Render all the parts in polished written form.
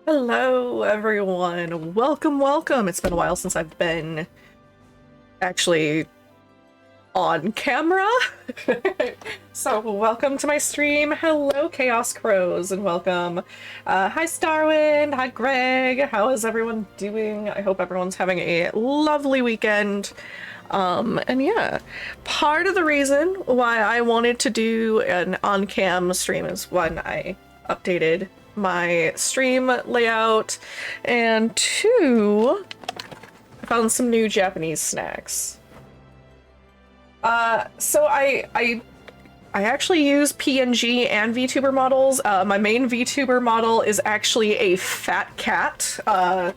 Hello, everyone. Welcome, welcome. It's been a while since I've been actually on camera. So welcome to my stream. Hello, Chaos Crows, and welcome. Hi, Starwind. Hi, Greg. How is everyone doing? I hope everyone's having a lovely weekend. And yeah, part of the reason why I wanted to do an on-cam stream is when I updated my stream layout, and two, I found some new Japanese snacks. So I actually use PNG and VTuber models. My main VTuber model is actually a fat cat, a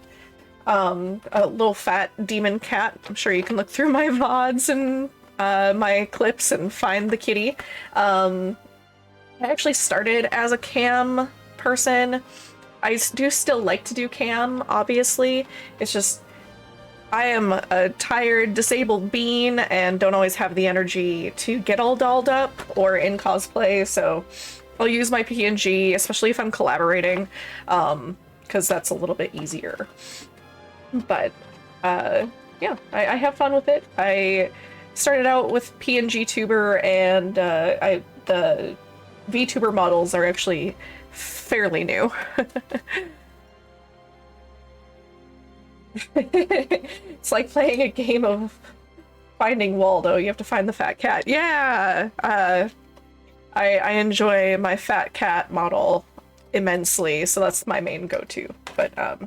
little fat demon cat. I'm sure you can look through my VODs and my clips and find the kitty. I actually started as a cam person. I do still like to do cam, obviously. It's just I am a tired, disabled being and don't always have the energy to get all dolled up or in cosplay, so I'll use my PNG, especially if I'm collaborating, because that's a little bit easier. But yeah, I have fun with it. I started out with PNG Tuber, and the VTuber models are actually fairly new. It's like playing a game of Finding Waldo. You have to find the fat cat. Yeah! I enjoy my fat cat model immensely, so that's my main go-to. But I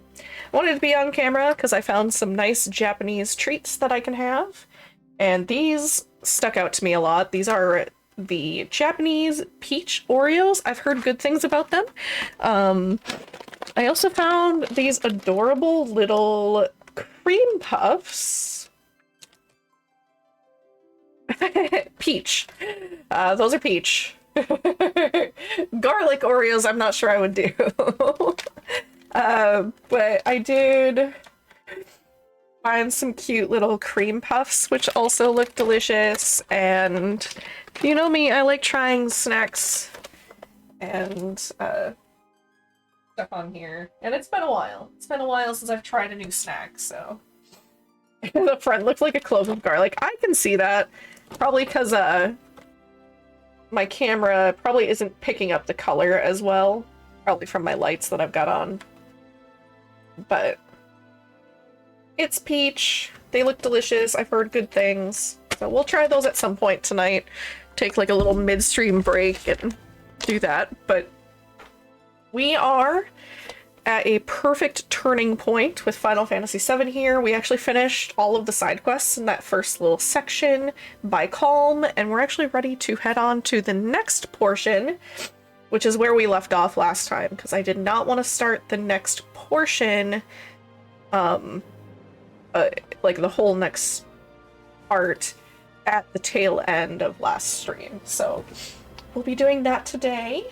wanted to be on camera because I found some nice Japanese treats that I can have, and these stuck out to me a lot. These are the Japanese peach Oreos. I've heard good things about them. I also found these adorable little cream puffs. Peach. Those are peach. Garlic Oreos, I'm not sure I would do. But I did find some cute little cream puffs, which also look delicious. And you know me, I like trying snacks and stuff on here. And it's been a while. It's been a while since I've tried a new snack, so. The front looks like a clove of garlic. I can see that. Probably because my camera probably isn't picking up the color as well. Probably from my lights that I've got on. But it's peach. They look delicious. I've heard good things. So we'll try those at some point tonight. Take like a little midstream break and do that. But we are at a perfect turning point with Final Fantasy VII here. We actually finished all of the side quests in that first little section by Calm, and we're actually ready to head on to the next portion, which is where we left off last time, because I did not want to start the next portion, like the whole next part at the tail end of last stream. So we'll be doing that today,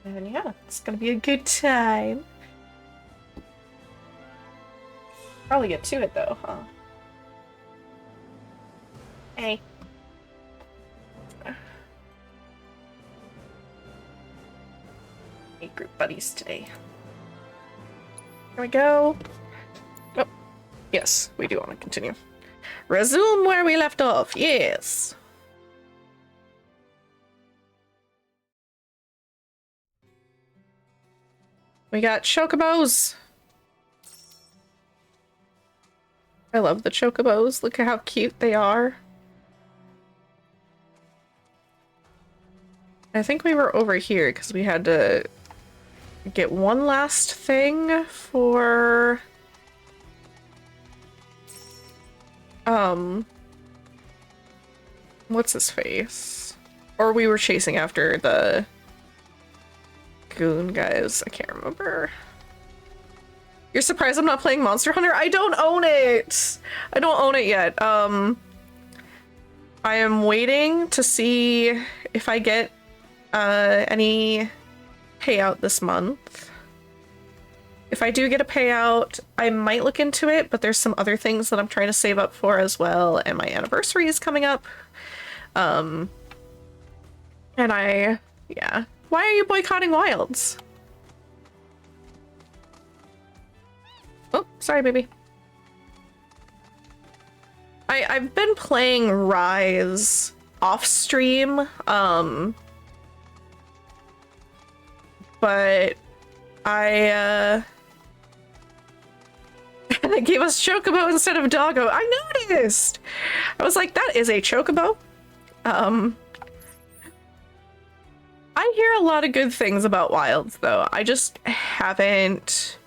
and yeah, it's gonna be a good time. Probably get to it though, huh? Hey. Hey, group buddies today. Here we go. Oh, yes, we do want to continue. Resume where we left off, yes. We got chocobos. I love the chocobos. Look at how cute they are. I think we were over here because we had to get one last thing for what's his face? Or we were chasing after the goon guys. I can't remember. You're surprised I'm not playing Monster Hunter? I don't own it! I don't own it yet. I am waiting to see if I get any payout this month. If I do get a payout, I might look into it, but there's some other things that I'm trying to save up for as well, and my anniversary is coming up. And yeah. Why are you boycotting Wilds? sorry, baby. I've been playing Rise off stream, but I they gave us Chocobo instead of Doggo. I noticed! I was like, that is a Chocobo. I hear a lot of good things about Wilds, though. I just haven't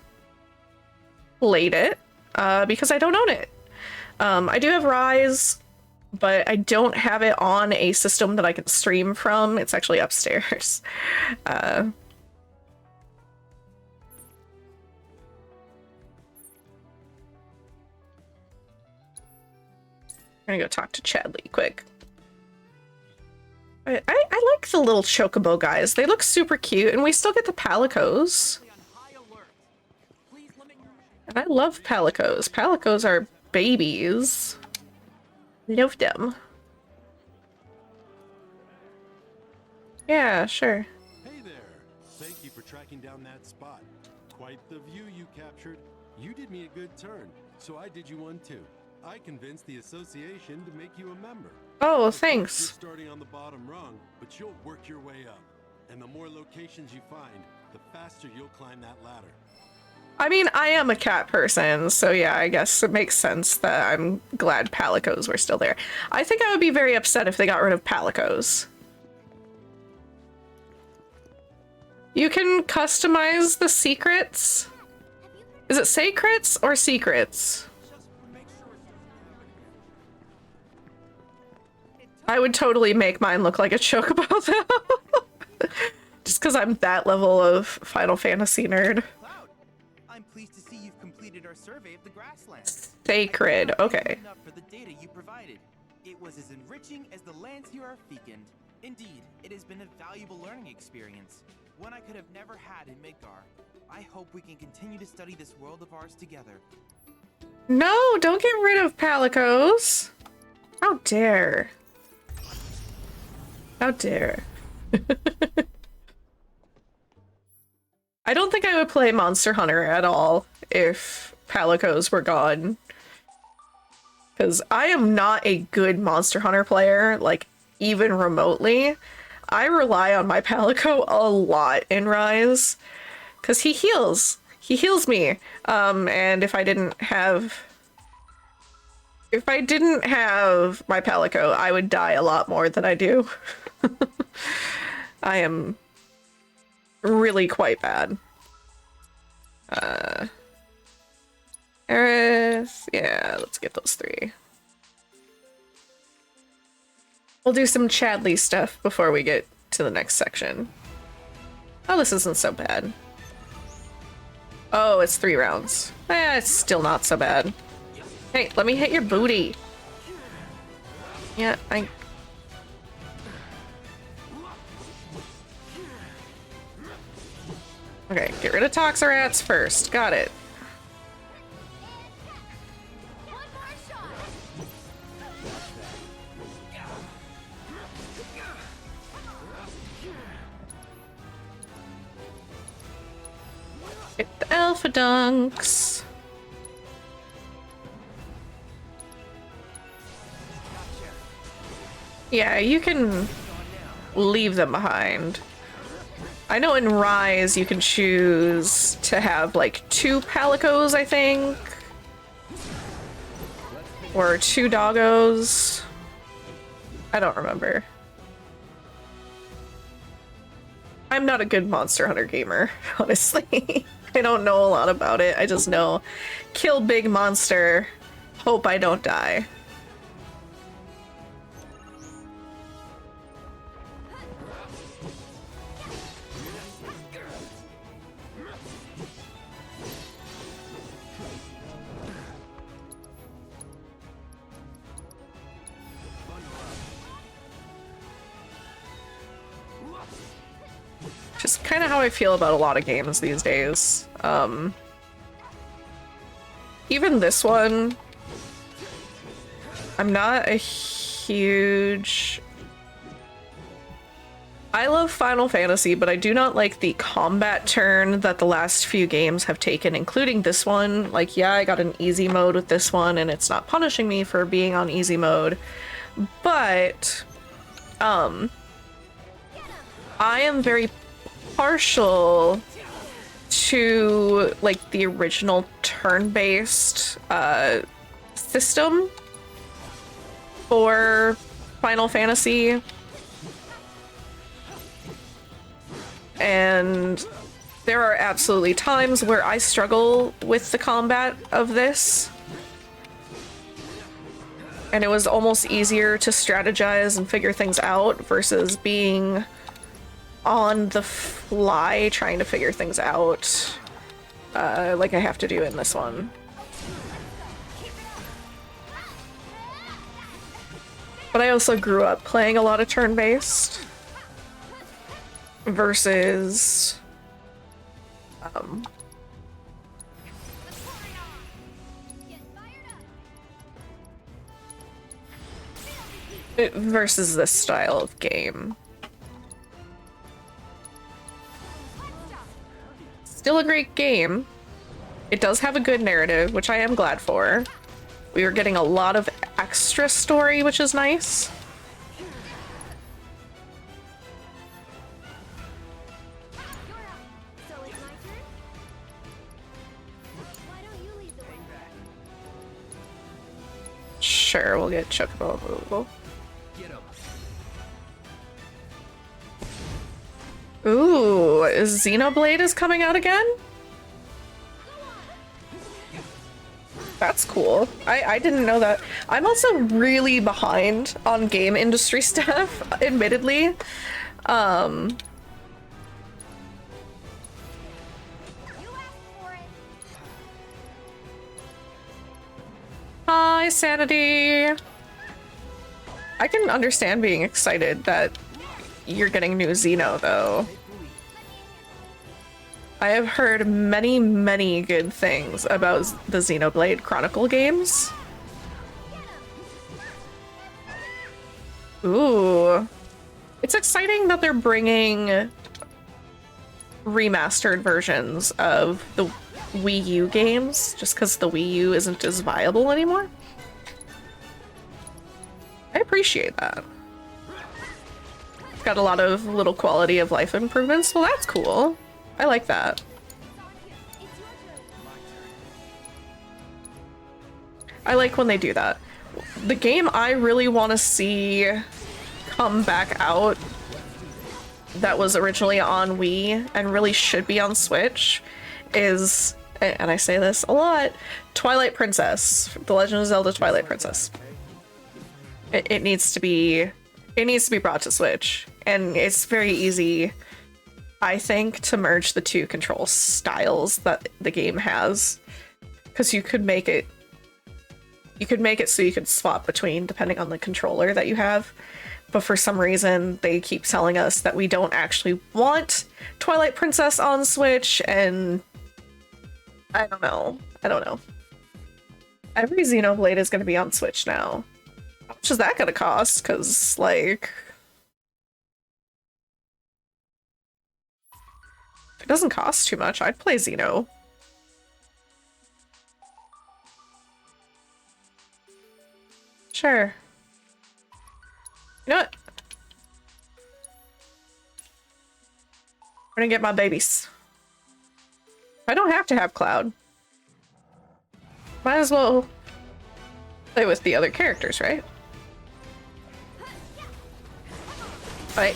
played it, because I don't own it. I do have Rise, but I don't have it on a system that I can stream from. It's actually upstairs. I'm gonna go talk to Chadley quick. I like the little Chocobo guys. They look super cute, and we still get the Palicos. And I love Palicos. Palicos are babies. Love them. Yeah, sure. Hey there. Thank you for tracking down that spot. Quite the view you captured. You did me a good turn, so I did you one too. I convinced the association to make you a member. Oh, Of course, thanks. you're starting on the bottom rung, but you'll work your way up. And the more locations you find, the faster you'll climb that ladder. I mean, I am a cat person, so yeah, I guess it makes sense that I'm glad Palicos were still there. I think I would be very upset if they got rid of Palicos. You can customize the secrets. Is it secrets or secrets? I would totally make mine look like a Chocobo though. Just because I'm that level of Final Fantasy nerd. Cloud, I'm pleased to see you've completed our survey of the grasslands. Sacred, okay. Enough for the data you provided. It was as enriching as the lands here are fecund. Indeed, it has been a valuable learning experience, one I could have never had in Midgar. I hope we can continue to study this world of ours together. No, don't get rid of Palicos. How dare. How dare. I don't think I would play Monster Hunter at all if Palicos were gone. Because I am not a good Monster Hunter player, like, even remotely. I rely on my Palico a lot in Rise. Because he heals. He heals me. And if I didn't have my Palico, I would die a lot more than I do. I am really quite bad. Eris, yeah, let's get those three. We'll do some Chadley stuff before we get to the next section. Oh, this isn't so bad. Oh, it's 3 rounds. It's still not so bad. Hey, let me hit your booty. Yeah, Okay, get rid of Toxorats first. Got it. Hit the Alpha Dunks. Yeah, you can leave them behind. I know in Rise you can choose to have like 2 Palicos, I think. Or 2 Doggos. I don't remember. I'm not a good Monster Hunter gamer, honestly. I don't know a lot about it. I just know kill big monster, hope I don't die. Just kind of how I feel about a lot of games these days. Even this one, I'm not a huge... I love Final Fantasy, but I do not like the combat turn that the last few games have taken, including this one. Like, yeah, I got an easy mode with this one, and it's not punishing me for being on easy mode. But, I am very partial to, like, the original turn-based, system for Final Fantasy. And there are absolutely times where I struggle with the combat of this. And it was almost easier to strategize and figure things out versus being on the fly trying to figure things out, like I have to do in this one. But I also grew up playing a lot of turn-based versus versus this style of game. Still a great game. It does have a good narrative, which I am glad for. We were getting a lot of extra story, which is nice. Sure, we'll get Chocobo removal. Ooh, Xenoblade is coming out again? That's cool. I didn't know that. I'm also really behind on game industry stuff, admittedly. Hi, Sanity. I can understand being excited that you're getting new Xeno, though. I have heard many, many good things about the Xenoblade Chronicle games. Ooh. It's exciting that they're bringing remastered versions of the Wii U games, just because the Wii U isn't as viable anymore. I appreciate that. It's got a lot of little quality of life improvements. Well, that's cool. I like that. I like when they do that. The game I really want to see come back out that was originally on Wii and really should be on Switch is, and I say this a lot, Twilight Princess. The Legend of Zelda Twilight Princess. It needs to be brought to Switch, and it's very easy, I think, to merge the two control styles that the game has, because you could make it so you could swap between depending on the controller that you have. But for some reason, they keep telling us that we don't actually want Twilight Princess on Switch, and I don't know. Every Xenoblade is going to be on Switch now. How much is that going to cost? Because, like, if it doesn't cost too much, I'd play Xeno. Sure. You know what? I'm gonna get my babies. I don't have to have Cloud. Might as well play with the other characters, right? Right.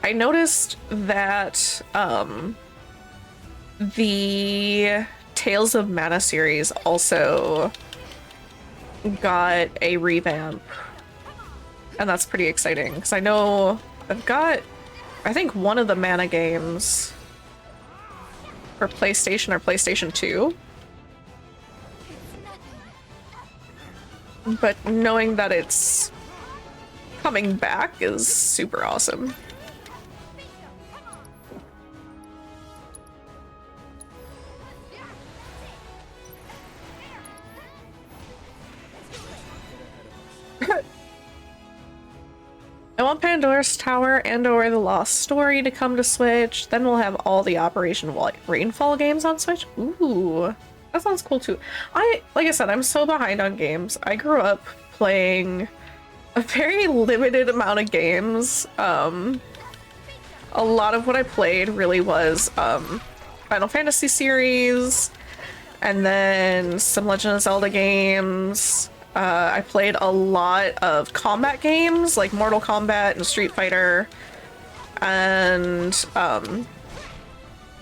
I noticed that the Tales of Mana series also got a revamp And that's pretty exciting, because I know I've got, I think, one of the mana games for PlayStation or PlayStation 2. But knowing that it's coming back is super awesome. I want Pandora's Tower and/or The Lost Story to come to Switch. Then we'll have all the Operation Rainfall games on Switch. Ooh, that sounds cool too. Like I said, I'm so behind on games. I grew up playing a very limited amount of games. A lot of what I played really was Final Fantasy series, and then some Legend of Zelda games. I played a lot of combat games like Mortal Kombat and Street Fighter, and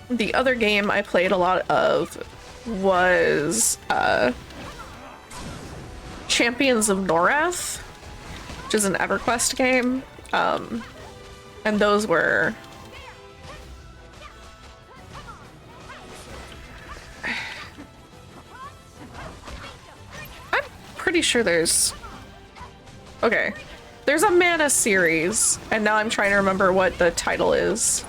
the other game I played a lot of was Champions of Norath, which is an EverQuest game, and those were pretty sure there's a mana series, and now I'm trying to remember what the title is.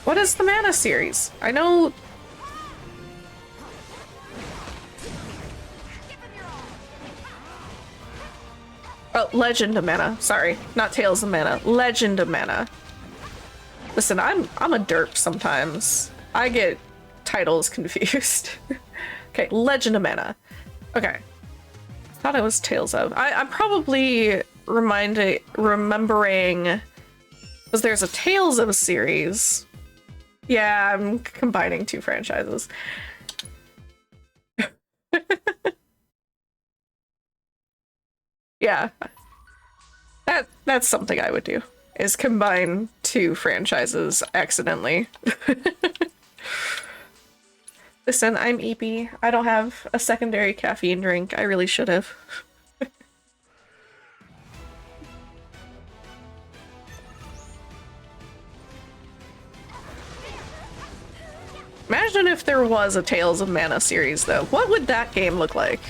What is the mana series? I know Legend of Mana. Sorry, not Tales of Mana. Legend of Mana. Listen, I'm a derp sometimes. I get titles confused. Okay, Legend of Mana. Okay. Thought it was Tales of. I'm probably remembering, because there's a Tales of series. Yeah, I'm combining two franchises. Yeah. That's something I would do, is combine two franchises accidentally. Listen, I'm EP. I don't have a secondary caffeine drink. I really should have. Imagine if there was a Tales of Mana series, though. What would that game look like?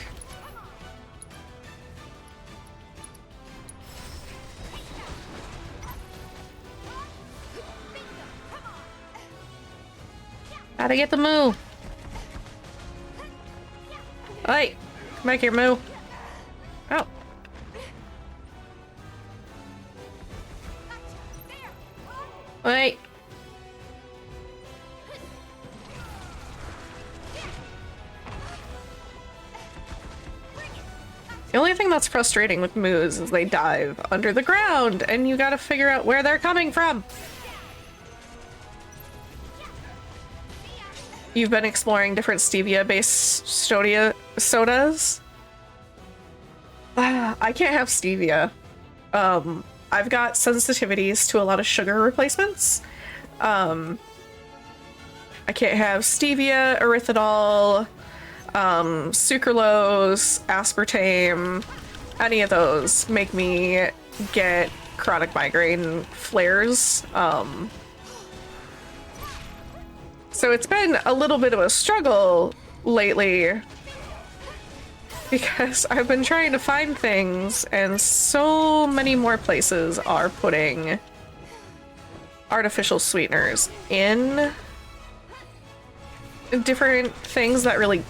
Gotta get the move. Hey, come back here, Moo. Oh. Wait. The only thing that's frustrating with Moos is they dive under the ground, and you gotta figure out where they're coming from. You've been exploring different stevia-based sodas? I can't have stevia. I've got sensitivities to a lot of sugar replacements. I can't have stevia, erythritol, sucralose, aspartame. Any of those make me get chronic migraine flares. So it's been a little bit of a struggle lately because I've been trying to find things, and so many more places are putting artificial sweeteners in different things that really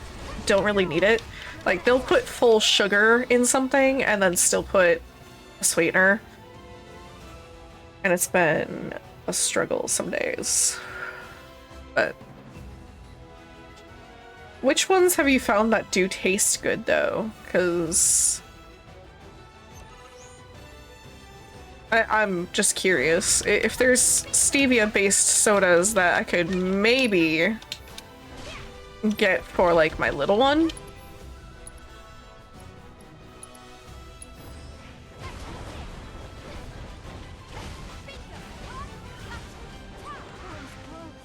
don't really need it. Like, they'll put full sugar in something and then still put a sweetener. And it's been a struggle some days. But which ones have you found that do taste good, though? Because I'm just curious. If there's stevia-based sodas that I could maybe get for, like, my little one.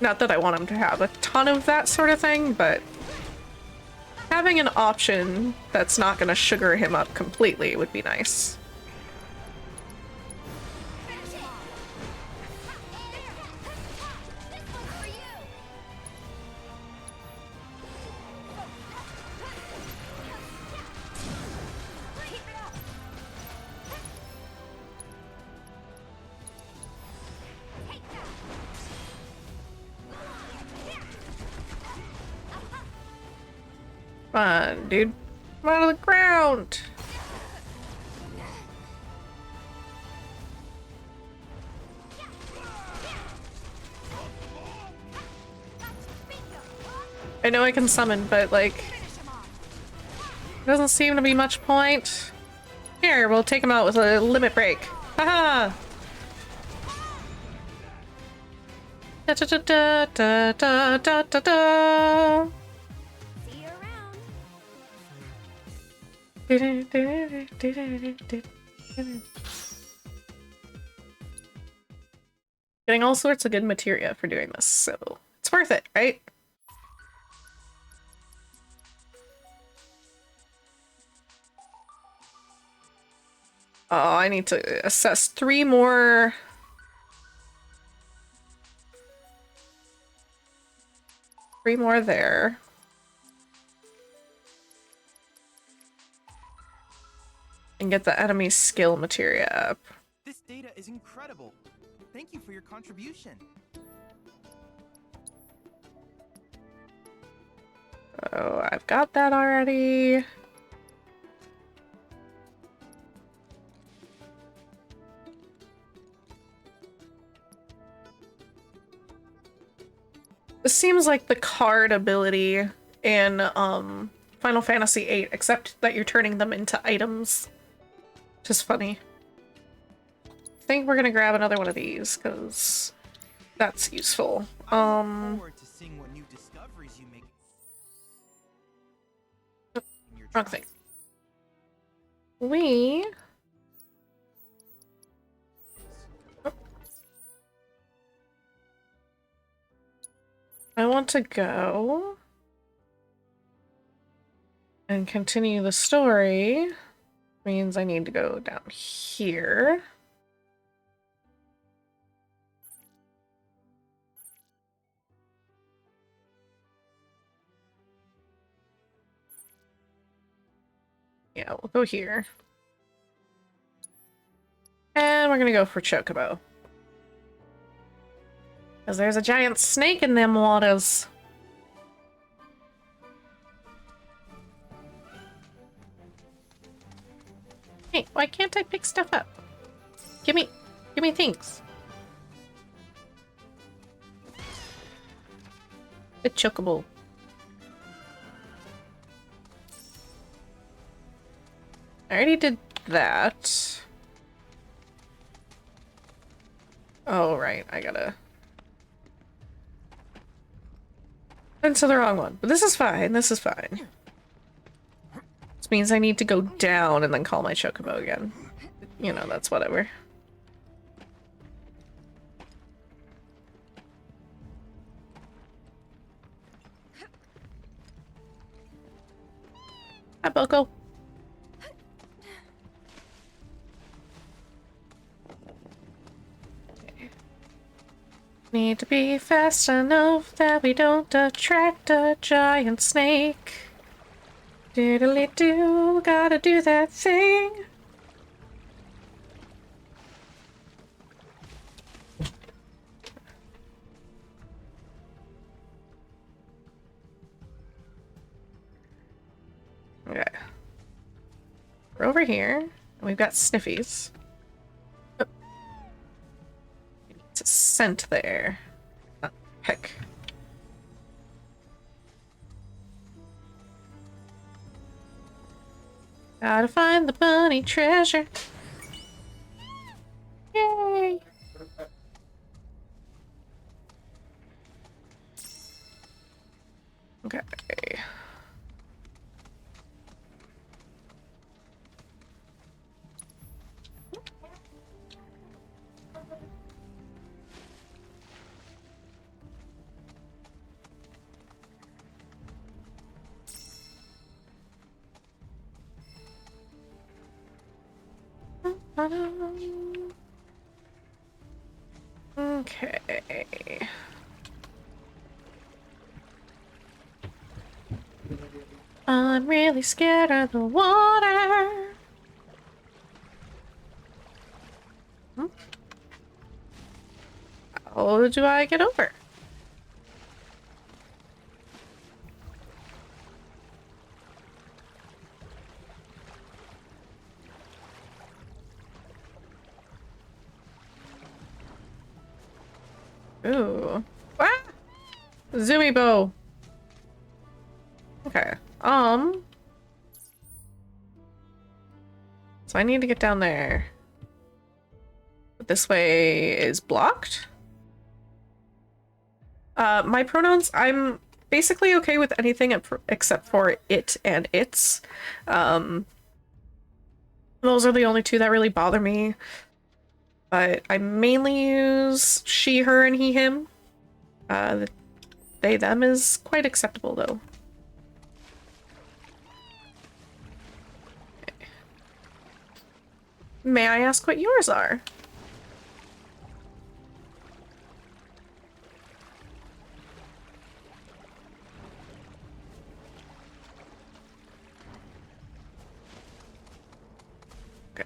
Not that I want him to have a ton of that sort of thing, but having an option that's not gonna sugar him up completely would be nice. Come on, dude. Come out of the ground! I know I can summon, but like... doesn't seem to be much point. Here, we'll take him out with a limit break. Haha! Da da da da da da da da. See you around. Getting all sorts of good materia for doing this, so it's worth it, right? Oh, I need to assess 3 more. Three more there. And get the enemy skill materia up. This data is incredible. Thank you for your contribution. Oh, I've got that already. This seems like the card ability in Final Fantasy VIII, except that you're turning them into items. Which is funny. I think we're gonna grab another one of these, because that's useful. I look forward to seeing what new discoveries you make. in your Wrong travels. thing. We... I want to go and continue the story. Means I need to go down here. Yeah, we'll go here. And we're gonna go for Chocobo. Because there's a giant snake in them waters. Hey, why can't I pick stuff up? Give me things. The Chocobo. I already did that. Oh, right, I gotta... Into the wrong one. But this is fine, this is fine. This means I need to go down and then call my Chocobo again. You know, that's whatever. Hi, Boko. Need to be fast enough that we don't attract a giant snake. Diddly-do, gotta do that thing. Okay. We're over here, and we've got sniffies. Oh. It's a scent there. Oh, heck. Gotta find the bunny treasure. Yay! Okay. Okay. I'm really scared of the water. How do I get over? Ooh. Ah! Zoomy bow. Okay. So I need to get down there. But this way is blocked. My pronouns, I'm basically okay with anything except for it and its. Those are the only two that really bother me. But I mainly use she, her, and he, him. They, them is quite acceptable, though. Okay. May I ask what yours are? Okay.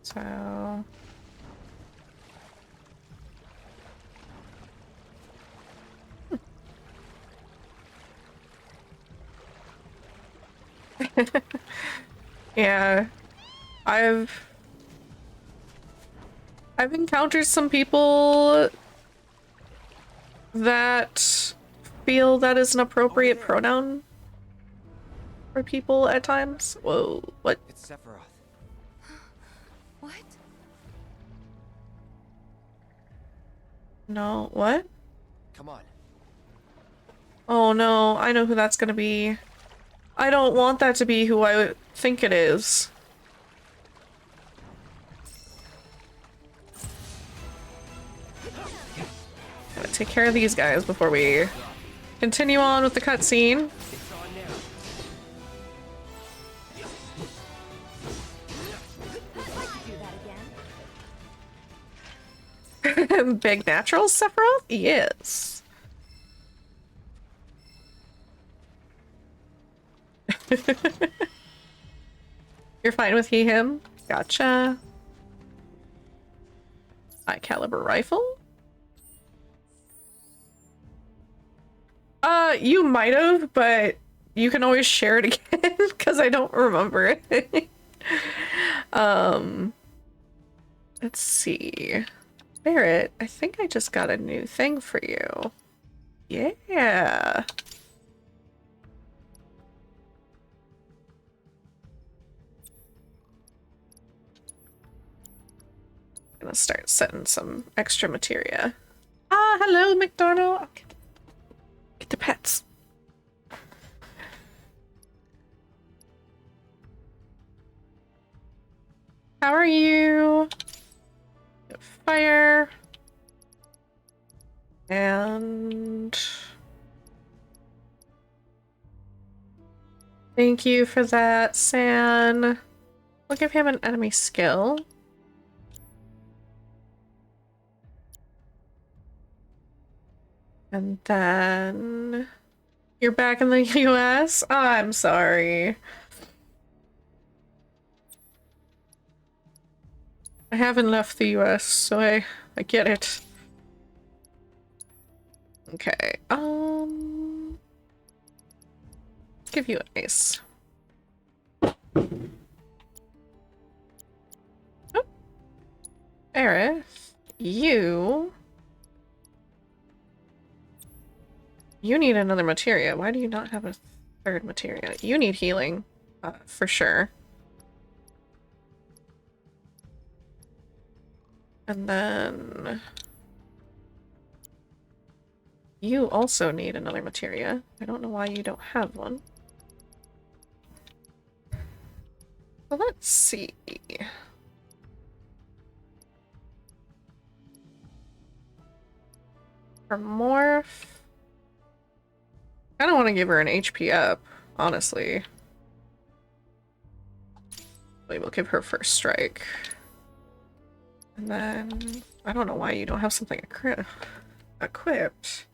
So... Yeah, I've encountered some people that feel that is an appropriate pronoun for people at times. Whoa, what? It's Sephiroth. What? No, what? Come on. Oh no, I know who that's gonna be. I don't want that to be who I think it is. Gotta take care of these guys before we continue on with the cutscene. It's on now. I'd like to do that again. Big natural Sephiroth? Yes. You're fine with he, him? Gotcha. High caliber rifle? You might have, but you can always share it again because I don't remember it. Let's see. Barrett, I think I just got a new thing for you. Yeah. Gonna start setting some extra materia. Ah, hello, McDonald. Okay. Get the pets. How are you? Fire. And thank you for that, San. We'll give him an enemy skill. And then you're back in the US? Oh, I'm sorry. I haven't left the US, so I get it. Okay, give you an ace. Oh. Aerith, you need another materia. Why do you not have a third materia? You need healing, for sure. And then you also need another materia. I don't know why you don't have one. So let's see. For Morph, I don't want to give her an HP up, honestly. We'll give her first strike. And then... I don't know why you don't have something equipped.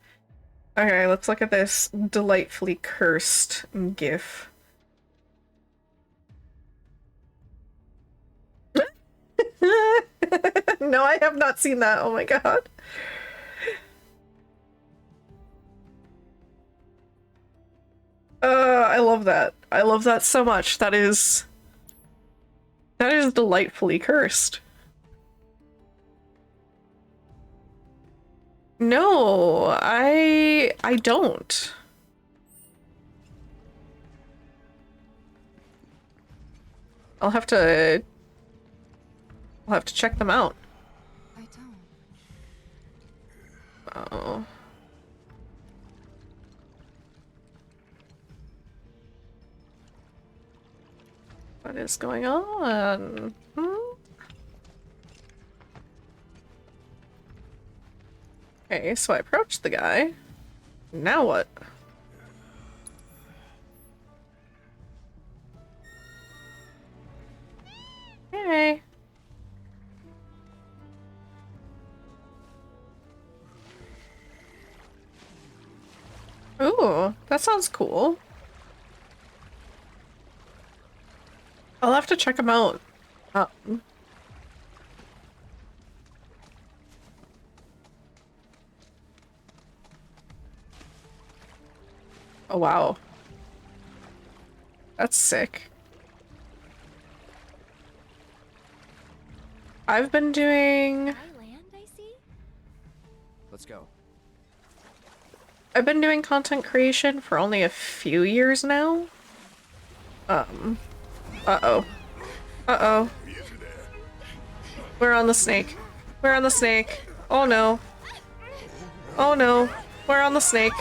Okay, let's look at this delightfully cursed gif. No, I have not seen that. Oh my god. I love that. I love that so much. That is delightfully cursed. No, I don't. I'll have to check them out. I don't. Oh. What is going on? Okay, so I approached the guy. Now what? Hey. Ooh, that sounds cool. I'll have to check them out. Oh wow. That's sick. I've been doing... Land, I see? Let's go. I've been doing content creation for only a few years now. Uh-oh. Uh-oh. We're on the snake. We're on the snake. Oh no. Oh no. We're on the snake.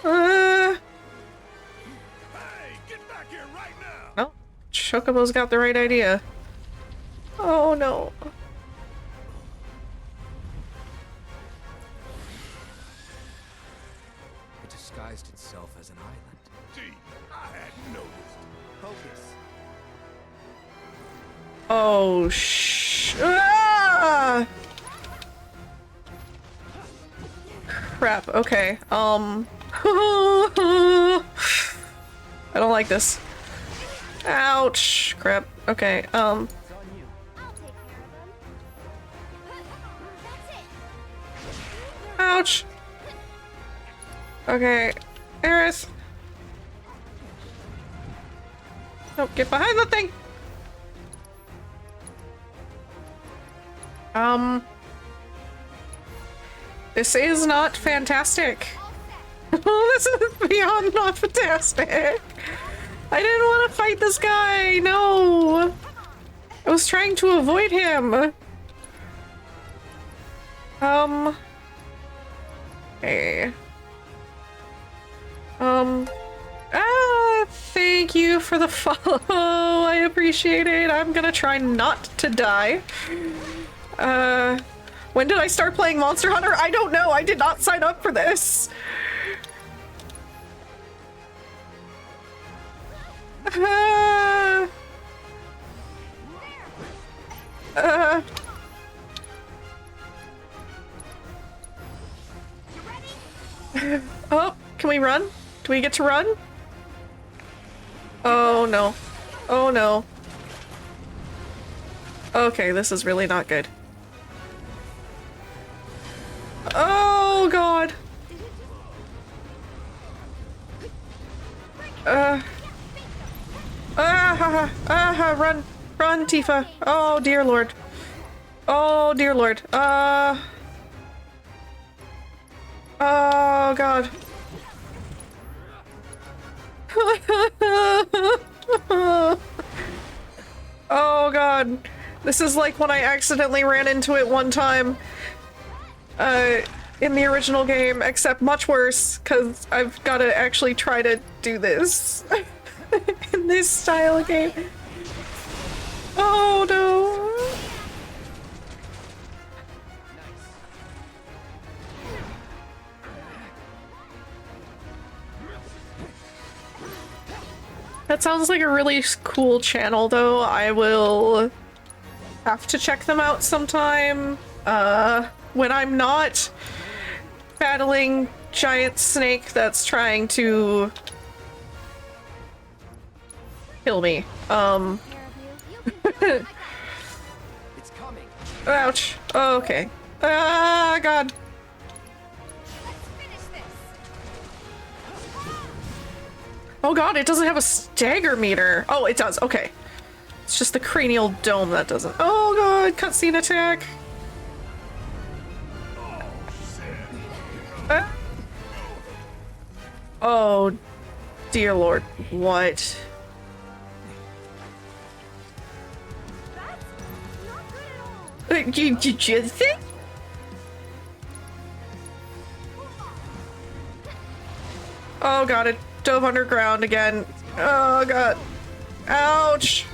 Hey, get back here right now! Oh, Chocobo's got the right idea. Oh no. It disguised itself as an island. Gee, I hadn't noticed. Focus. Oh ah! Crap, okay. I don't like this. Ouch. Crap. Okay, It's on you. I'll take care of them. That's it. ouch. Okay, Eris. No, get behind the thing. This is not fantastic. This is beyond not fantastic. I didn't want to fight this guy. No. I was trying to avoid him. Okay. Thank you for the follow. I appreciate it. I'm gonna try not to die. When did I start playing Monster Hunter? I don't know. I did not sign up for this. Oh, can we run? Do we get to run? Oh no. Oh no. Okay, this is really not good. Oh god. Run. Run, Tifa. Oh dear lord. Oh dear lord. Oh god. Oh god. This is like when I accidentally ran into it one time in the original game, except much worse, because I've got to actually try to do this in this style of game. Oh no. That sounds like a really cool channel, though. I will have to check them out sometime. When I'm not battling giant snake that's trying to kill me. Care of you. You can do it. I got It's coming. Ouch. Oh, okay. Ah, God. it. Let's finish this. Oh God, it doesn't have a stagger meter. Oh, it does. Okay. It's just the cranial dome that doesn't. Oh God, cutscene attack. Ah. Oh, dear Lord. What? That's not good at all. You just think? Oh God, it dove underground again. Oh God. Ouch.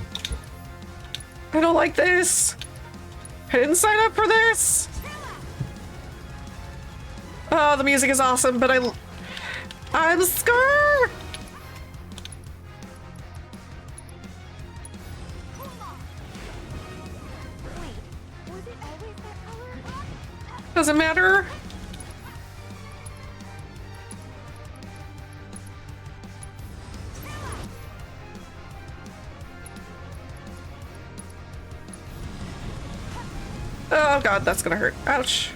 I don't like this. I didn't sign up for this. Oh, the music is awesome, but I'm scared. Wait, was it always that color? Doesn't matter. Oh God, that's gonna hurt. Ouch.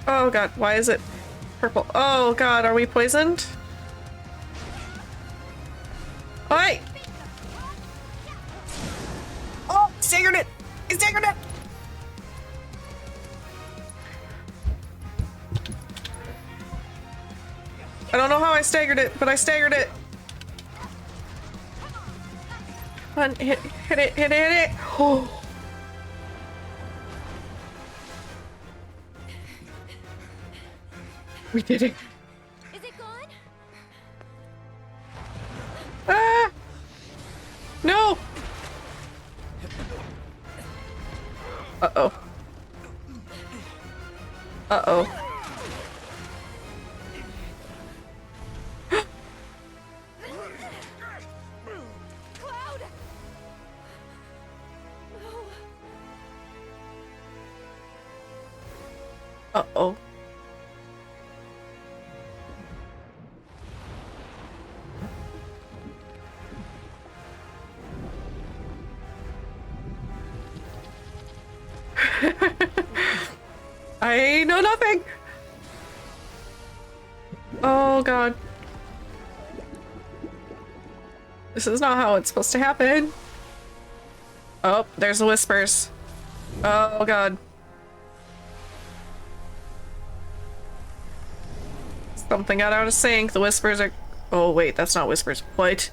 Oh God, why is it purple? Oh God, are we poisoned? Oi! Oh, staggered it! He staggered it! I don't know how I staggered it, but I staggered it. Come on, hit it, hit it, hit it! Oh. We did it. Is it gone? Ah! No! Uh-oh. Uh-oh. Cloud! No. Uh-oh. I know nothing. Oh God. This is not how it's supposed to happen. Oh, there's the whispers. Oh God. Something got out of sync. The whispers are... Oh wait, that's not whispers. What?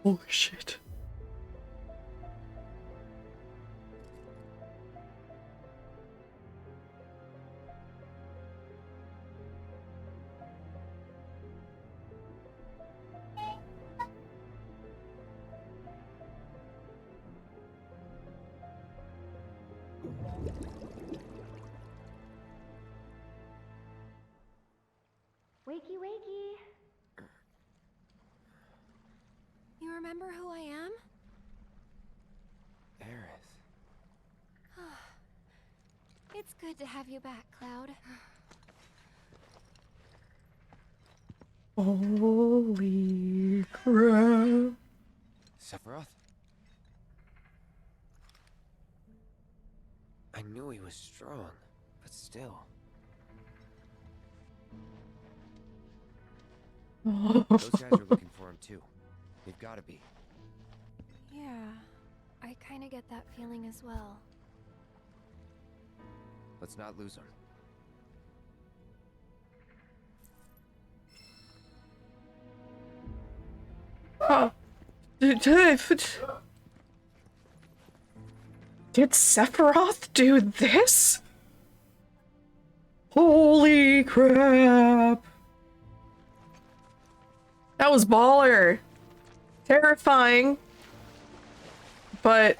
Oh shit. Wakey, wakey. You remember who I am? Aerith. It's good to have you back, Cloud. Holy crap. Sephiroth? I knew he was strong, but still. Those guys are looking for him too. They've got to be. Yeah, I kind of get that feeling as well. Let's not lose him. Oh. Did Sephiroth do this? Holy crap. That was baller. Terrifying. But,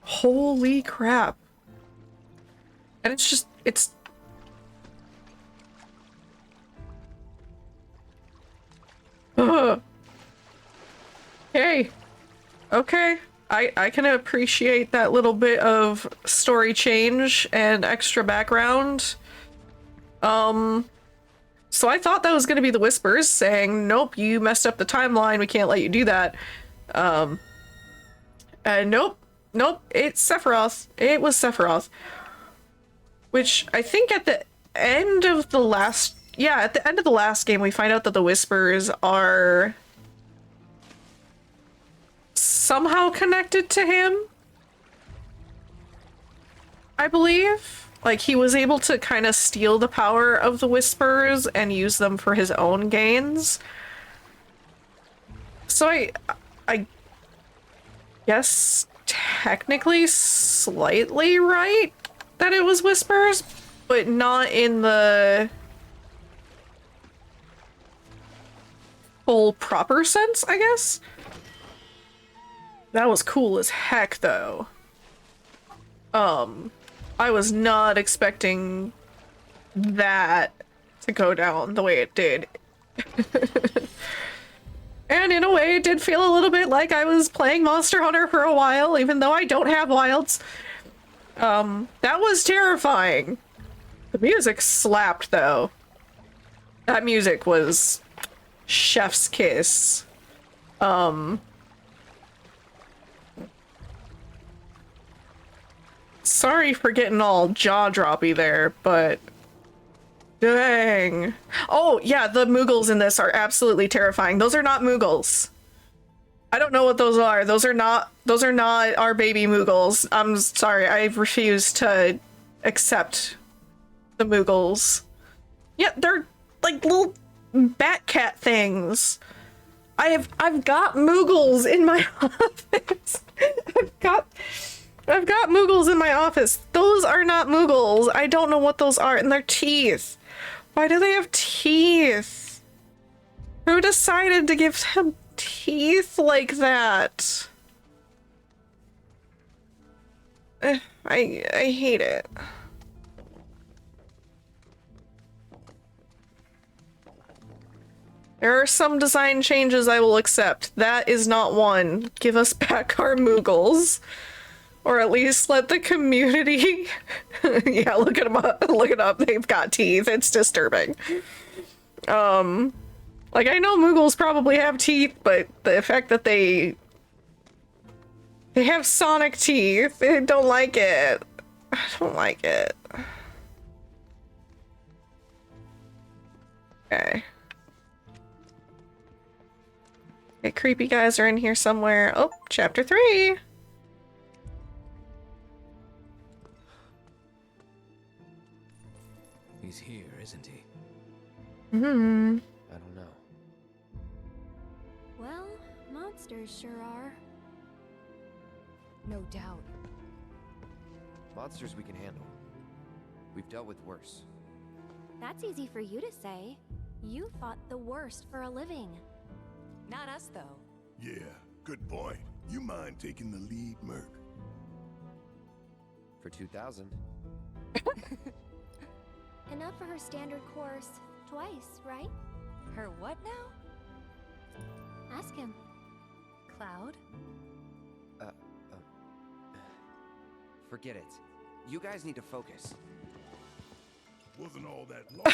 holy crap. And it's just, it's... Hey. Okay. I can appreciate that little bit of story change and extra background. So I thought that was gonna be the Whispers saying, nope, you messed up the timeline, we can't let you do that. And nope, it's Sephiroth. It was Sephiroth. Which I think at the end of the last... Yeah, at the end of the last game, we find out that the Whispers are somehow connected to him, I believe. Like, he was able to kind of steal the power of the Whispers and use them for his own gains. So I guess technically slightly right that it was Whispers, but not in the full proper sense, I guess. That was cool as heck, though. I was not expecting that to go down the way it did. And in a way, it did feel a little bit like I was playing Monster Hunter for a while, even though I don't have wilds. That was terrifying. The music slapped, though. That music was chef's kiss. Sorry for getting all jaw-droppy there, but... Dang. Oh, yeah, the Moogles in this are absolutely terrifying. Those are not Moogles. I don't know what those are. Those are not our baby Moogles. I'm sorry, I refuse to accept the Moogles. Yeah, they're like little bat cat things. I've got Moogles in my office. I've got Moogles in my office. Those are not Moogles. I don't know what those are. And their teeth. Why do they have teeth? Who decided to give them teeth like that? I hate it. There are some design changes I will accept. That is not one. Give us back our Moogles. Or at least let the community... Yeah, look at them up. Look it up. They've got teeth. It's disturbing. Like, I know Moogles probably have teeth, but the fact that they have Sonic teeth, I don't like it. I don't like it. Okay. Okay, creepy guys are in here somewhere. Oh, chapter 3! He's here, isn't he? Hmm. I don't know. Well, monsters sure are. No doubt. Monsters we can handle. We've dealt with worse. That's easy for you to say. You fought the worst for a living. Not us, though. Yeah, good point. You mind taking the lead, Merc? For 2,000. Enough for her standard course twice, right? Her what now? Ask him. Cloud? Forget it. You guys need to focus. Wasn't all that long.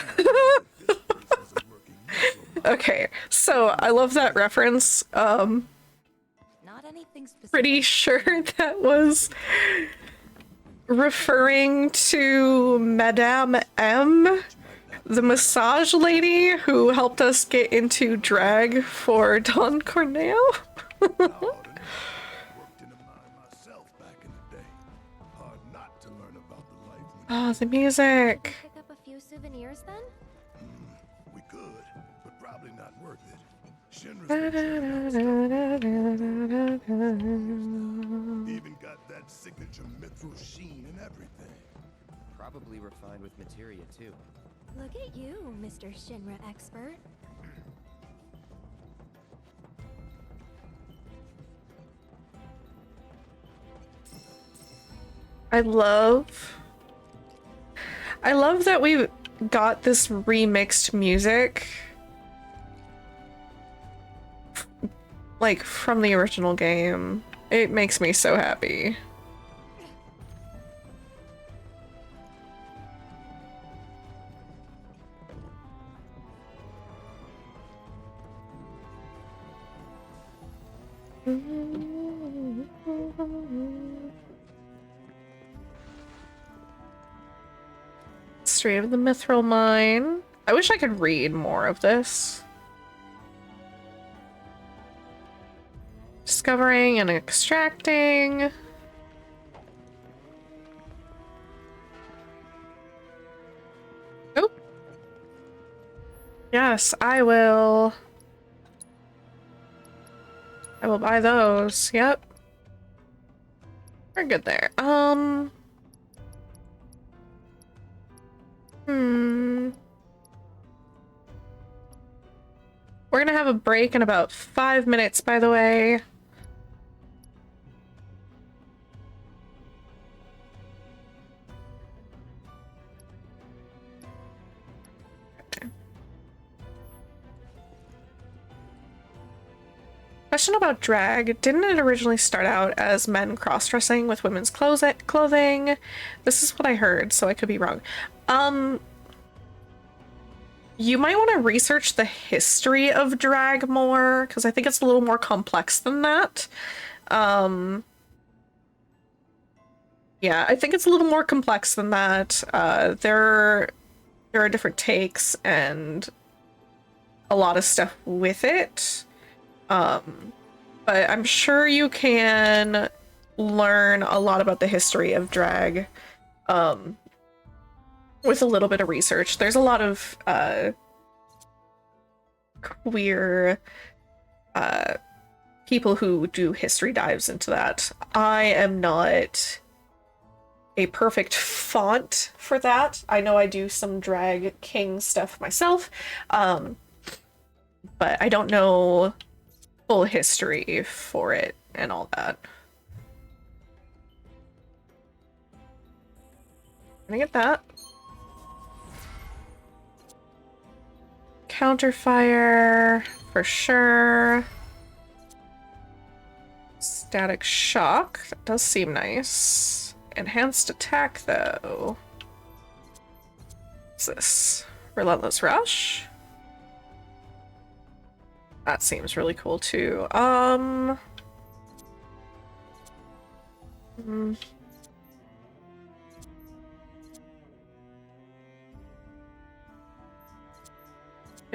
This place wasn't working so much. Okay, so I love that reference. Not anything specific. Pretty sure that was referring to Madame M the massage lady who helped us get into drag for Don Corneo. Worked in a mine myself back in the day. Hard not to learn about the life we Oh, the music. Pick up a few souvenirs then? We could, but probably not worth it. Shinra's been checking out stuff. Even got that signature mithril sheen and everything. Probably refined with materia too. Look at you, Mr. Shinra expert. I love that we got this remixed music like from the original game. It makes me so happy. History of the Mithril Mine. I wish I could read more of this. Discovering and extracting. Oh. Yes, I will. I will buy those. Yep. We're good there. We're gonna have a break in about 5 minutes, by the way. Question about drag. Didn't it originally start out as men cross-dressing with women's clothing? This is what I heard, so I could be wrong. You might want to research the history of drag more, because I think it's a little more complex than that. Yeah, I think it's a little more complex than that. There are different takes and a lot of stuff with it. But I'm sure you can learn a lot about the history of drag with a little bit of research. There's a lot of queer people who do history dives into that. I am not a perfect font for that. I know I do some drag king stuff myself, but I don't know full history for it and all that. Can I get that? Counterfire for sure. Static shock, that does seem nice. Enhanced attack though. What's this? Relentless rush? That seems really cool too. I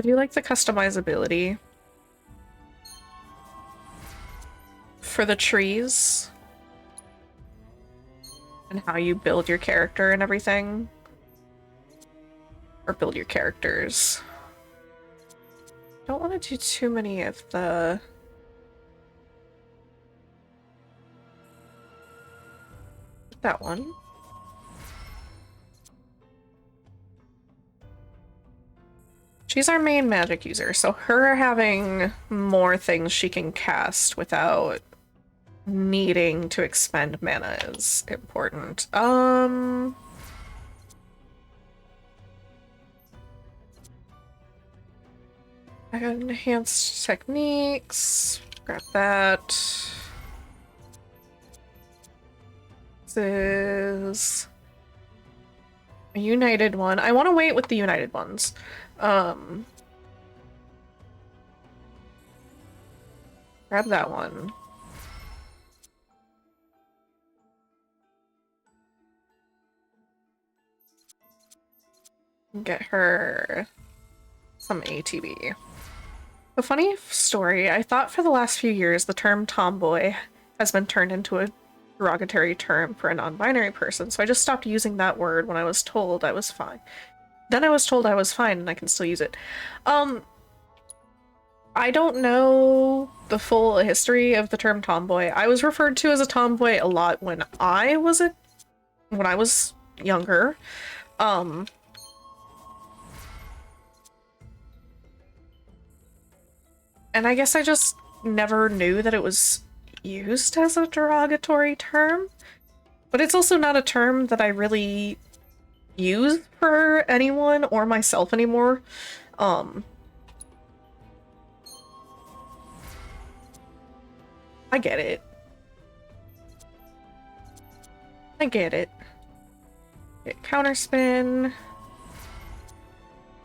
do like the customizability for the trees and how you build your character and everything. Or build your characters. Don't want to do too many of the... that one. She's our main magic user, so her having more things she can cast without needing to expend mana is important. I got enhanced techniques. Grab that. This is a united one. I want to wait with the united ones. Grab that one. Get her some ATB. A funny story, I thought for the last few years the term tomboy has been turned into a derogatory term for a non-binary person, so I just stopped using that word when I was told I was fine. Then I was told I was fine and I can still use it. I don't know the full history of the term tomboy. I was referred to as a tomboy a lot when I was younger. And I guess I just never knew that it was used as a derogatory term. But it's also not a term that I really use for anyone or myself anymore. I get it. I get it. Get counterspin.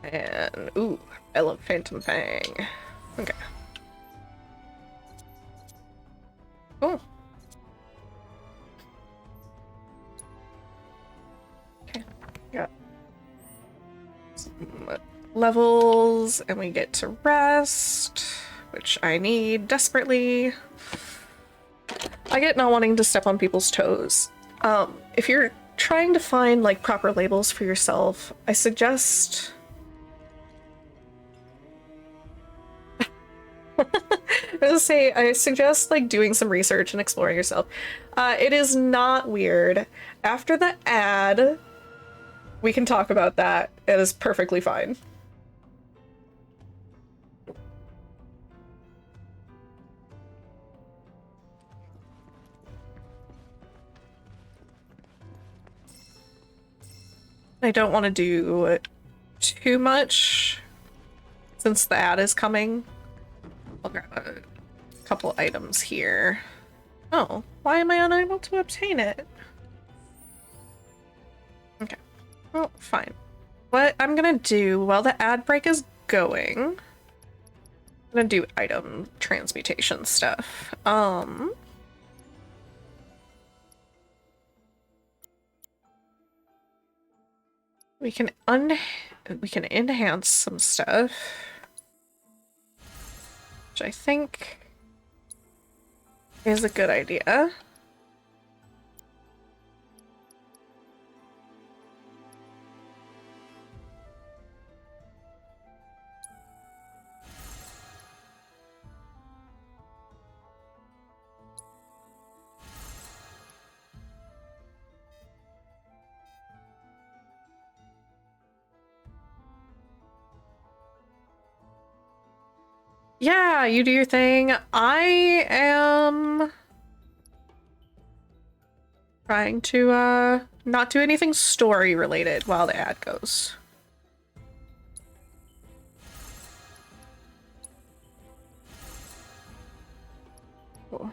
And, ooh, I love Phantom Fang. Okay. Cool. Okay, got some levels, and we get to rest, which I need desperately. I get not wanting to step on people's toes. If you're trying to find like proper labels for yourself, I suggest I suggest like doing some research and exploring yourself. It is not weird. After the ad, we can talk about that. It is perfectly fine. I don't want to do too much since the ad is coming. I'll grab a couple items here. Oh, why am I unable to obtain it? Okay, well, fine. What I'm gonna do while the ad break is going, I'm gonna do item transmutation stuff. We can enhance some stuff, which I think is a good idea. Yeah, you do your thing. I am trying to not do anything story related while the ad goes. Cool.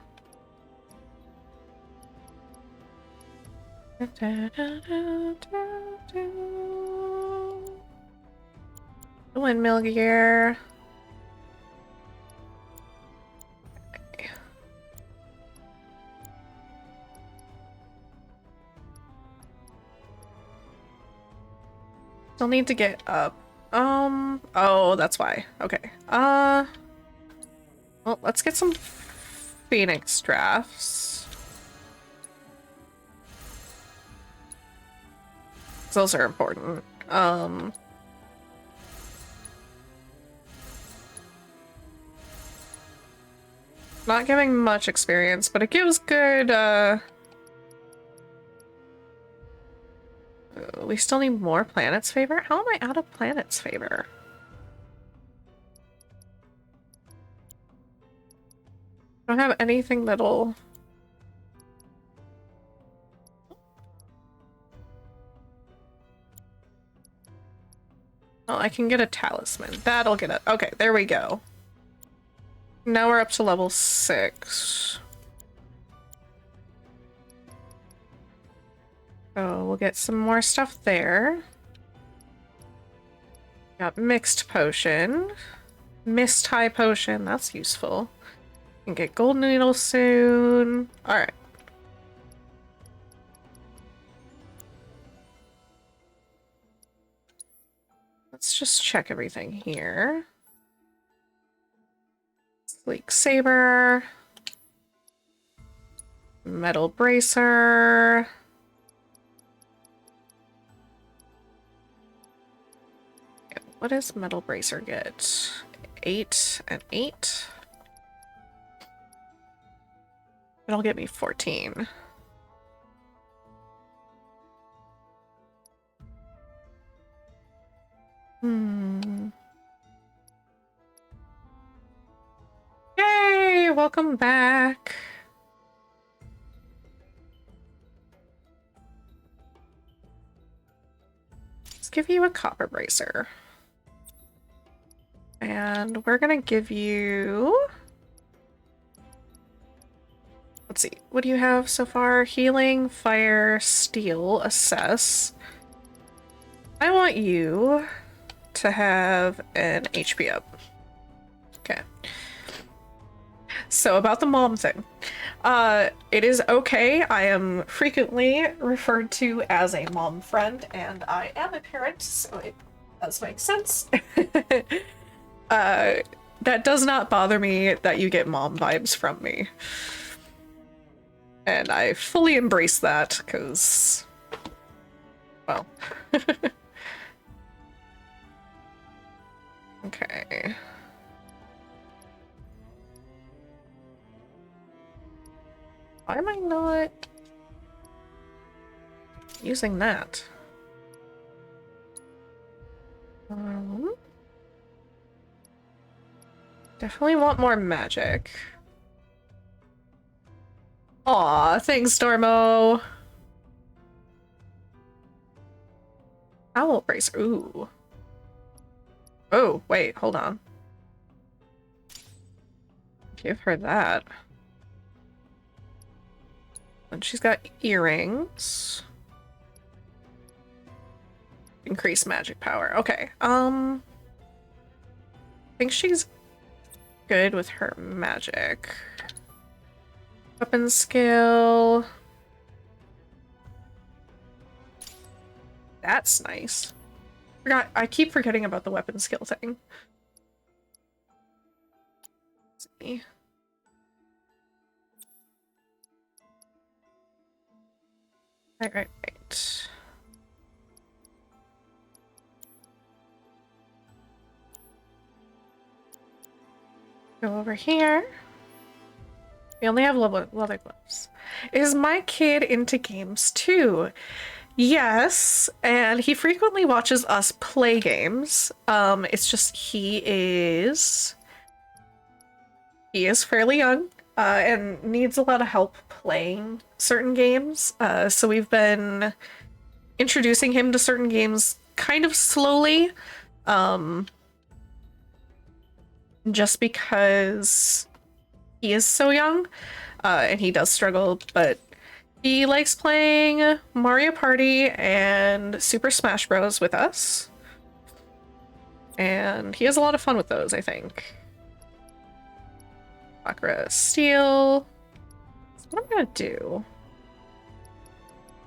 The windmill gear. Still need to get up. Oh, that's why. Okay. Well, let's get some Phoenix drafts. Those are important. Not giving much experience, but it gives good, we still need more Planet's Favor? How am I out of Planet's Favor? I don't have anything that'll... Oh, I can get a talisman. That'll get it. Okay, there we go. Now we're up to level 6. So we'll get some more stuff there. Got mixed potion. Mist high potion, that's useful. Can get gold needle soon. Alright. Let's just check everything here. Sleek Saber. Metal Bracer. What does Metal Bracer get? 8 and 8. It'll get me 14. Yay! Welcome back. Let's give you a copper bracer. And we're gonna give you... Let's see, what do you have so far? Healing, fire, steel, assess. I want you to have an HP up. Okay. So about the mom thing. It is okay. I am frequently referred to as a mom friend, and I am a parent, so it does make sense. That does not bother me that you get mom vibes from me. And I fully embrace that, because, well. Okay. Why am I not using that? Definitely want more magic. Aw, thanks, Dormo. Owl bracer. Ooh. Oh, wait, hold on. Give her that. And she's got earrings. Increase magic power. Okay. I think she's good with her magic. Weapon skill. That's nice. I keep forgetting about the weapon skill thing. Let's see. Right. Go over here. We only have leather gloves. Is my kid into games too? Yes, and he frequently watches us play games. It's just he is fairly young, and needs a lot of help playing certain games. So we've been introducing him to certain games kind of slowly. Just because he is so young, and he does struggle, but he likes playing Mario Party and Super Smash Bros. With us. And he has a lot of fun with those, I think. Chakra Steel. So what I'm gonna do...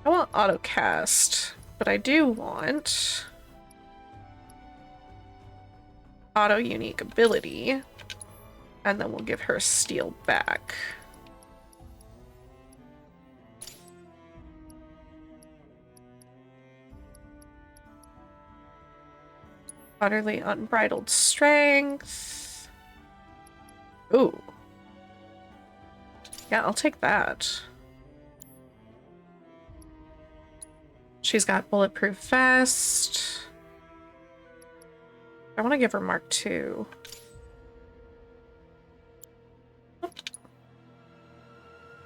I want auto cast, but I do want auto unique ability, and then we'll give her steel back. Utterly unbridled strength. Ooh. Yeah, I'll take that. She's got bulletproof vest. I want to give her Mark II.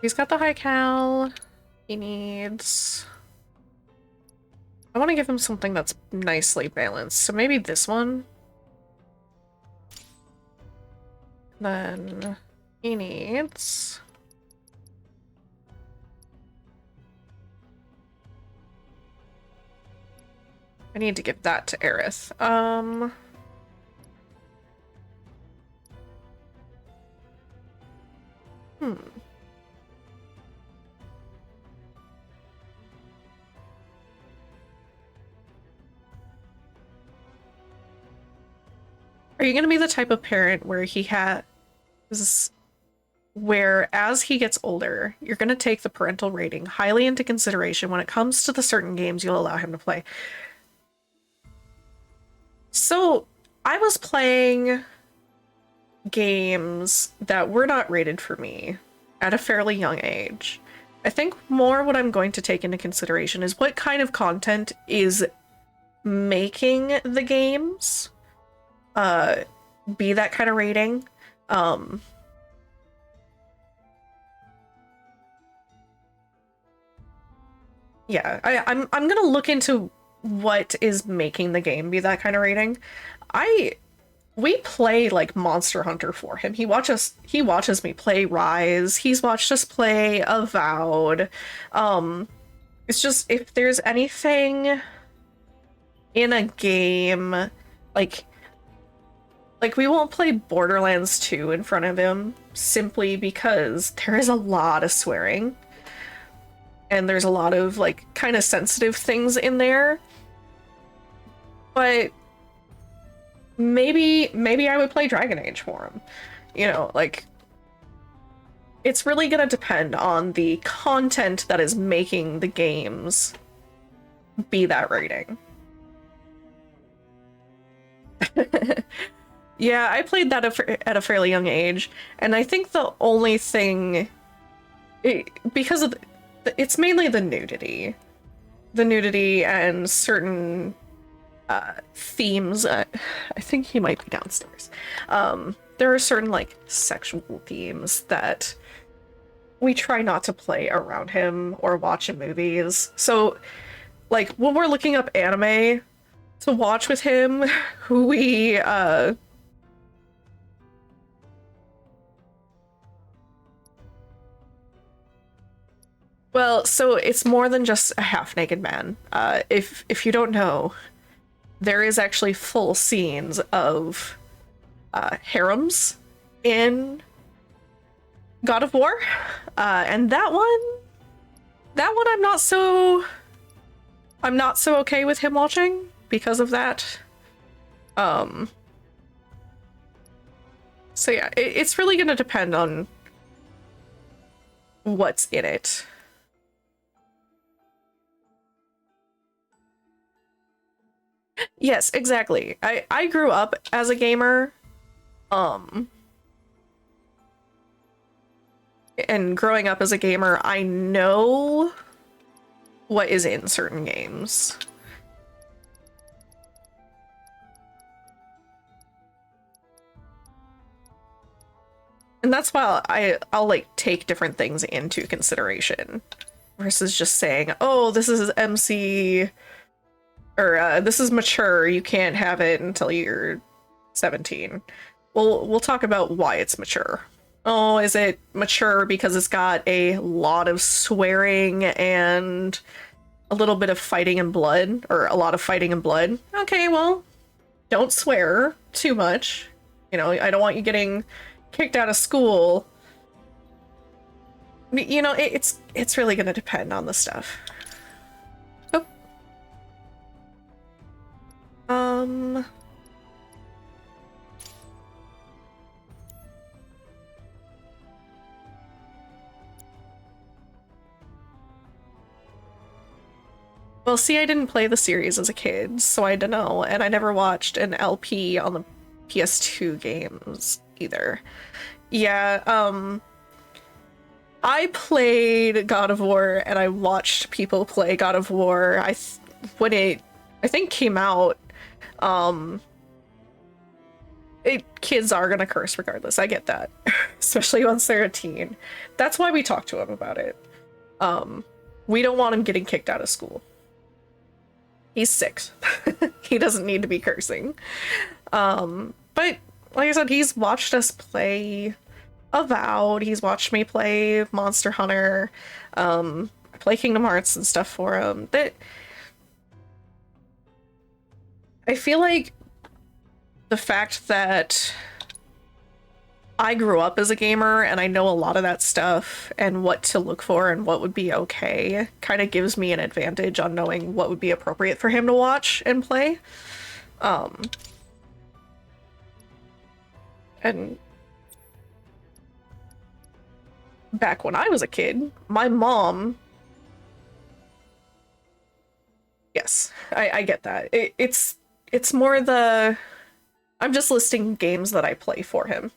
He's got the high cal. He needs... I want to give him something that's nicely balanced. So maybe this one. Then he needs... I need to give that to Aerith. Are you gonna be the type of parent where where as he gets older, you're gonna take the parental rating highly into consideration when it comes to the certain games you'll allow him to play? So, I was playing games that were not rated for me at a fairly young age. I think more what I'm going to take into consideration is what kind of content is making the games be that kind of rating. Yeah, I'm gonna look into what is making the game be that kind of rating. We play like Monster Hunter for him. He watches me play Rise. He's watched us play Avowed. It's just if there's anything in a game like we won't play Borderlands 2 in front of him simply because there is a lot of swearing. And there's a lot of like kind of sensitive things in there. But maybe I would play Dragon Age for him. You know, like it's really gonna depend on the content that is making the games be that rating. Yeah, I played that at a fairly young age, and I think the only thing because of it's mainly the nudity and certain themes. I think he might be downstairs. There are certain like sexual themes that we try not to play around him or watch in movies. So like when we're looking up anime to watch with him, we well, so it's more than just a half-naked man. If you don't know, there is actually full scenes of harems in God of War, and that one I'm not so okay with him watching because of that. So yeah, it's really gonna depend on what's in it. Yes, exactly. I grew up as a gamer. And growing up as a gamer, I know what is in certain games. And that's why I'll like take different things into consideration versus just saying, "Oh, this is MC or this is mature, you can't have it until you're 17. We'll talk about why it's mature. Oh, is it mature because it's got a lot of swearing and a little bit of fighting and blood, or a lot of fighting and blood? Okay, well, don't swear too much. You know, I don't want you getting kicked out of school. You know, it's really gonna depend on the stuff. Oh. Well, see, I didn't play the series as a kid, so I don't know, and I never watched an LP on the PS2 games either. Yeah, I played God of War, and I watched people play God of War. When it, I think, came out, kids are gonna curse regardless. I get that, especially once they're a teen. That's why we talk to him about it. We don't want him getting kicked out of school. He's 6. He doesn't need to be cursing. But like I said, he's watched us play Avowed. He's watched me play Monster Hunter, play Kingdom Hearts and stuff for him. That I feel like the fact that I grew up as a gamer and I know a lot of that stuff and what to look for and what would be okay kind of gives me an advantage on knowing what would be appropriate for him to watch and play. And back when I was a kid, my mom... Yes, I get that. It's more the... I'm just listing games that I play for him.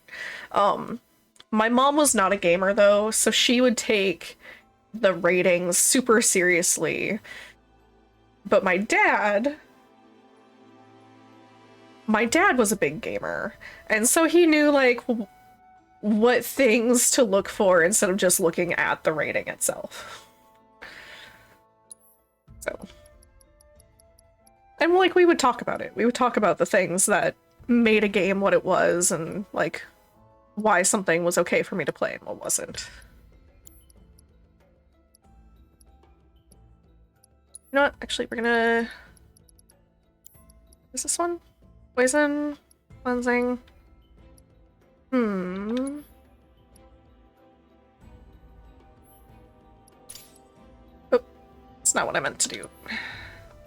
My mom was not a gamer though, so she would take the ratings super seriously. But my dad was a big gamer, and so he knew like what things to look for instead of just looking at the rating itself. So, and like we would talk about it. We would talk about the things that made a game what it was and like why something was okay for me to play and what wasn't. You know what? Actually, we're gonna... Is this one? Poison? Cleansing? Oh, it's not what I meant to do.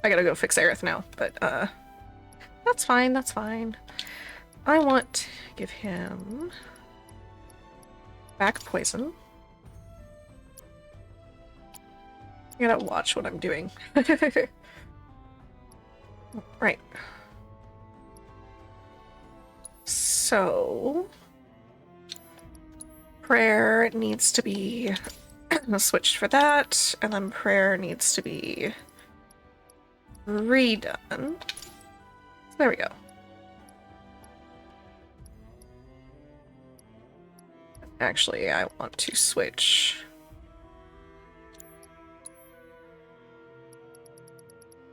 I gotta go fix Aerith now, but that's fine, that's fine. I want to give him back poison. I gotta watch what I'm doing. Right. So prayer needs to be switched for that, and then prayer needs to be redone. So there we go. Actually, I want to switch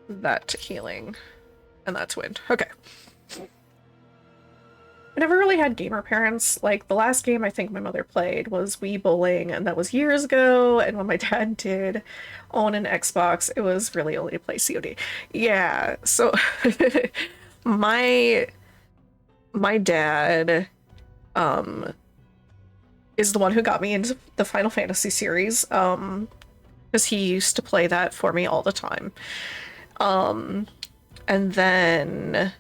that to healing, and that's wind. Okay. I never really had gamer parents. Like, the last game I think my mother played was Wii Bowling, and that was years ago, and when my dad did own an Xbox, it was really only to play COD. Yeah, so my dad is the one who got me into the Final Fantasy series, because he used to play that for me all the time. And then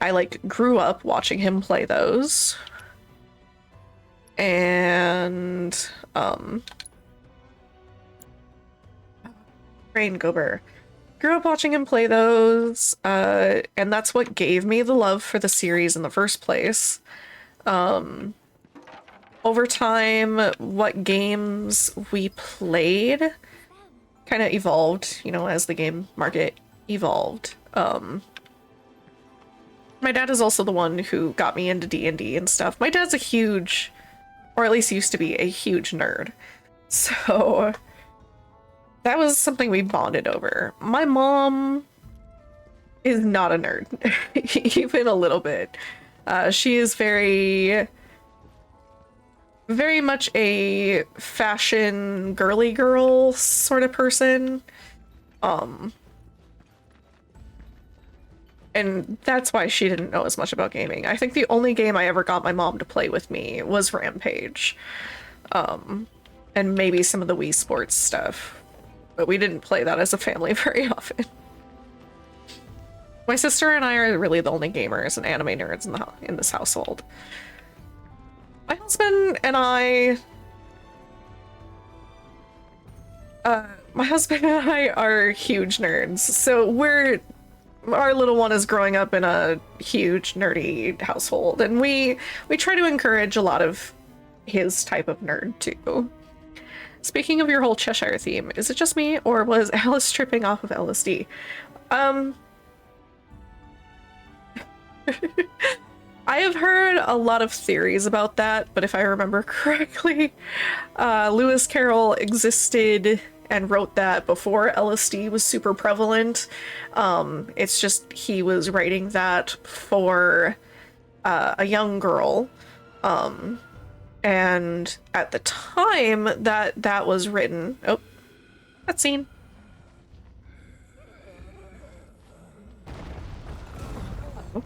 I like grew up watching him play those. And Rain Gober. Grew up watching him play those, and that's what gave me the love for the series in the first place. Over time, what games we played kind of evolved, you know, as the game market evolved. My dad is also the one who got me into D&D and stuff. My dad's a huge, or at least used to be, a huge nerd. So that was something we bonded over. My mom is not a nerd, even a little bit. She is very much a fashion girly girl sort of person. And that's why she didn't know as much about gaming. I think the only game I ever got my mom to play with me was Rampage. And maybe some of the Wii Sports stuff. But we didn't play that as a family very often. My sister and I are really the only gamers and anime nerds in this household. My husband and I are huge nerds, so our little one is growing up in a huge nerdy household, and we try to encourage a lot of his type of nerd too. Speaking of your whole Cheshire theme, is it just me, or was Alice tripping off of LSD? I have heard a lot of theories about that, but if I remember correctly, Lewis Carroll existed and wrote that before LSD was super prevalent. It's just he was writing that for a young girl. And at the time that was written... Oh, that scene. Oh.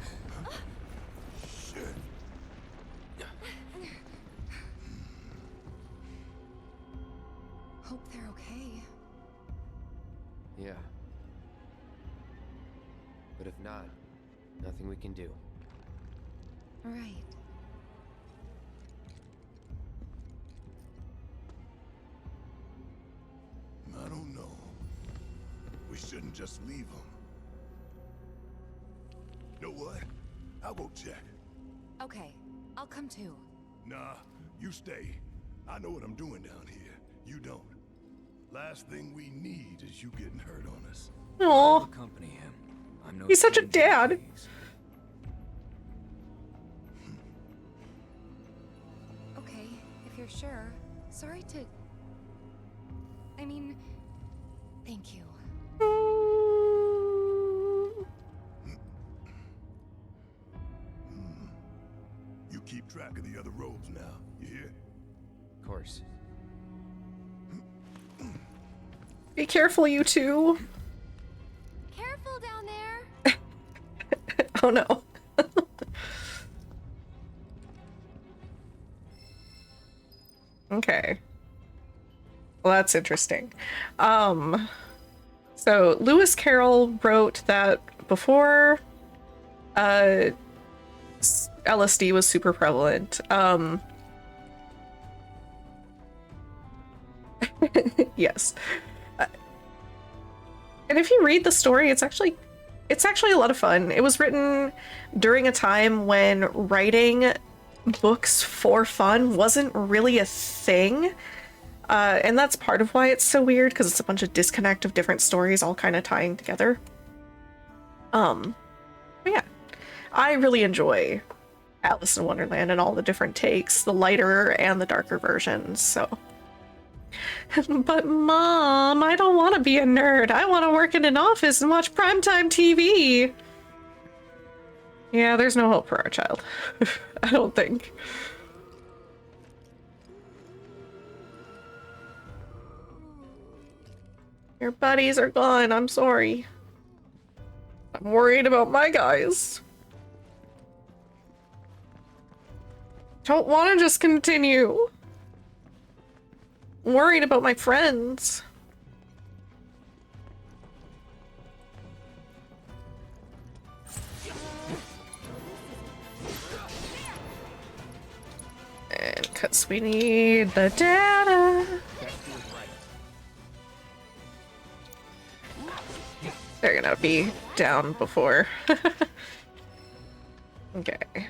Hope they're okay. Yeah. But if not, nothing we can do. Right. I don't know. We shouldn't just leave him. Know what? I'll go check. Okay, I'll come too. Nah, you stay. I know what I'm doing down here. You don't. Last thing we need is you getting hurt on us. Aw, Accompany him. I'm no he's such a stranger to dad. these. Okay, if you're sure. Sorry to... I mean, thank you. You keep track of the other robes now, you hear? Of course. Be careful, you two. Careful down there. Oh no. Okay. Well, that's interesting. So Lewis Carroll wrote that before LSD was super prevalent. Yes. And if you read the story, it's actually a lot of fun. It was written during a time when writing books for fun wasn't really a thing. And that's part of why it's so weird, because it's a bunch of disconnect of different stories all kind of tying together. But yeah, I really enjoy Alice in Wonderland and all the different takes, the lighter and the darker versions, so. But Mom, I don't want to be a nerd. I want to work in an office and watch primetime TV. Yeah, there's no hope for our child. I don't think. Your buddies are gone. I'm sorry. I'm worried about my guys. Don't want to just continue. I'm worried about my friends. And because we need the data. They're gonna be down before. Okay.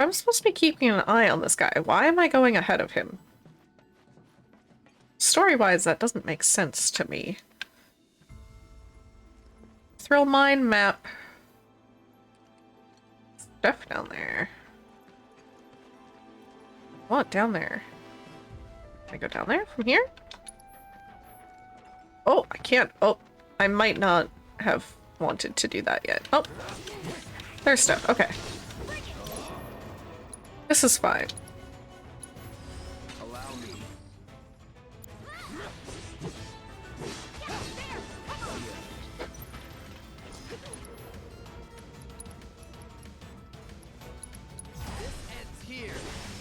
I'm supposed to be keeping an eye on this guy. Why am I going ahead of him? Story-wise, that doesn't make sense to me. Thrill mine map. Stuff down there. What down there? Can I go down there from here? Oh, I can't. Oh, I might not have wanted to do that yet. Oh, there's stuff. Okay. This is fine. Allow me.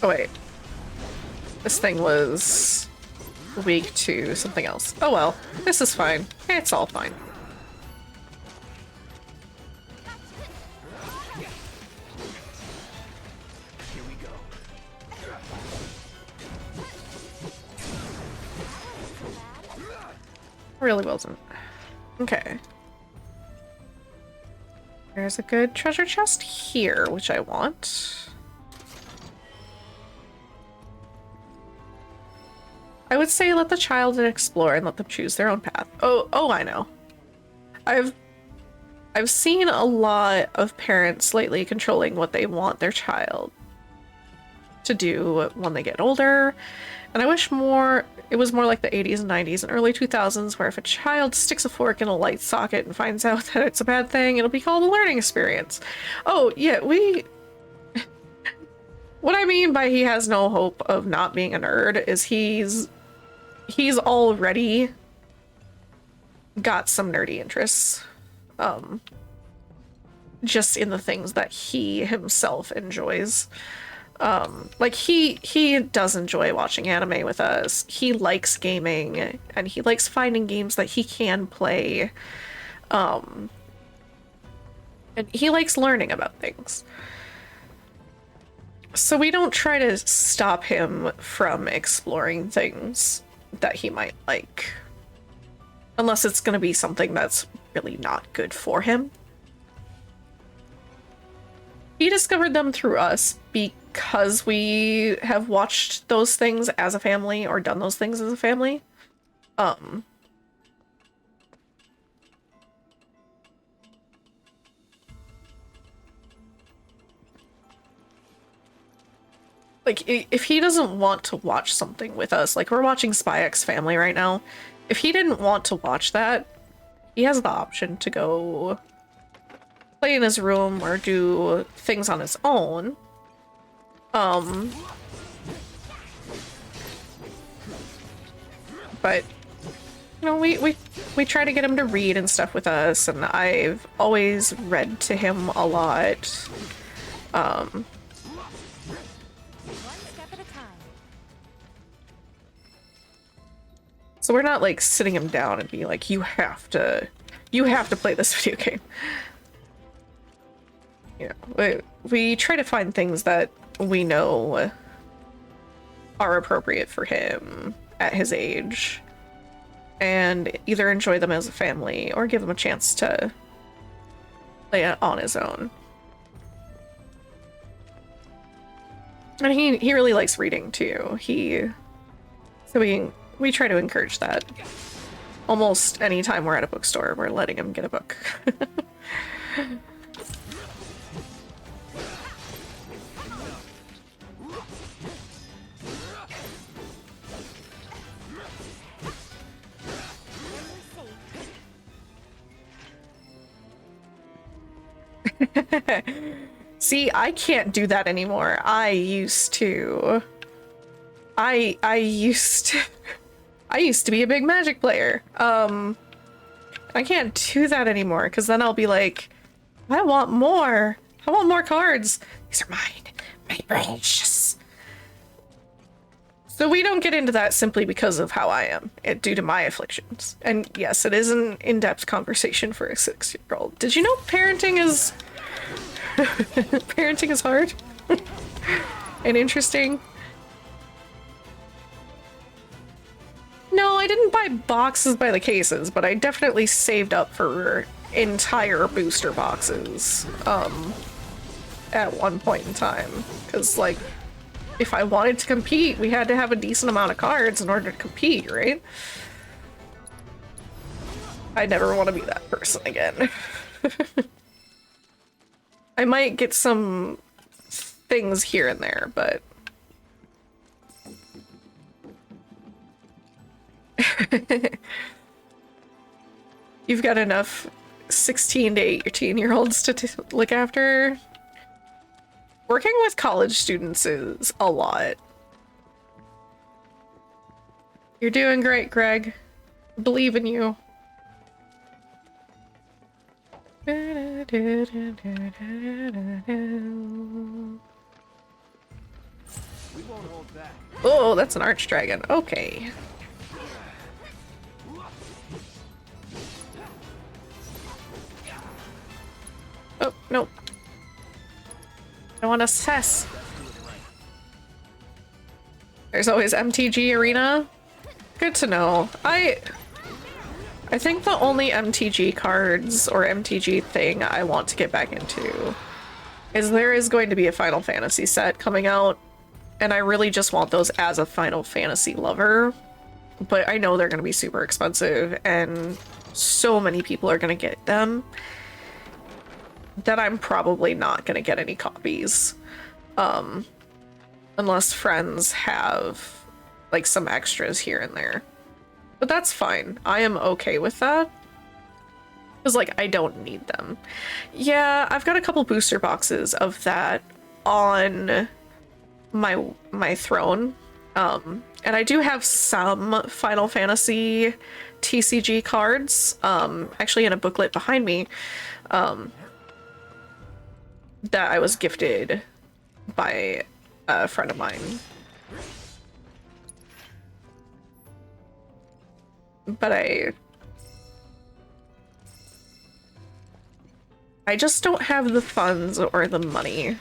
Oh wait. This thing was weak to something else. Oh well. This is fine. It's all fine. Here we go. Really wasn't. Okay. There's a good treasure chest here, which I want. I would say let the child explore and let them choose their own path. Oh, I know. I've seen a lot of parents lately controlling what they want their child to do when they get older. And I wish it was more like the 80s and 90s and early 2000s, where if a child sticks a fork in a light socket and finds out that it's a bad thing, it'll be called a learning experience. Oh, yeah, what I mean by he has no hope of not being a nerd is he's already got some nerdy interests. Just in the things that he himself enjoys. Like he does enjoy watching anime with us. He likes gaming, and he likes finding games that he can play. And he likes learning about things. So we don't try to stop him from exploring things that he might like. Unless it's going to be something that's really not good for him. He discovered them through us because we have watched those things as a family or done those things as a family. Like, if he doesn't want to watch something with us, like we're watching Spy X Family right now, if he didn't want to watch that, he has the option to go play in his room or do things on his own. But, you know, we try to get him to read and stuff with us, and I've always read to him a lot. One step at a time. So we're not like sitting him down and being like, you have to play this video game. You know, we try to find things that we know are appropriate for him at his age, and either enjoy them as a family or give him a chance to play it on his own. And he really likes reading too. So we try to encourage that. Almost any time we're at a bookstore, we're letting him get a book. See, I can't do that anymore. I used to be a big Magic player. I can't do that anymore because then I'll be like, I want more. I want more cards. These are mine. My precious. So we don't get into that simply because of how I am, due to my afflictions. And yes, it is an in-depth conversation for a 6-year-old. Did you know parenting is parenting is hard and interesting? No, I didn't buy boxes by the cases, but I definitely saved up for entire booster boxes at one point in time. Because, like, if I wanted to compete, we had to have a decent amount of cards in order to compete, right? I never want to be that person again. I might get some things here and there, but... You've got enough 16 to 18-year-olds to look after. Working with college students is a lot. You're doing great, Greg. Believe in you. We won't hold back. Oh, that's an arch dragon. Okay. Oh, no. I want to assess. There's always MTG Arena. Good to know. I think the only MTG cards or MTG thing I want to get back into is there is going to be a Final Fantasy set coming out, and I really just want those as a Final Fantasy lover. But I know they're going to be super expensive, and so many people are going to get them that I'm probably not going to get any copies. Unless friends have, like, some extras here and there. But that's fine. I am okay with that. Because, like, I don't need them. Yeah, I've got a couple booster boxes of that on my throne. And I do have some Final Fantasy TCG cards, actually in a booklet behind me, that I was gifted by a friend of mine. But I just don't have the funds or the money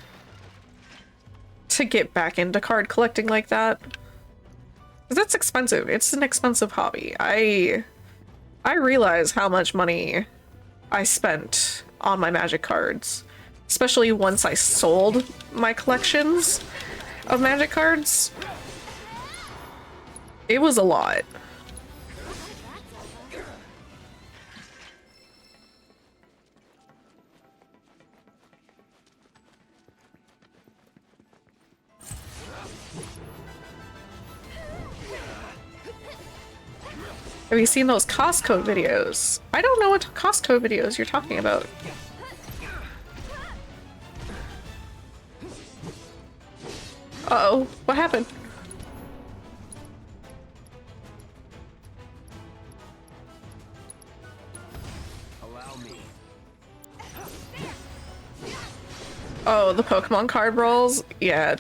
to get back into card collecting like that. 'Cause that's expensive. It's an expensive hobby. I realize how much money I spent on my Magic cards, especially once I sold my collections of Magic cards. It was a lot. Have you seen those Costco videos? I don't know what Costco videos you're talking about. Uh-oh, what happened? Allow me. Oh, the Pokemon card brawls? Yeah,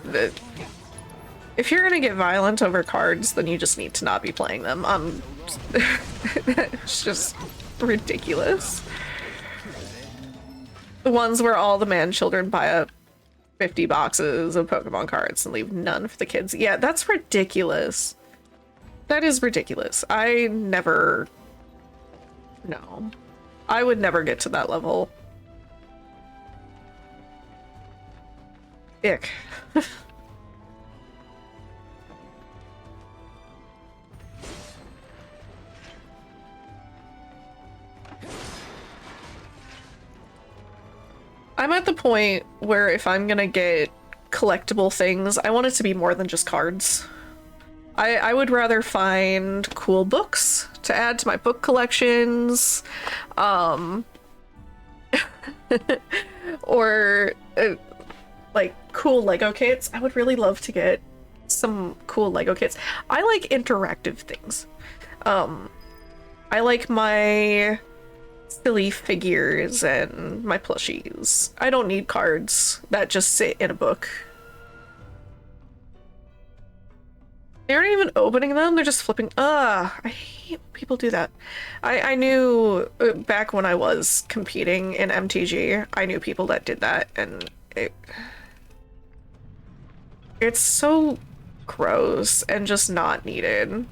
if you're gonna get violent over cards, then you just need to not be playing them. It's just ridiculous. The ones where all the man-children buy up 50 boxes of Pokemon cards and leave none for the kids. Yeah, that's ridiculous. That is ridiculous. I never... No. I would never get to that level. Ick. I'm at the point where if I'm gonna get collectible things, I want it to be more than just cards. I would rather find cool books to add to my book collections, or like cool Lego kits. I would really love to get some cool Lego kits. I like interactive things. I like my silly figures and my plushies. I don't need cards that just sit in a book. They aren't even opening them, they're just flipping. I hate when people do that. I knew back when I was competing in MTG, I knew people that did that, and it's so gross and just not needed.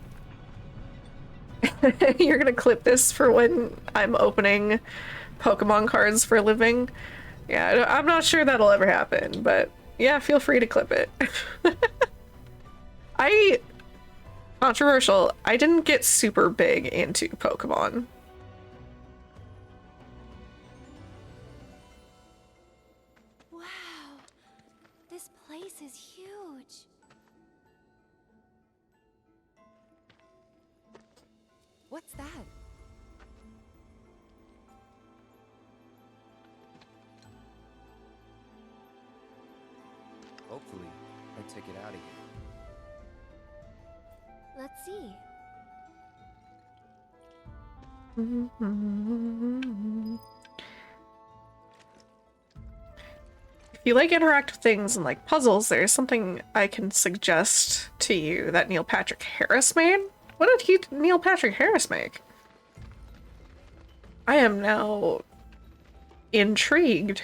You're gonna clip this for when I'm opening Pokemon cards for a living? Yeah, I'm not sure that'll ever happen, but yeah, feel free to clip it. Controversial, I didn't get super big into Pokemon. Wow, this place is huge. What's that? Hopefully, I took it out of here. Let's see. If you like interactive things and like puzzles, there's something I can suggest to you that Neil Patrick Harris made. What did Neil Patrick Harris make? I am now intrigued.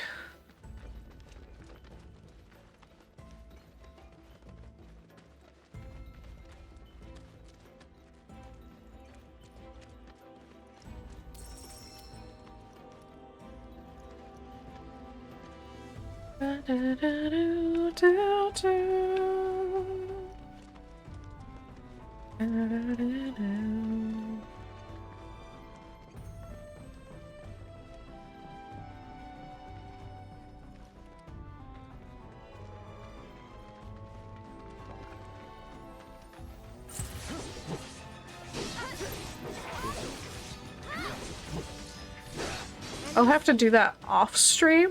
I'll have to do that off stream.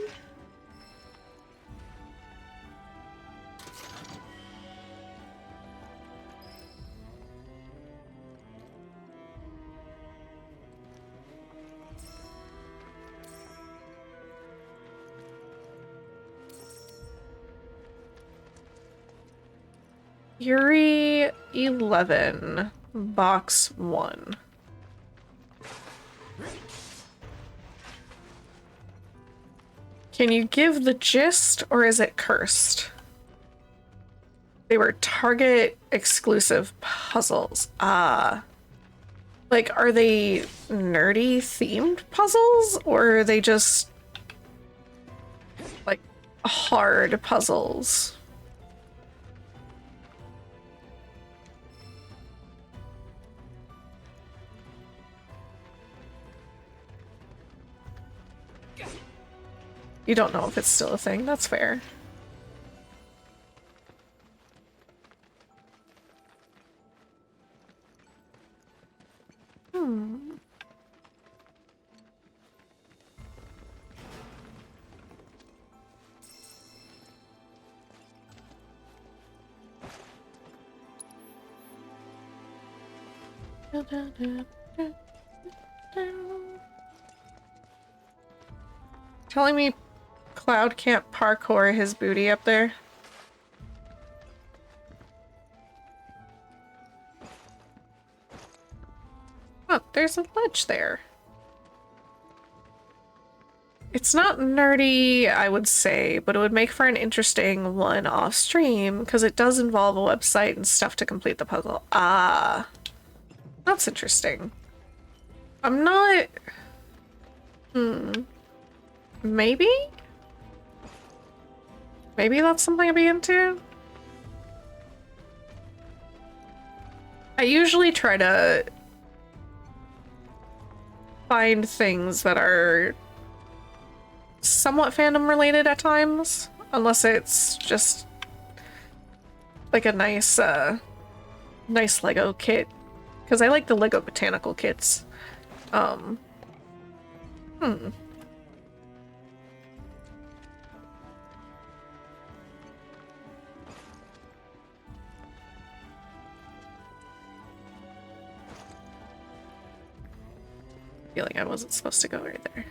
Yuri 11, box 1. Can you give the gist, or is it cursed? They were Target exclusive puzzles. Ah. Like, are they nerdy themed puzzles, or are they just like hard puzzles? You don't know if it's still a thing, that's fair. Telling me Cloud can't parkour his booty up there? Oh, there's a ledge there. It's not nerdy, I would say, but it would make for an interesting one off stream, because it does involve a website and stuff to complete the puzzle. Ah. That's interesting. I'm not... Maybe? Maybe that's something I'd be into? I usually try to find things that are somewhat fandom related at times, unless it's just like a nice nice Lego kit, because I like the Lego botanical kits. Feeling I wasn't supposed to go right there.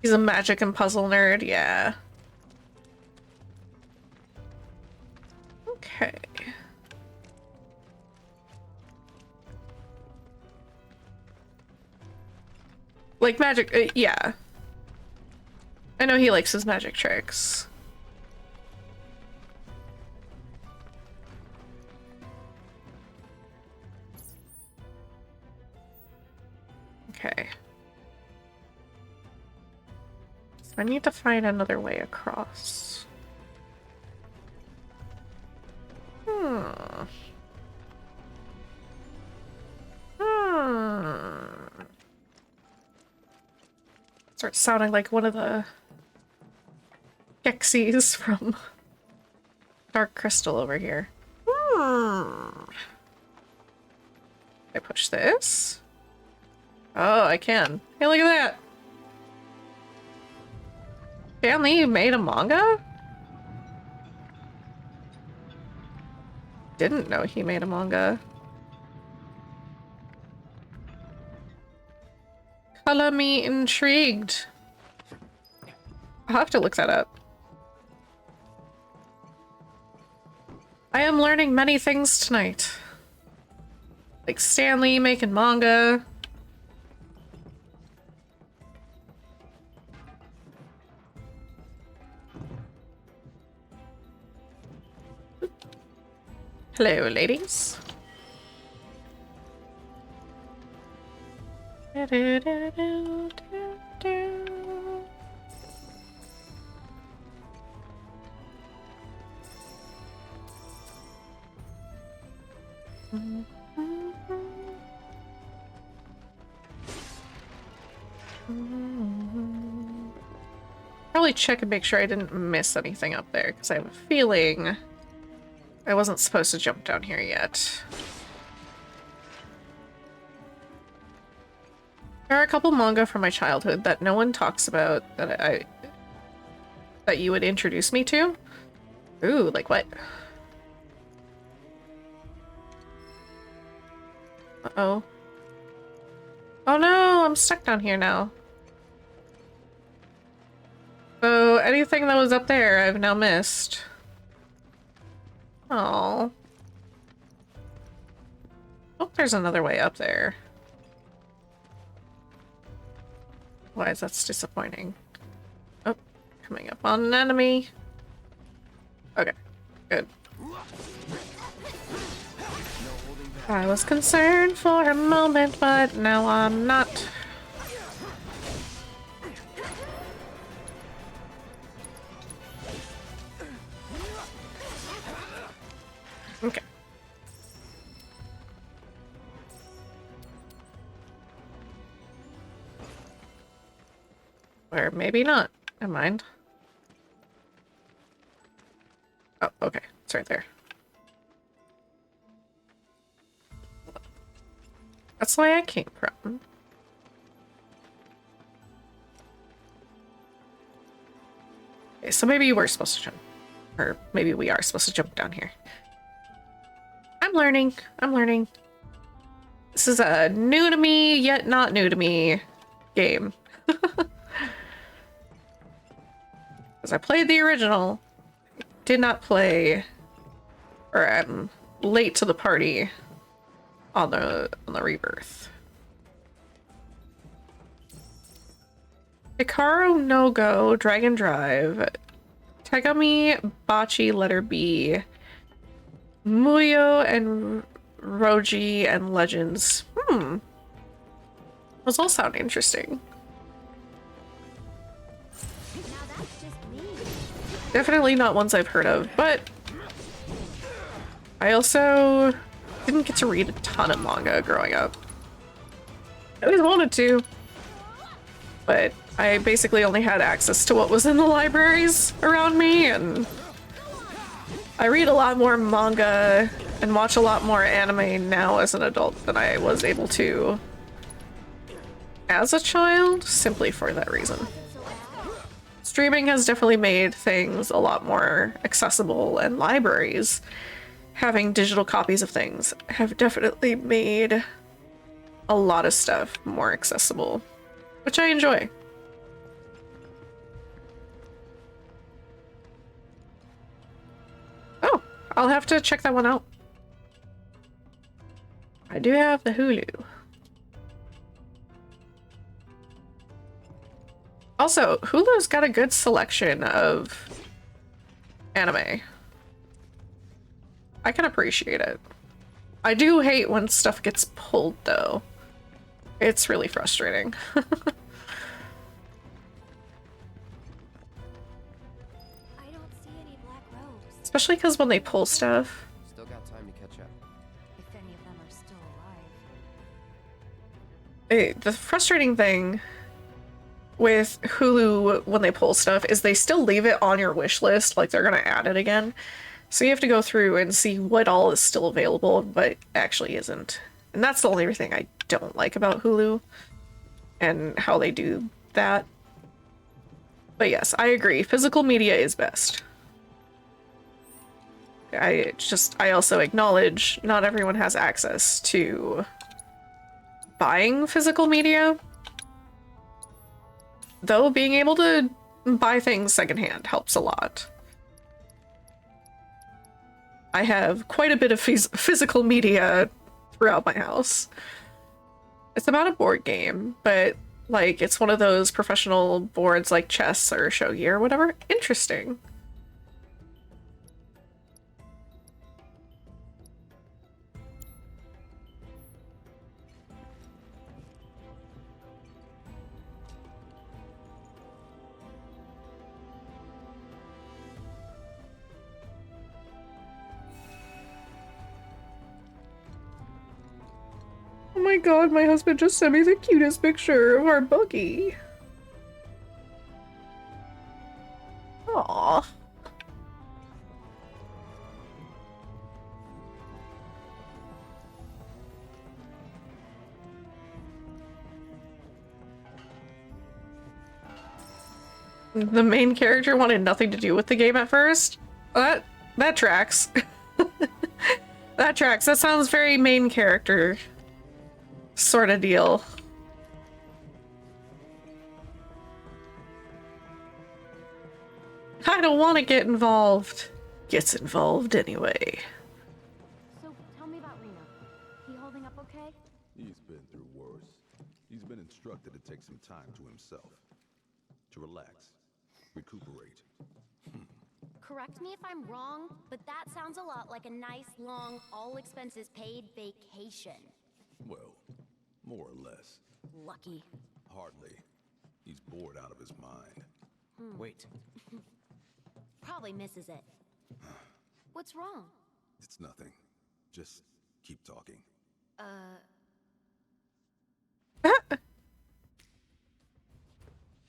He's a magic and puzzle nerd, yeah. Okay. Like magic, yeah. I know he likes his magic tricks. Okay. So I need to find another way across. Starts sounding like one of the Gexies from Dark Crystal over here. I push this? Oh, I can. Hey, look at that! Stan Lee made a manga? Didn't know he made a manga. Color me intrigued. I'll have to look that up. I am learning many things tonight. Like Stan Lee making manga. Hello, ladies. Probably check and make sure I didn't miss anything up there, because I have a feeling I wasn't supposed to jump down here yet. There are a couple manga from my childhood that no one talks about that that you would introduce me to. Ooh, like what? Uh-oh. Oh no, I'm stuck down here now. So anything that was up there I've now missed. Oh. Oh, there's another way up there. Why is that disappointing? Oh, coming up on an enemy. Okay, good. I was concerned for a moment, but now I'm not. Okay. Or maybe not. Never mind. Oh, okay. It's right there. That's why I came from. Okay, so maybe we're supposed to jump. Or maybe we are supposed to jump down here. I'm learning. I'm learning. This is a new to me, yet not new to me game. Because I played the original. Did not play, or I'm late to the party on the Rebirth. Hikaru no Go, Dragon Drive, Tegami, Bachi, Letter B, Muyo and Roji and Legends. Those all sound interesting. Definitely not ones I've heard of, but I also didn't get to read a ton of manga growing up. I always wanted to, but I basically only had access to what was in the libraries around me, and I read a lot more manga and watch a lot more anime now as an adult than I was able to as a child, simply for that reason. Streaming has definitely made things a lot more accessible, and libraries having digital copies of things have definitely made a lot of stuff more accessible, which I enjoy. Oh, I'll have to check that one out. I do have the Hulu. Also, Hulu's got a good selection of anime. I can appreciate it. I do hate when stuff gets pulled, though. It's really frustrating. I don't see any black robes. Especially because when they pull stuff. Still got time to catch up. If any of them are still alive. The frustrating thing with Hulu when they pull stuff is they still leave it on your wish list, like they're gonna add it again. So you have to go through and see what all is still available, but actually isn't. And that's the only thing I don't like about Hulu and how they do that. But yes, I agree. Physical media is best. I also acknowledge not everyone has access to buying physical media. Though being able to buy things secondhand helps a lot. I have quite a bit of physical media throughout my house. It's about a board game, but like it's one of those professional boards like chess or shogi or whatever. Interesting. Oh my god, my husband just sent me the cutest picture of our buggy. Aww. The main character wanted nothing to do with the game at first? That tracks. That tracks. That sounds very main character sort of deal. I don't want to get involved. gets involved anyway. So, tell me about Reno. He holding up okay? He's been through worse. He's been instructed to take some time to himself. To relax. Recuperate. Correct me if I'm wrong, but that sounds a lot like a nice, long, all-expenses-paid vacation. Well, more or less. Lucky. Hardly. He's bored out of his mind. Wait. Probably misses it. What's wrong? It's nothing. Just keep talking.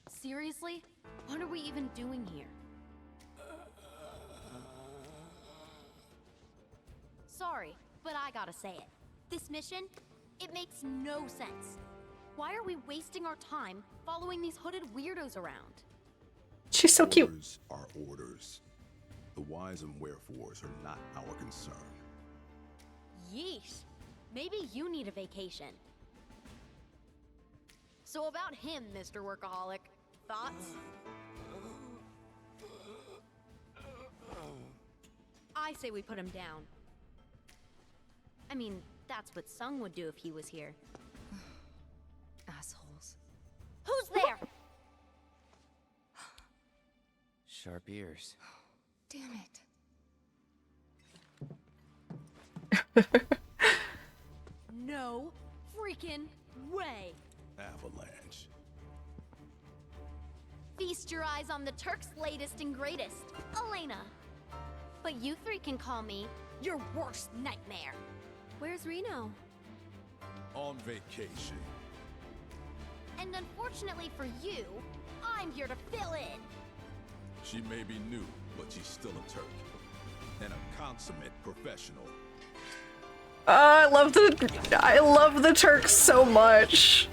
Seriously? What are we even doing here? Sorry, but I gotta say it. This mission, it makes no sense. Why are we wasting our time following these hooded weirdos around? She's so cute. Orders are orders. The whys and wherefores are not our concern. Yeesh. Maybe you need a vacation. So about him, Mr. Workaholic. Thoughts? I say we put him down. I mean, that's what Sung would do if he was here. Assholes. Who's there? Sharp ears. Damn it. No freaking way. Avalanche. Feast your eyes on the Turk's latest and greatest, Elena. But you three can call me your worst nightmare. Where's Reno? On vacation. And unfortunately for you, I'm here to fill in. She may be new, but she's still a Turk. And a consummate professional. I love the Turks so much.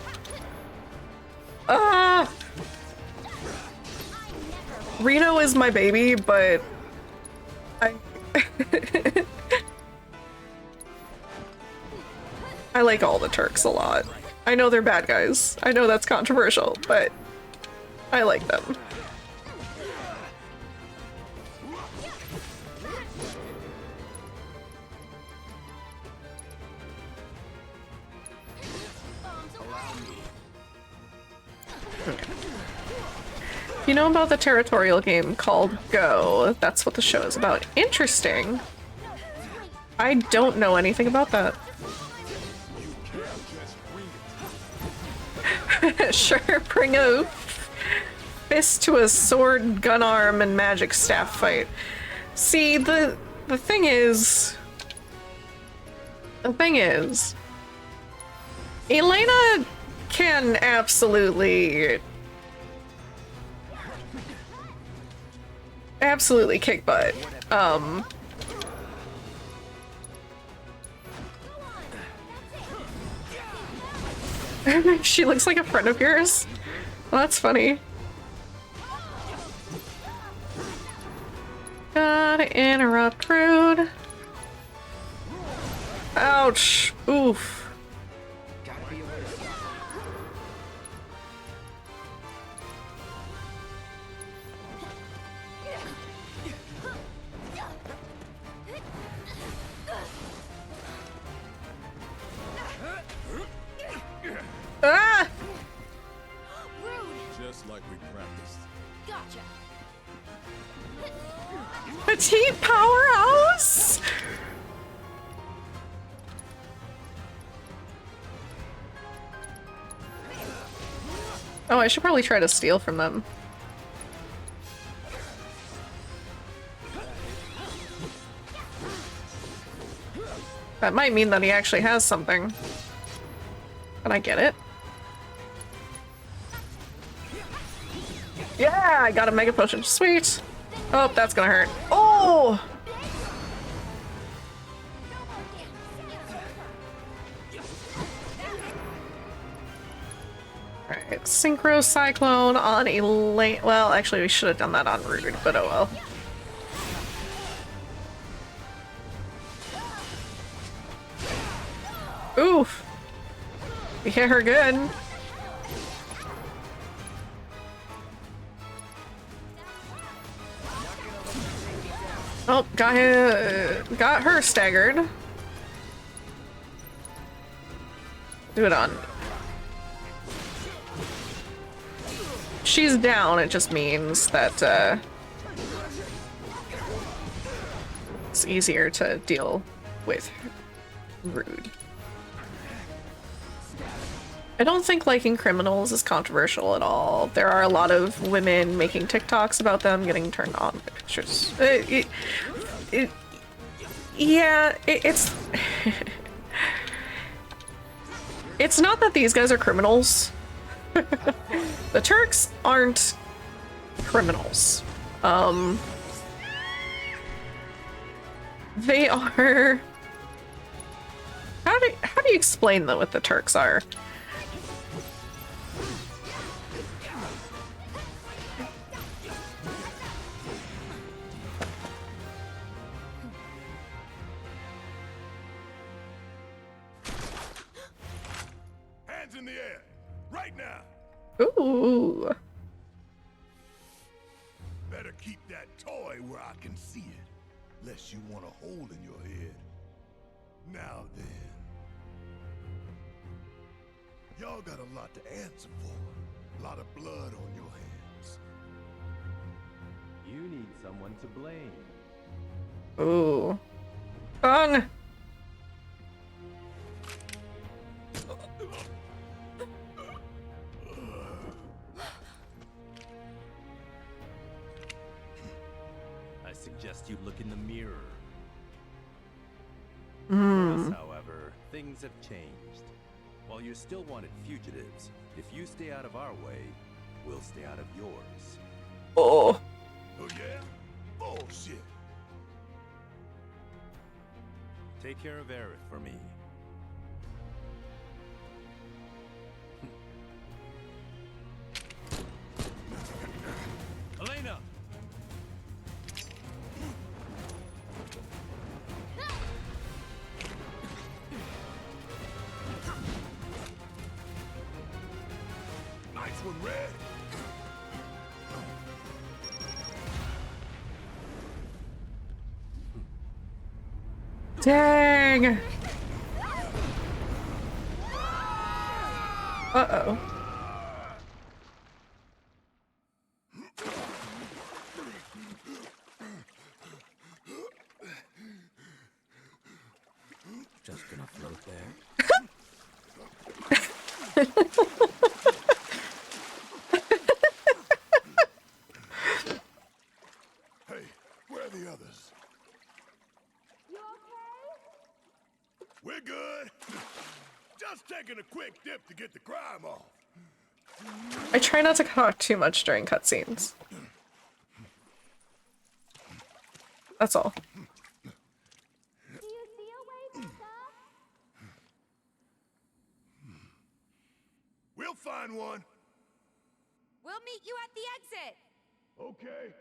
Reno is my baby, but I I like all the Turks a lot. I know they're bad guys. I know that's controversial, but I like them. You know about the territorial game called Go? That's what the show is about. Interesting. I don't know anything about that. Sure, bring a fist to a sword, gun arm, and magic staff fight. See, the thing is... Elena can absolutely kick butt. She looks like a friend of yours? Well, that's funny. Gotta interrupt, rude. Ouch. Oof. Ah! Just like we practiced. Gotcha. Petite powerhouse? Oh, I should probably try to steal from them. That might mean that he actually has something. But I get it. Yeah, I got a mega potion. Sweet. Oh, that's gonna hurt. Oh! Alright, Synchro Cyclone on Elaine. Well, actually, we should have done that on Rude, but oh well. Oof. You hit her good. Oh, got her staggered. Do it on. She's down, it just means that, it's easier to deal with. Rude. I don't think liking criminals is controversial at all. There are a lot of women making TikToks about them getting turned on by pictures. It's... It's not that these guys are criminals. The Turks aren't criminals. They are... How do you explain what the Turks are? Hands in the air, right now. Ooh. Better keep that toy where I can see it, lest you want a hole in your head. Now then. Y'all got a lot to answer for. A lot of blood on your hands. You need someone to blame. Ooh. Wrong. I suggest you look in the mirror. Hmm. For us, however, things have changed. While you're still wanted fugitives, if you stay out of our way, we'll stay out of yours. Oh. Oh yeah? Bullshit. Take care of Aerith for me. Elena! Nice one, Red. Dang. Uh-oh. Just gonna float there. Hey, where are the others? You okay? We're good. Just taking a quick dip to get the crime off. I try not to talk too much during cutscenes. That's all. Do you see a way to stop? We'll find one. We'll meet you at the exit. Okay.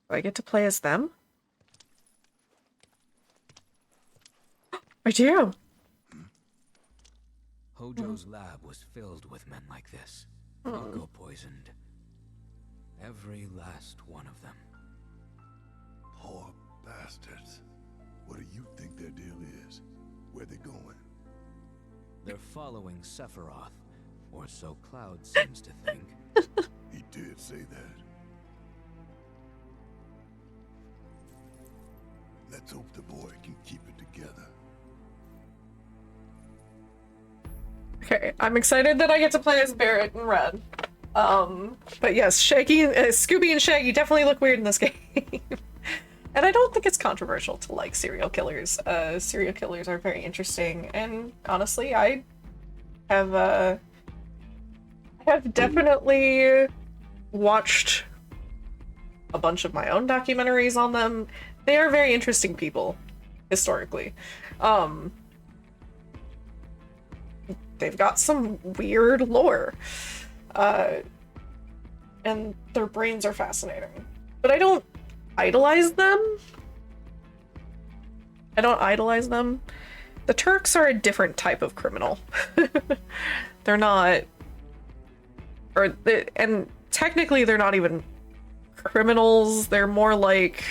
Do I get to play as them? I do. Hojo's lab was filled with men like this. Eco poisoned. Every last one of them. Poor bastards. What do you think their deal is? Where they going? They're following Sephiroth, or so Cloud seems to think. He did say that. Let's hope the boy can keep it together. Okay, I'm excited that I get to play as Barrett and Red. But yes, Scooby and Shaggy definitely look weird in this game. And I don't think it's controversial to like serial killers. Serial killers are very interesting, and honestly, I have definitely watched a bunch of my own documentaries on them. They are very interesting people, historically. They've got some weird lore. And their brains are fascinating. But I don't idolize them. The Turks are a different type of criminal. They're not... and technically they're not even criminals. They're more like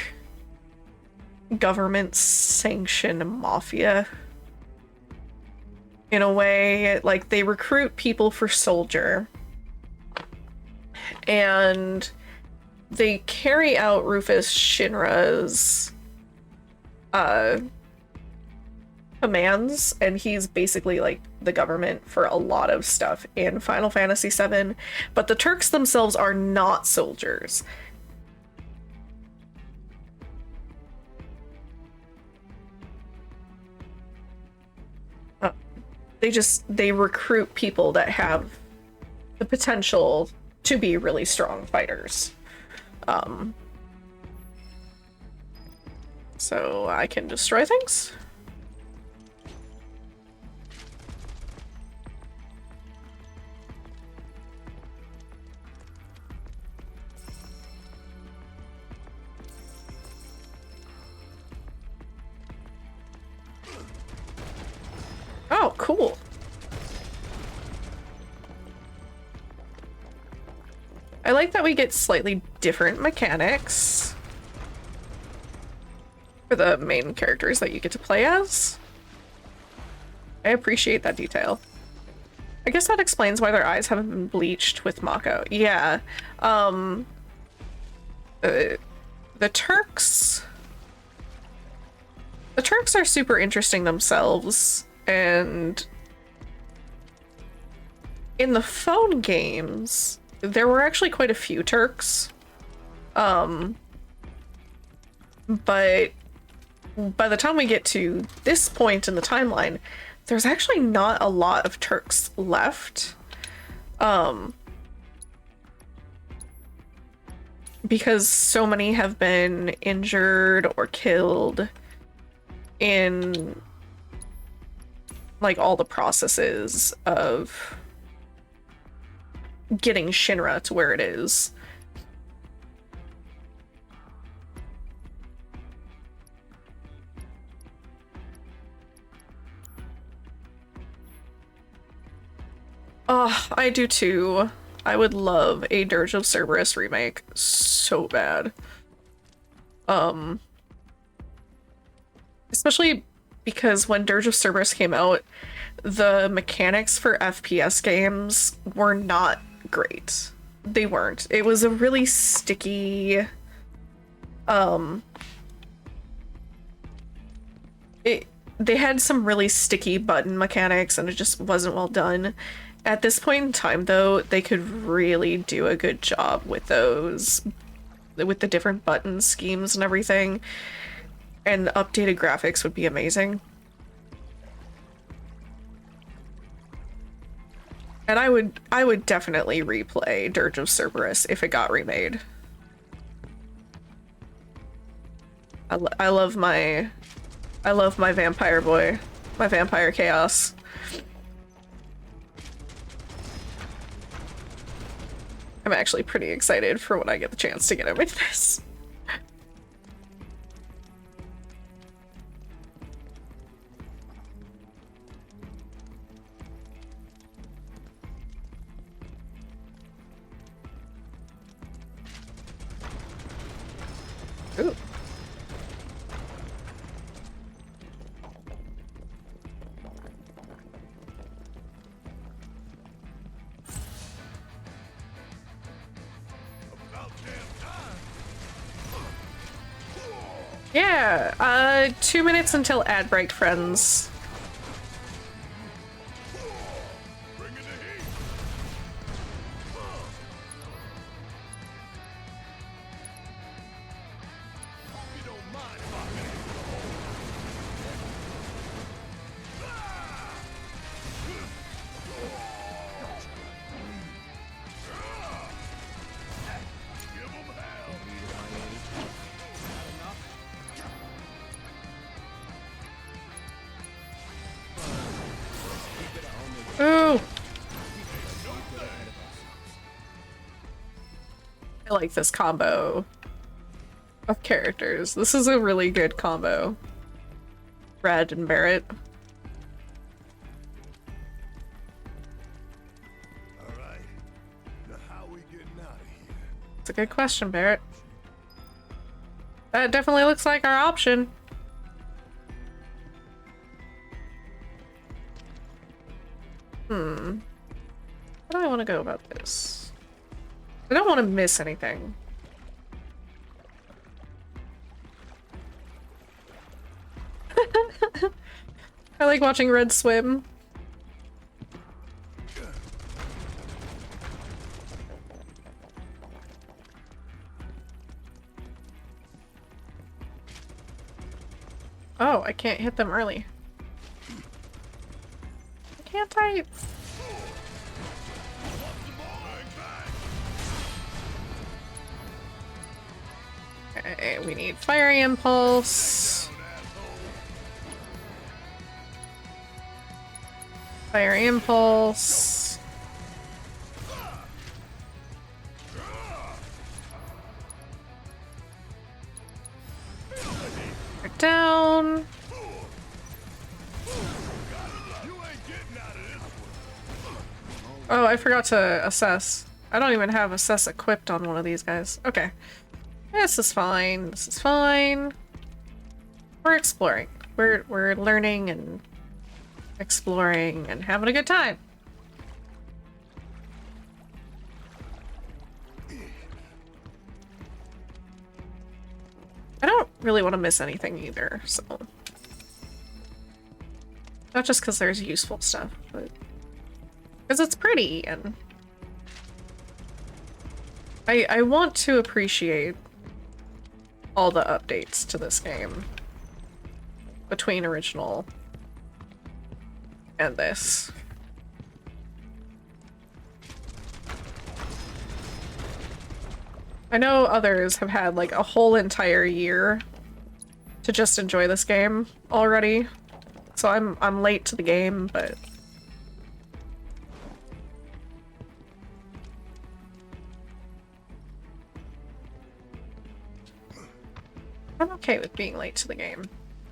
government-sanctioned mafia. In a way, like, they recruit people for soldier. And they carry out Rufus Shinra's commands, and he's basically like the government for a lot of stuff in Final Fantasy VII, but the Turks themselves are not soldiers. They recruit people that have the potential to be really strong fighters. So I can destroy things. Oh, cool. I like that we get slightly different mechanics for the main characters that you get to play as. I appreciate that detail. I guess that explains why their eyes haven't been bleached with Mako. Yeah. The Turks... The Turks are super interesting themselves, and in the phone games, there were actually quite a few Turks. But by the time we get to this point in the timeline, there's actually not a lot of Turks left. Because so many have been injured or killed in like all the processes of getting Shinra to where it is. Oh, I do too. I would love a Dirge of Cerberus remake so bad. Especially because when Dirge of Cerberus came out, the mechanics for FPS games were not great. They weren't. It was a really sticky, they had some really sticky button mechanics and it just wasn't well done. At this point in time, though, they could really do a good job with those, with the different button schemes and everything, and updated graphics would be amazing. And I would definitely replay Dirge of Cerberus if it got remade. I love my vampire boy, my vampire chaos. I'm actually pretty excited for when I get the chance to get him with this. Ooh. Yeah, 2 minutes until ad break, friends. Ooh. I like this combo of characters. This is a really good combo. Red and Barrett. All right. Now how we getting out of here? It's a good question, Barrett. That definitely looks like our option. How do I want to go about this? I don't want to miss anything. I like watching Red swim. Oh, I can't hit them early. Can't I? Okay, we need Fiery Impulse. Fiery Impulse. We're down. Oh, I forgot to assess. I don't even have assess equipped on one of these guys. Okay. This is fine. This is fine. We're exploring. We're learning and exploring and having a good time. I don't really want to miss anything either, so. Not just because there's useful stuff, but because it's pretty and I want to appreciate all the updates to this game between original and this. I know others have had like a whole entire year to just enjoy this game already, so I'm late to the game, but I'm okay with being late to the game.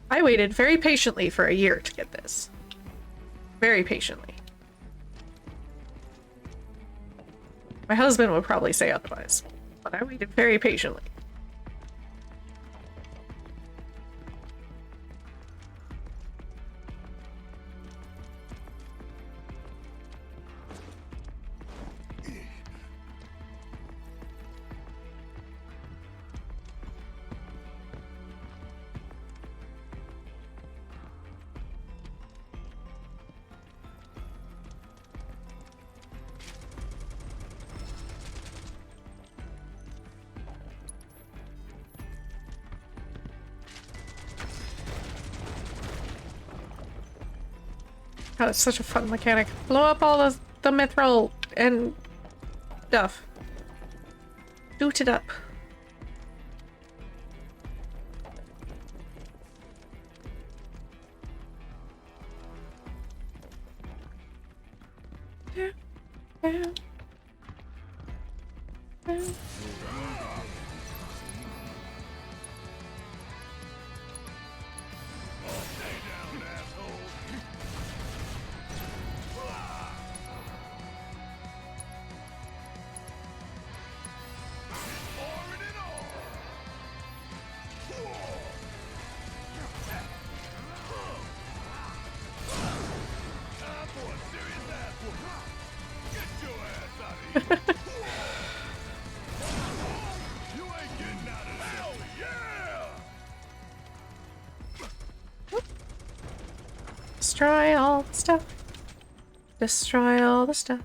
I waited very patiently for a year to get this. Very patiently. My husband would probably say otherwise, but I waited very patiently. Oh, it's such a fun mechanic. Blow up all the mithril and stuff. Loot it up. Destroy all the stuff. Destroy all the stuff.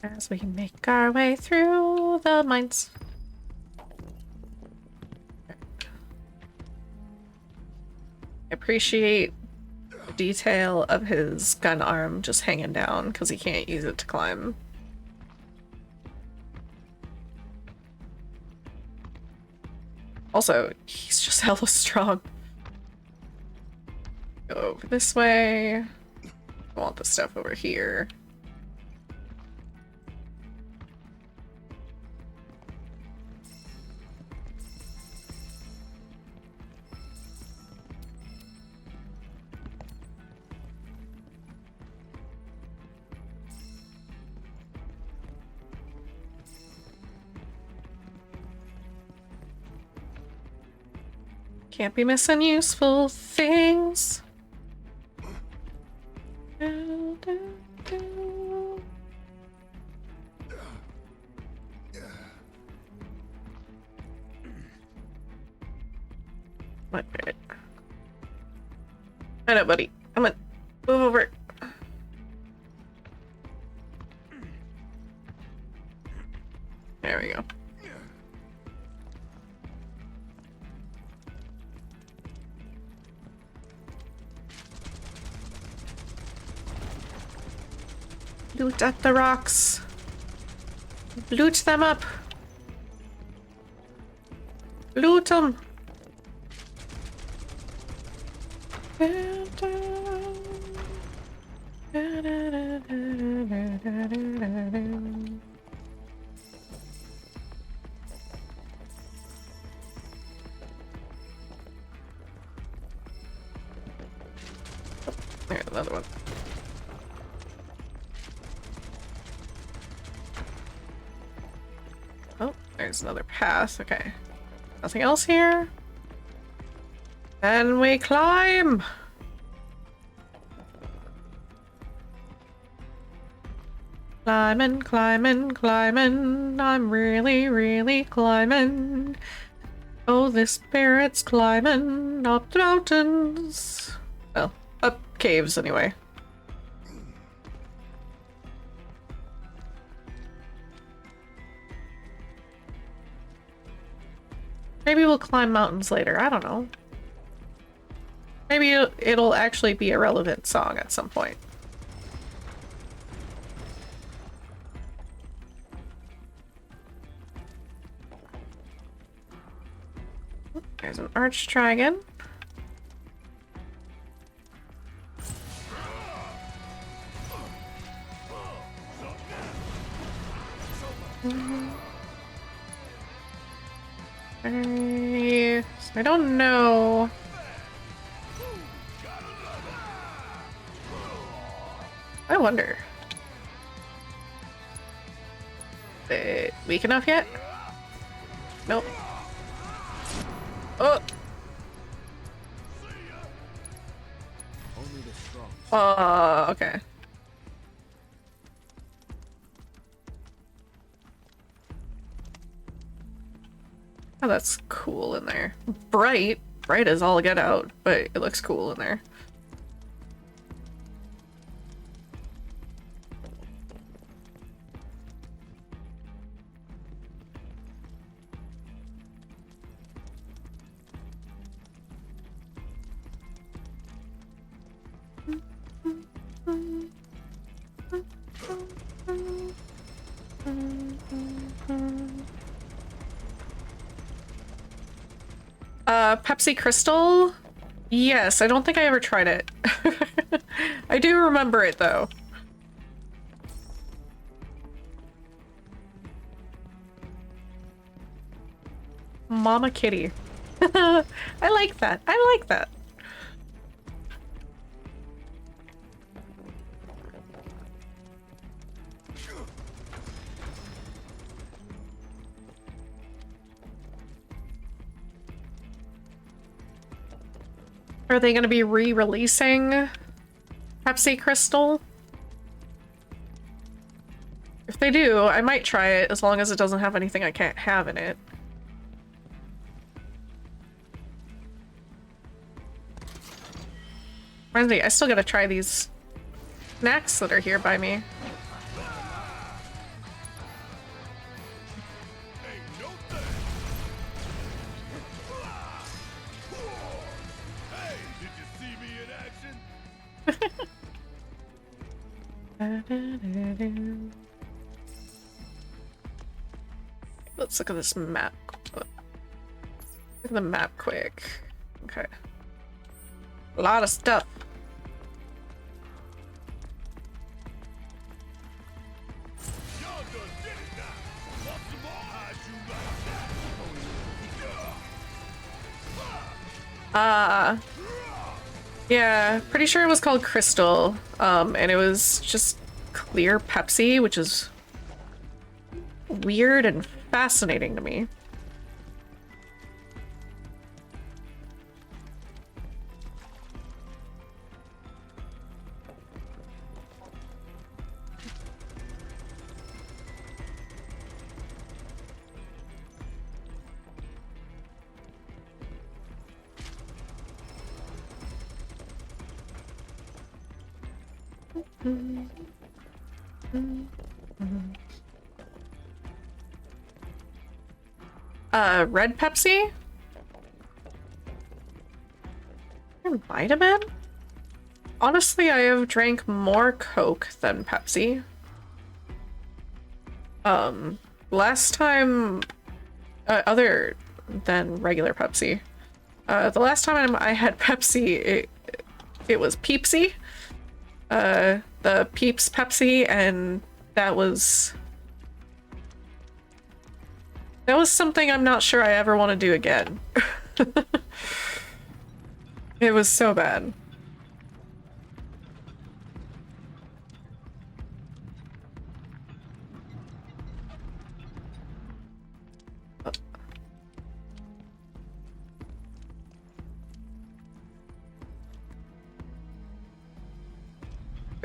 As we make our way through the mines. I appreciate the detail of his gun arm just hanging down because he can't use it to climb. Also, he's just hella strong. Go over this way. I want the stuff over here. Can't be missing useful things. What? I know, buddy. I'm gonna move over. There we go. Loot at the rocks. Loot them up. Loot them. There's another one. Oh, there's another path. Okay. Nothing else here? And we climb! Climbing, climbing, climbing. I'm really, really climbing. Oh, the spirit's climbing up the mountains. Well, up caves anyway. Maybe we'll climb mountains later. I don't know. Maybe it'll actually be a relevant song at some point. There's an arch dragon. I don't know. I wonder. Is it weak enough yet? Nope. Oh! Okay. Oh, that's cool in there. Bright. Bright is all get out, but it looks cool in there. Pepsi Crystal? Yes, I don't think I ever tried it. I do remember it though. Mama Kitty. I like that. I like that. Are they going to be re-releasing Pepsi Crystal? If they do, I might try it as long as it doesn't have anything I can't have in it. Reminds me, I still gotta try these snacks that are here by me. Let's look at this map. Look at the map quick. Okay. A lot of stuff. Yeah, pretty sure it was called Crystal, and it was just clear Pepsi, which is weird and fascinating to me. Red Pepsi? There might have been. Honestly, I have drank more Coke than Pepsi. Last time, other than regular Pepsi. The last time I had Pepsi, it was Peepsy. The Peeps Pepsi, and that was something I'm not sure I ever want to do again. It was so bad.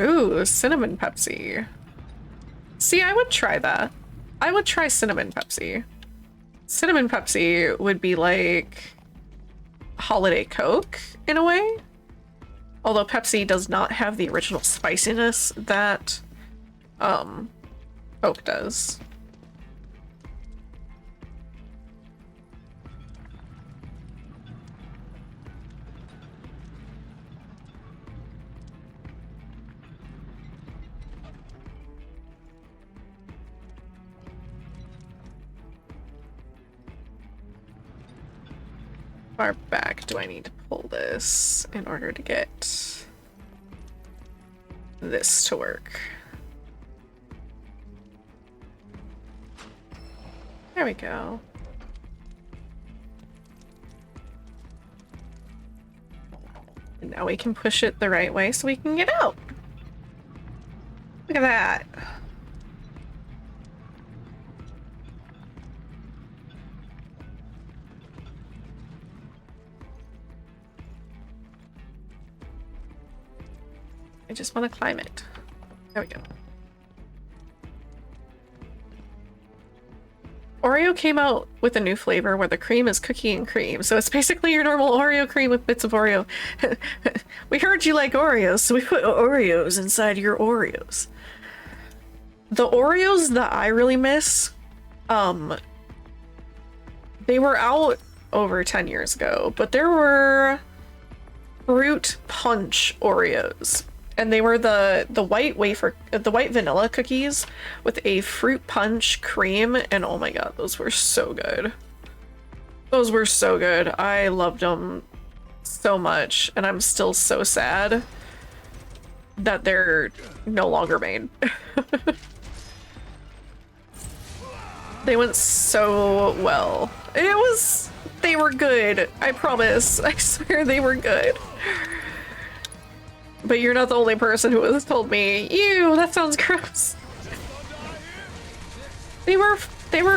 Ooh, cinnamon Pepsi. See, I would try that. I would try cinnamon Pepsi. Cinnamon Pepsi would be like holiday Coke in a way. Although Pepsi does not have the original spiciness that Coke does. Far back do I need to pull this in order to get this to work? There we go. And now we can push it the right way so we can get out. Look at that. I just want to climb it. There we go. Oreo came out with a new flavor where the cream is cookie and cream. So it's basically your normal Oreo cream with bits of Oreo. We heard you like Oreos, so we put Oreos inside your Oreos. The Oreos that I really miss, they were out over 10 years ago, but there were fruit punch Oreos. And they were the white wafer, the white vanilla cookies with a fruit punch cream, and oh my god, those were so good. Those were so good. I loved them so much, and I'm still so sad that they're no longer made. They went so well. They were good. I promise. I swear they were good. But you're not the only person who has told me, ew, that sounds gross. They were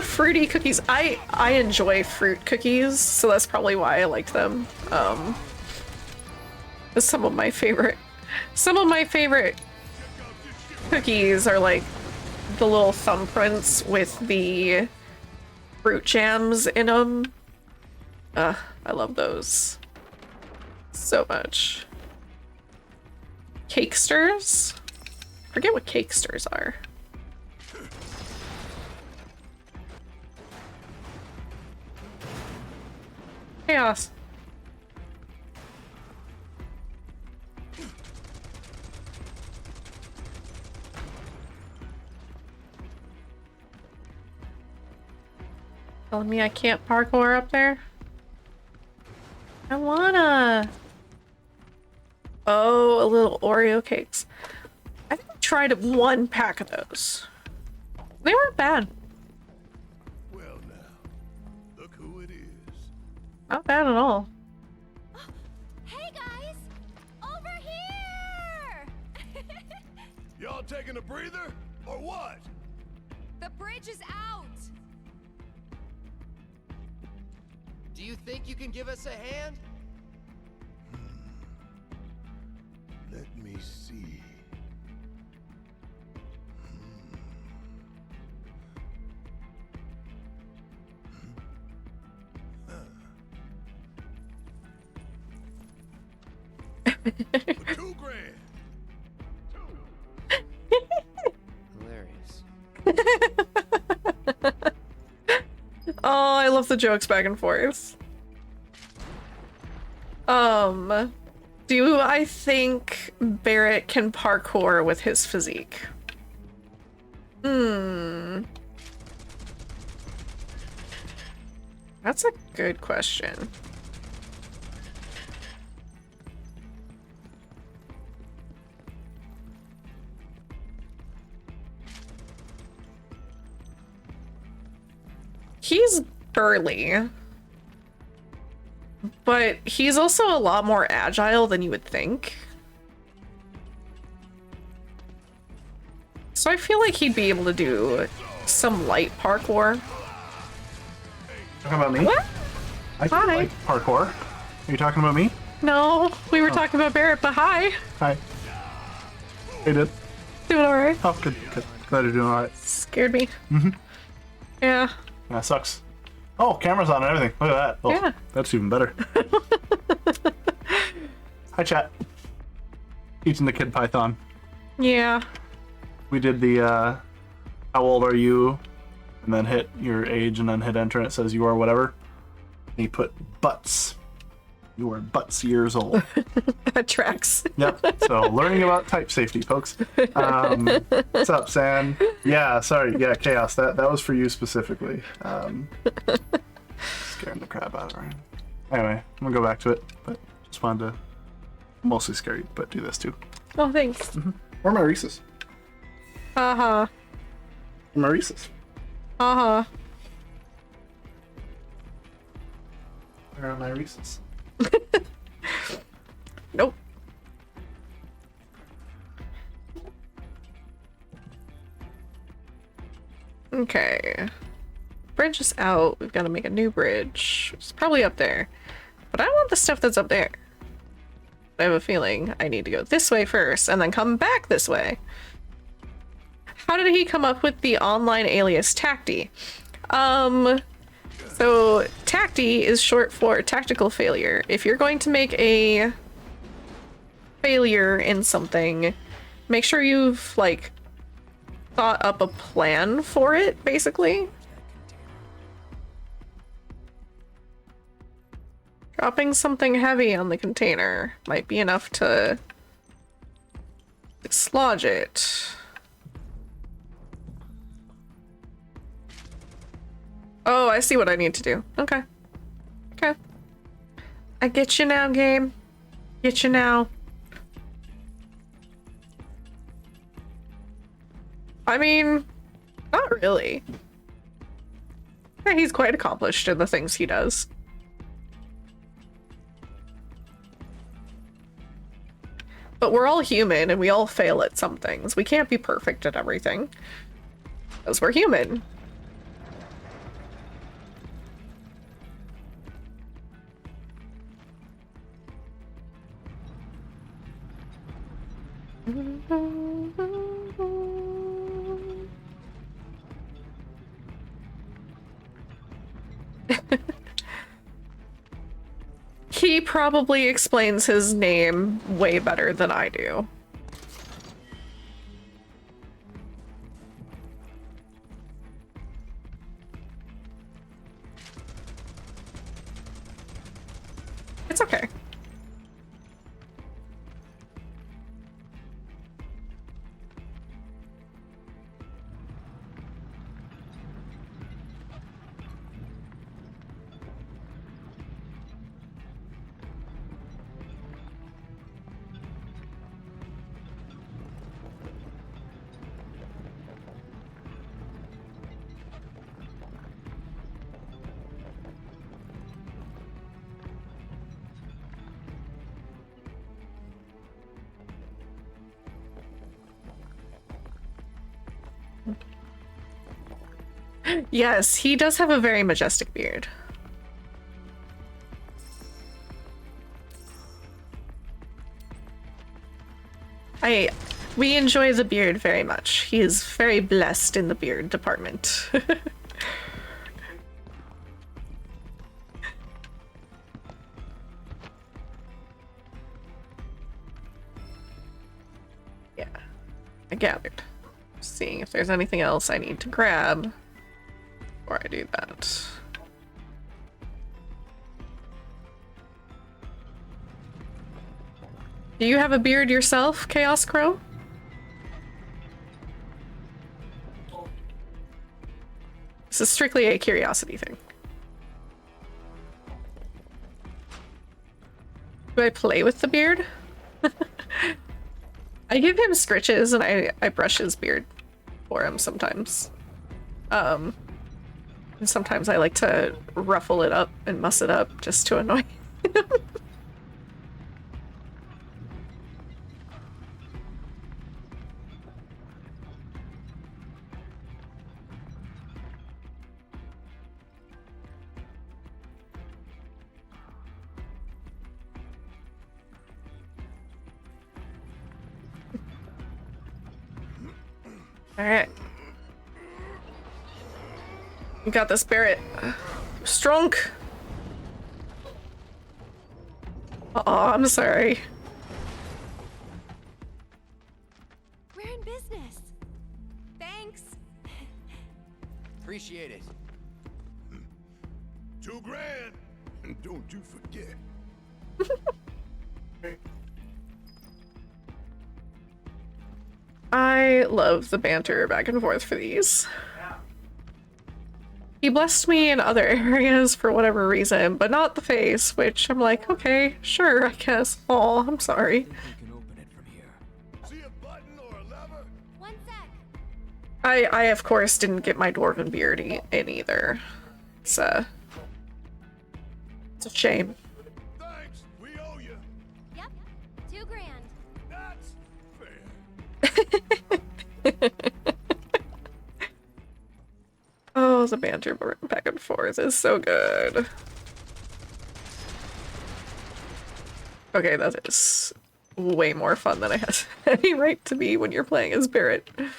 fruity cookies. I enjoy fruit cookies, so that's probably why I liked them. Some of my favorite cookies are like the little thumbprints with the fruit jams in them. I love those so much. Cakesters? Forget what cakesters are. Chaos. Telling me I can't parkour up there? I wanna. Oh, a little Oreo cakes. I think I tried one pack of those. They weren't bad. Well now, look who it is. Not bad at all. Hey guys! Over here! Y'all taking a breather, or what? The bridge is out! Do you think you can give us a hand? Let me see. For $2 grand. Oh, I love the jokes back and forth. Do I think Barrett can parkour with his physique? That's a good question. He's burly, but he's also a lot more agile than you would think. So I feel like he'd be able to do some light parkour. Talking about me? What? I do Hi. like parkour. Are you talking about me? No, we were talking about Barrett, but hi. Hi. Hey, dude. Doing alright. Oh, good, good. Glad you're doing alright. Scared me. Yeah. Yeah, sucks. Oh, camera's on and everything. Look at that. Oh, Yeah. that's even better. Hi, chat. Teaching the kid Python. Yeah. We did the, how old are you? And then hit your age and then hit enter and it says you are whatever. And he put butts. You are butts years old. That tracks. Yep. So learning about type safety, folks. What's up, San? Yeah, sorry. Yeah, Chaos. That was for you specifically. Scaring the crap out of her. Anyway, I'm gonna go back to it, but just wanted to mostly scare you, but do this too. Oh, thanks. Where are my Reese's? Uh-huh. Where are my Reese's? Uh-huh. Where are my Reese's? Nope. Okay. Bridge is out. We've got to make a new bridge. It's probably up there. But I want the stuff that's up there. I have a feeling I need to go this way first and then come back this way. How did he come up with the online alias Tacti? So Tacti is short for tactical failure. If you're going to make a failure in something, make sure you've like thought up a plan for it, basically. Dropping something heavy on the container might be enough to dislodge it. Oh, I see what I need to do. Okay. Okay. I get you now, game. Get you now. I mean, not really. Yeah, he's quite accomplished in the things he does. But we're all human and we all fail at some things. We can't be perfect at everything. Because we're human. He probably explains his name way better than I do. It's okay. Yes, he does have a very majestic beard. We enjoy the beard very much. He is very blessed in the beard department. Yeah, I gathered. Seeing if there's anything else I need to grab before I do that. Do you have a beard yourself, Chaos Crow? This is strictly a curiosity thing. Do I play with the beard? I give him scritches and I brush his beard for him sometimes. And sometimes I like to ruffle it up and muss it up just to annoy him. Alright. You got this, Barret. Strong. Oh, I'm sorry. We're in business. Thanks. Appreciate it. $2,000. And don't you forget. I love the banter back and forth for these. He blessed me in other areas for whatever reason, but not the face, which I'm like, okay, sure, I guess. Oh, I'm sorry. We can open it from here. See a button or a lever? One sec. I of course didn't get my dwarven beard in either. It's a shame. Thanks, we owe you. Yep. $2,000. That's fair. Oh, the banter back and forth is so good. Okay, that is way more fun than I had any right to be when you're playing as Barret. You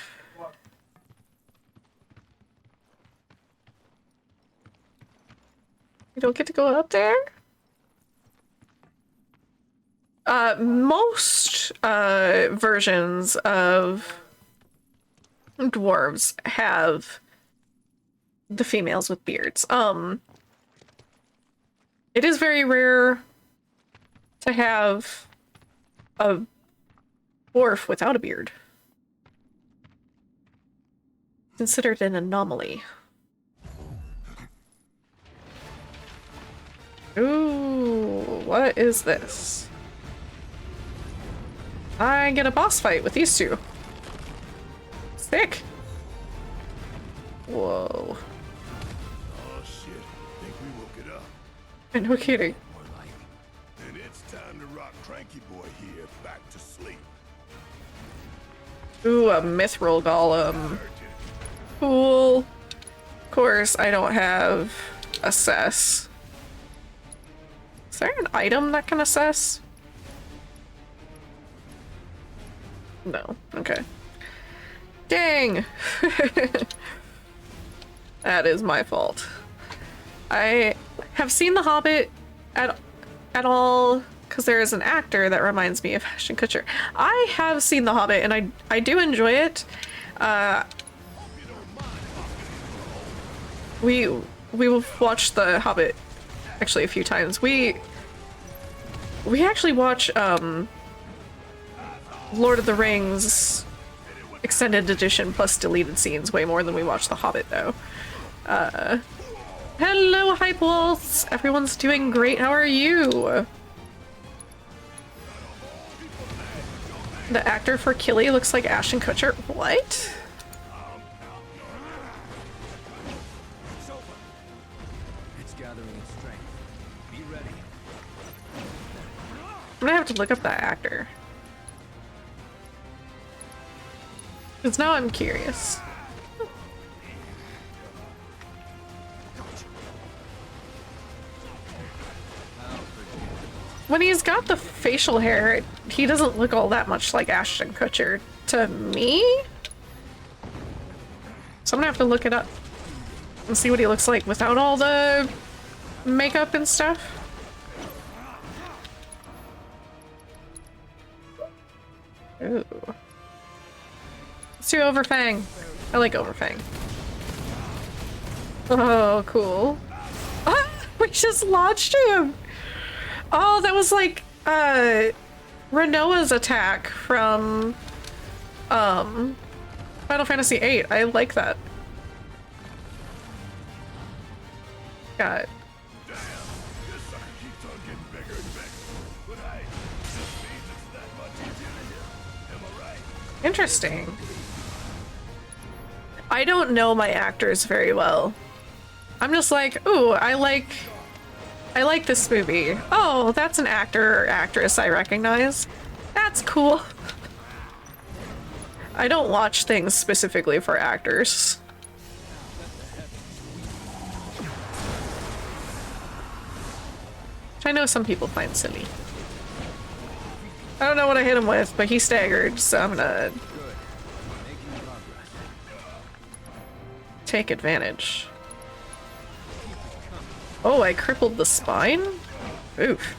don't get to go up there? Most versions of dwarves have the females with beards. It is very rare to have a dwarf without a beard. Considered an anomaly. Ooh, what is this? I get a boss fight with these two. Sick. Whoa. Oh shit, think we woke it up. No kidding. More like And it's time to rock Cranky Boy here back to sleep. Ooh, a mithril golem. Cool. Of course, I don't have assess. Is there an item that can assess? No. Okay. Dang! That is my fault. I have seen The Hobbit at all, because there is an actor that reminds me of Ashton Kutcher. I have seen The Hobbit, and I do enjoy it. We've watched The Hobbit actually a few times. We actually watch Lord of the Rings extended edition plus deleted scenes way more than we watch The Hobbit, though. Hello, Hype Wolves! Everyone's doing great. How are you? The actor for Killy looks like Ashton Kutcher. What? it's gathering its strength. Be ready. I'm gonna have to look up that actor. Because now I'm curious. When he's got the facial hair, he doesn't look all that much like Ashton Kutcher to me. So I'm gonna have to look it up and see what he looks like without all the makeup and stuff. Ooh. Let's do Overfang. I like Overfang. Oh, cool. Ah, we just launched him! Oh, that was like, Renoa's attack from Final Fantasy VIII. I like that. Got it. Damn, this sucker keeps on getting bigger and bigger. But hey, this means it's that much easier to hit. Am I right? Interesting. I don't know my actors very well. I'm just like, ooh, I like this movie. Oh, that's an actor or actress I recognize. That's cool. I don't watch things specifically for actors. Which I know some people find silly. I don't know what I hit him with, but he staggered, so I'm gonna take advantage. Oh, I crippled the spine? Oof.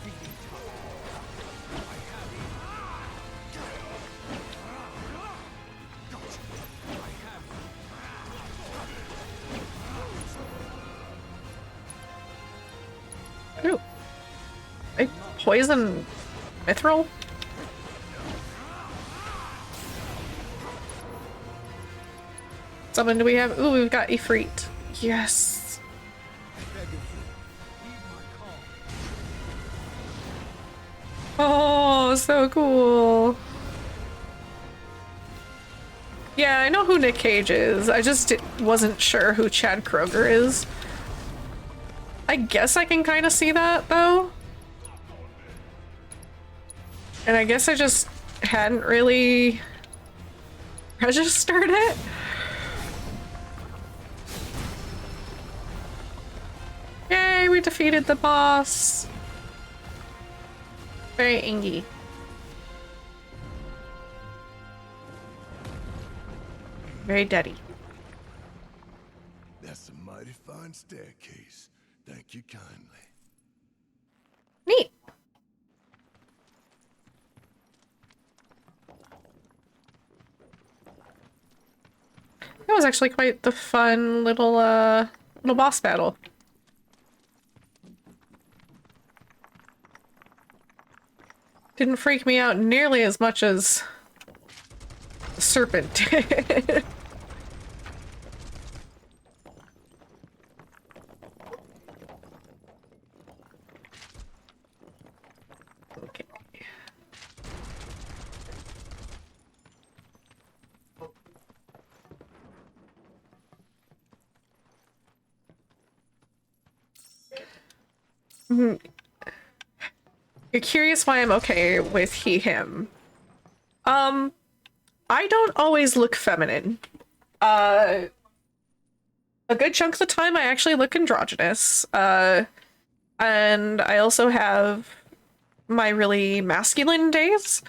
Ooh. I poison mithril? Summon do we have? Ooh, we've got Ifrit. Yes. Oh, so cool. Yeah, I know who Nick Cage is. I just wasn't sure who Chad Kroger is. I guess I can kind of see that, though. And I guess I just hadn't really registered it. Yay, we defeated the boss. Very ingy. Very daddy. That's a mighty fine staircase. Thank you kindly. Neat. That was actually quite the fun little boss battle. Didn't freak me out nearly as much as the serpent did. Okay. You're curious why I'm okay with he, him. I don't always look feminine. A good chunk of the time I actually look androgynous. And I also have my really masculine days.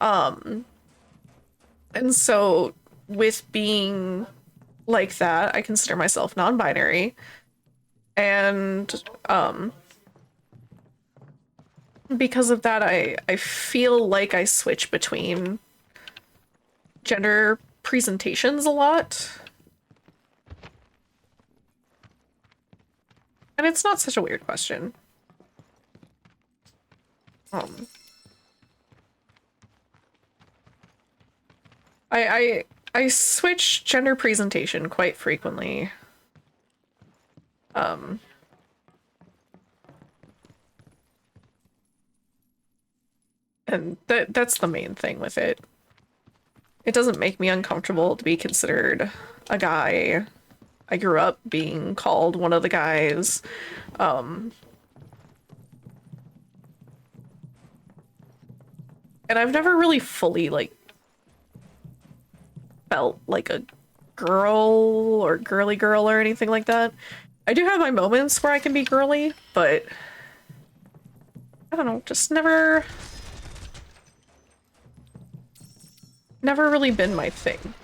And so with being like that, I consider myself non-binary. And because of that, I feel like I switch between gender presentations a lot. And it's not such a weird question. I switch gender presentation quite frequently. And that's the main thing with it. It doesn't make me uncomfortable to be considered a guy. I grew up being called one of the guys. And I've never really fully, like, felt like a girl or girly girl or anything like that. I do have my moments where I can be girly, but I don't know, just never really been my thing.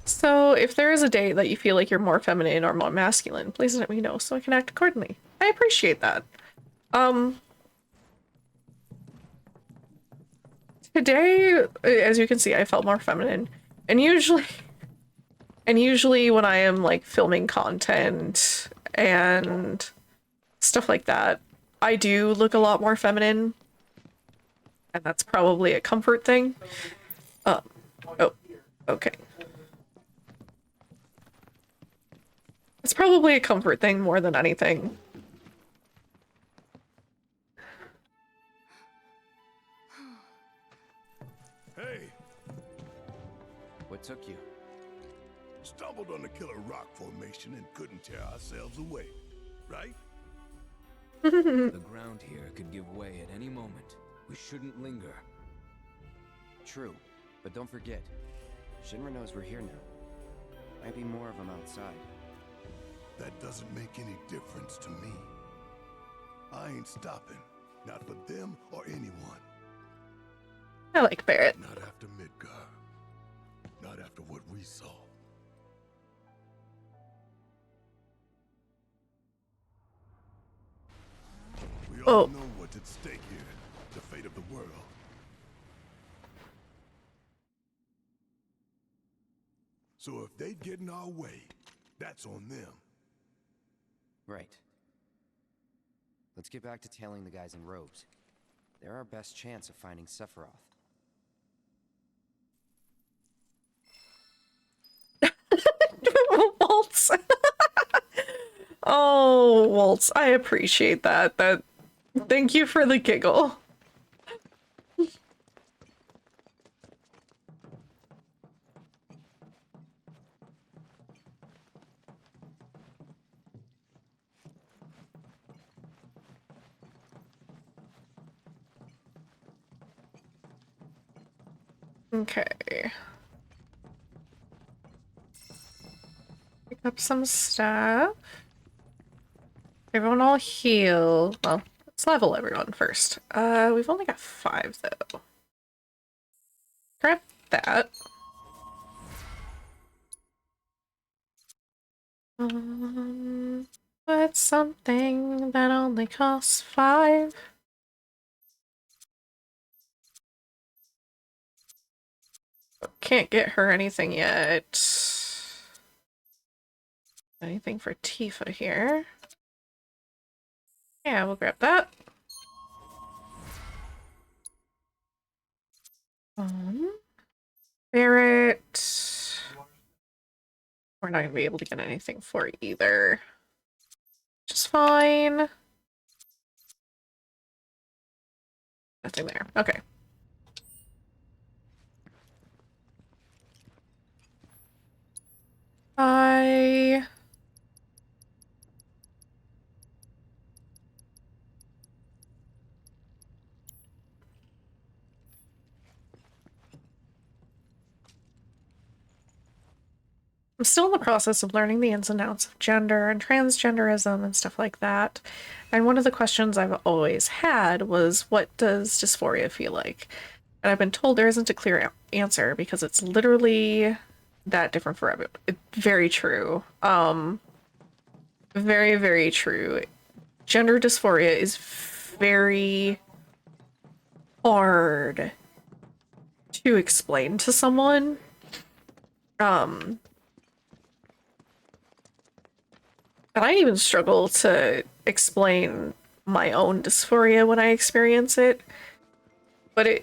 So if there is a day that you feel like you're more feminine or more masculine, please let me know so I can act accordingly. I appreciate that. Today, as you can see, I felt more feminine. And usually when I am like filming content and stuff like that. I do look a lot more feminine, and that's probably a comfort thing. Oh, okay. It's probably a comfort thing more than anything. Hey, What took you? stumbled on the killer rock formation and couldn't tear ourselves away, right? The ground here could give way at any moment. We shouldn't linger. True, but don't forget, Shinra knows we're here now. Might be more of them outside. That doesn't make any difference to me. I ain't stopping. Not for them or anyone. I like Barrett. Not after Midgar. Not after what we saw. We all know what's at stake here. The fate of the world. So if they get in our way, that's on them. Right. Let's get back to tailing the guys in robes. They're our best chance of finding Sephiroth. Waltz. Oh, Waltz, I appreciate that. Thank you for the giggle. Okay. Pick up some stuff. Everyone all heal. Well, let's level everyone first. We've only got 5 though. Grab that. What's something that only costs 5? Can't get her anything yet. Anything for Tifa here? Yeah, we'll grab that. Barrett. We're not gonna be able to get anything for either. Which is fine. Nothing there. Okay. I'm still in the process of learning the ins and outs of gender and transgenderism and stuff like that. And one of the questions I've always had was, what does dysphoria feel like? And I've been told there isn't a clear answer because it's literally that different for everyone. Very true. Very, very true. Gender dysphoria is very hard to explain to someone. And I even struggle to explain my own dysphoria when I experience it. But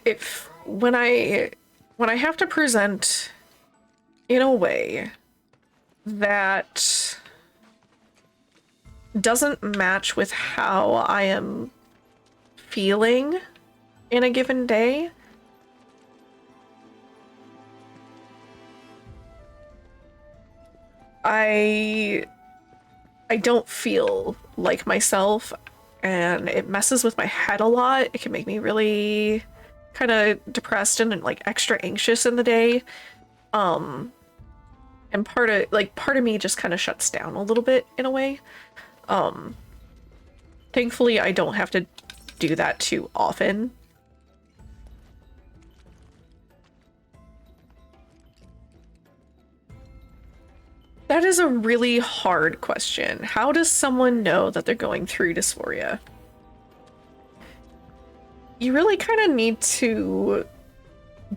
when I have to present in a way that doesn't match with how I am feeling in a given day, I don't feel like myself, and it messes with my head a lot. It can make me really kind of depressed and like extra anxious in the day. And part of me just kind of shuts down a little bit in a way. Thankfully I don't have to do that too often. That is a really hard question. How does someone know that they're going through dysphoria? You really kind of need to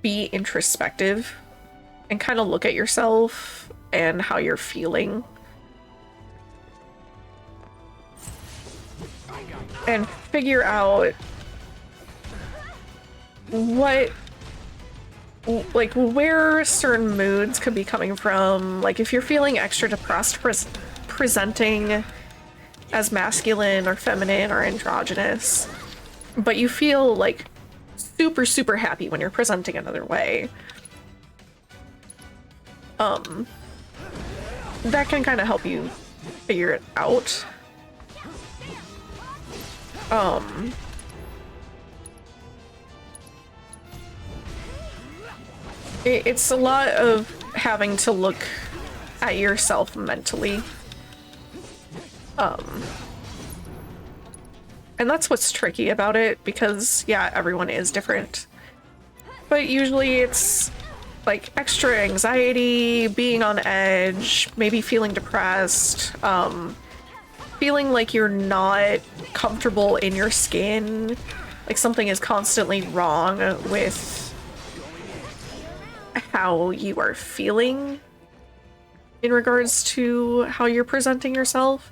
be introspective and kind of look at yourself and how you're feeling. and figure out what, like, where certain moods could be coming from. Like, if you're feeling extra depressed presenting as masculine or feminine or androgynous, but you feel like super, super happy when you're presenting another way. That can kind of help you figure it out. It's a lot of having to look at yourself mentally. And that's what's tricky about it, because yeah, everyone is different. But usually it's like extra anxiety, being on edge, maybe feeling depressed, feeling like you're not comfortable in your skin, like something is constantly wrong with how you are feeling in regards to how you're presenting yourself.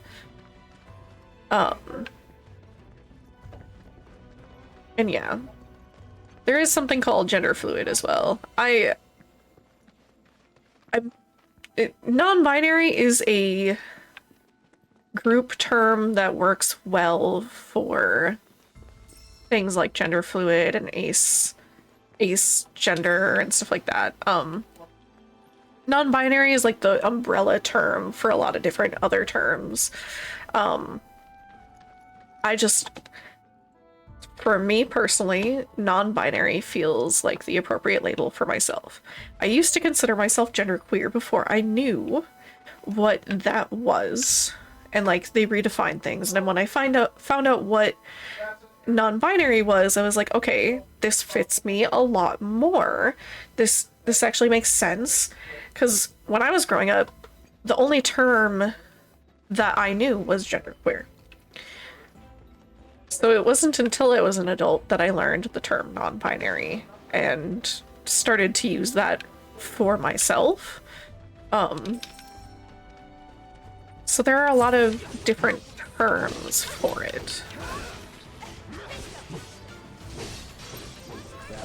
And yeah, there is something called gender fluid as well. Non-binary is a group term that works well for things like gender fluid and ace gender and stuff like that. Non-binary is like the umbrella term for a lot of different other terms. For me personally, non-binary feels like the appropriate label for myself. I used to consider myself genderqueer before I knew what that was, and like they redefined things. And then when I found out what non-binary was, I was like, okay, this fits me a lot more. This actually makes sense, because when I was growing up, the only term that I knew was genderqueer. So it wasn't until I was an adult that I learned the term non-binary and started to use that for myself. So there are a lot of different terms for it.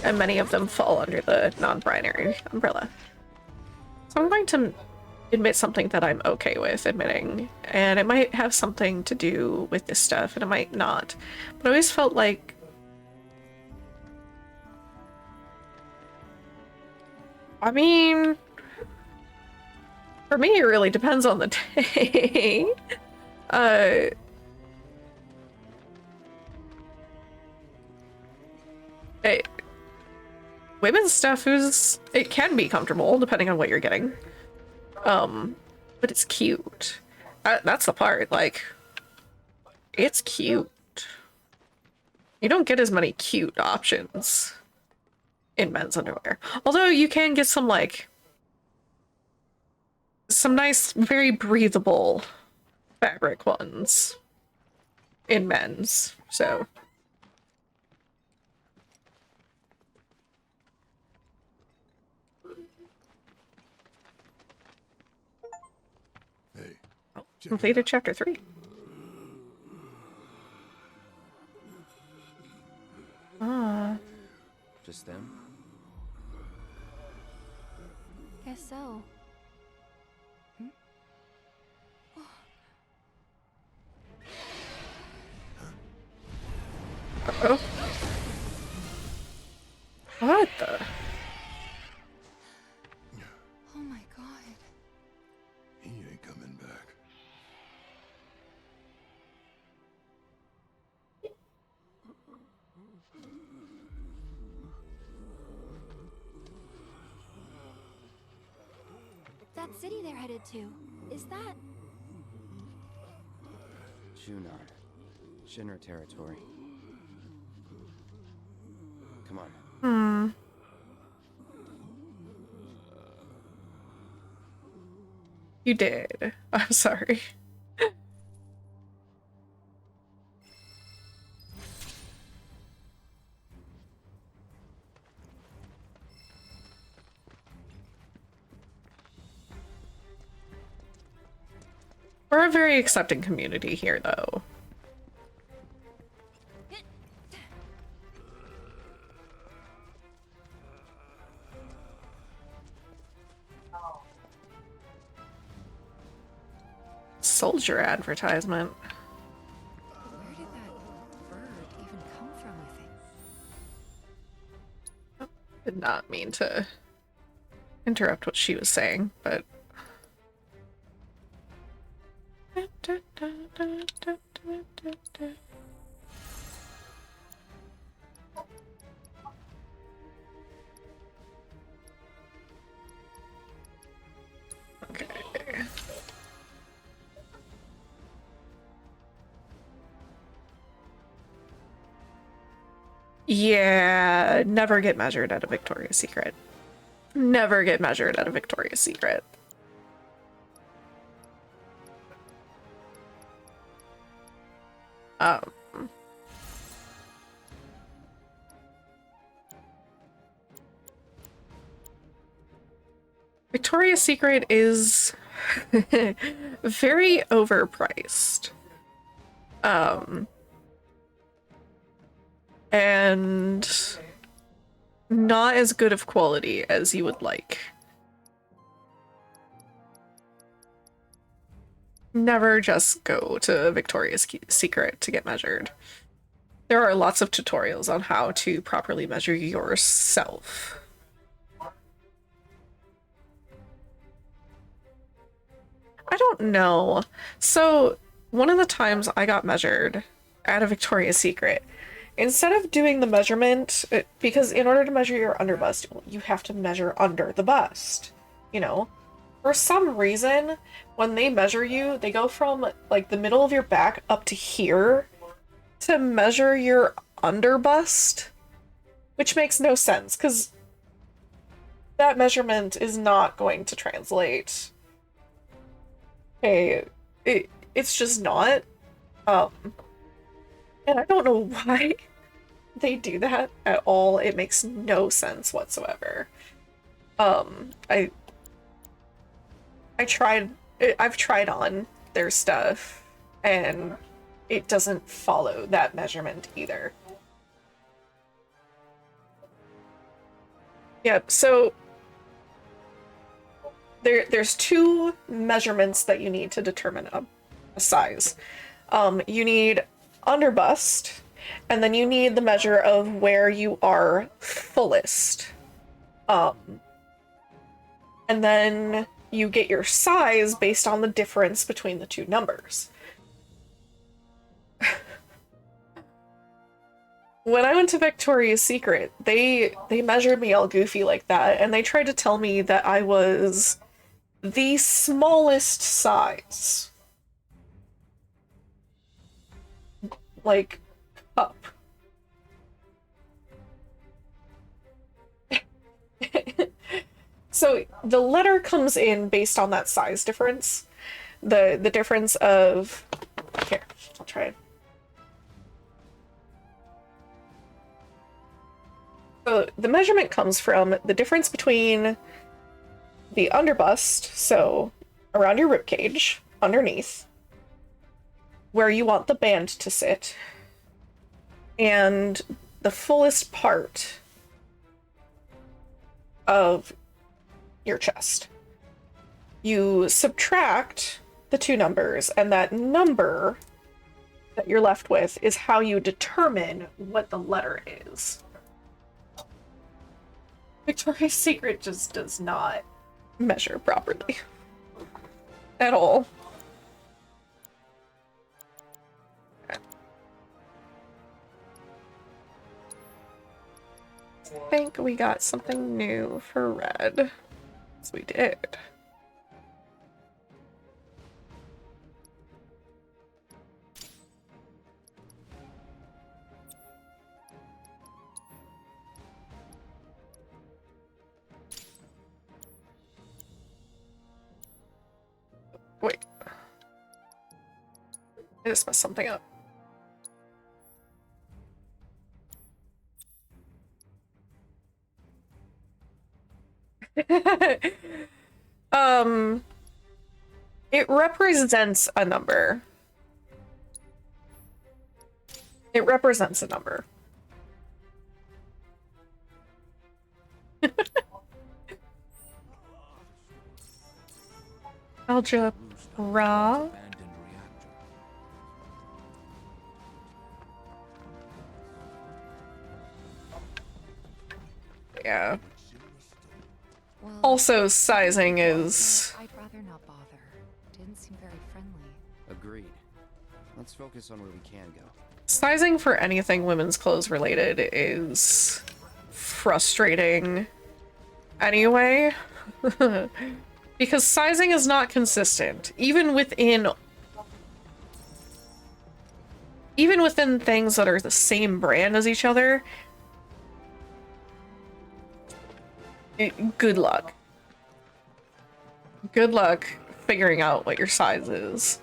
And many of them fall under the non-binary umbrella. So I'm going to admit something that I'm okay with admitting, and it might have something to do with this stuff and it might not, but I always felt like for me it really depends on the day. Women's stuff it can be comfortable depending on what you're getting. But it's cute. That's the part, like, it's cute. You don't get as many cute options in men's underwear. Although you can get some, like, some nice, very breathable fabric ones in men's, so. Completed chapter 3. Just them? Guess so. Uh-oh. What the? Oh my god. He ain't coming back. That city they're headed to, is that... Junar. Shinra territory. Come on. You did. I'm sorry. We're a very accepting community here, though. soldier advertisement. Where did that bird even come from, you think? Did not mean to interrupt what she was saying, but... Okay. Yeah, never get measured at a Victoria's Secret. Never get measured at a Victoria's Secret. Um, Victoria's Secret is very overpriced. And not as good of quality as you would like. Never just go to Victoria's Secret to get measured. There are lots of tutorials on how to properly measure yourself. I don't know. So, one of the times I got measured at a Victoria's Secret, instead of doing the measurement, because in order to measure your underbust, you have to measure under the bust, you know? For some reason, when they measure you, they go from, like, the middle of your back up to here to measure your underbust, which makes no sense, because that measurement is not going to translate. Okay, it's just not. And I don't know why they do that at all. It makes no sense whatsoever. I've tried on their stuff, and it doesn't follow that measurement either. Yep, so there's two measurements that you need to determine a size. You need underbust, and then you need the measure of where you are fullest. And then you get your size based on the difference between the two numbers. When I went to Victoria's Secret, they measured me all goofy like that, and they tried to tell me that I was the smallest size. Like, cup. So the letter comes in based on that size difference. The difference of... Here, I'll try it. So the measurement comes from the difference between the underbust, so around your ribcage, underneath, where you want the band to sit, and the fullest part of your chest. You subtract the two numbers, and that number that you're left with is how you determine what the letter is. Victoria's Secret just does not measure properly. At all. I think we got something new for red. Yes, we did. Wait. I just messed something up. It represents a number. It represents a number. Algebra. Yeah. Well, Also, sizing is... I'd rather not bother. Didn't seem very friendly. Agreed. Let's focus on where we can go. Sizing for anything women's clothes related is frustrating anyway. Because sizing is not consistent. Even within things that are the same brand as each other, good luck. Good luck figuring out what your size is.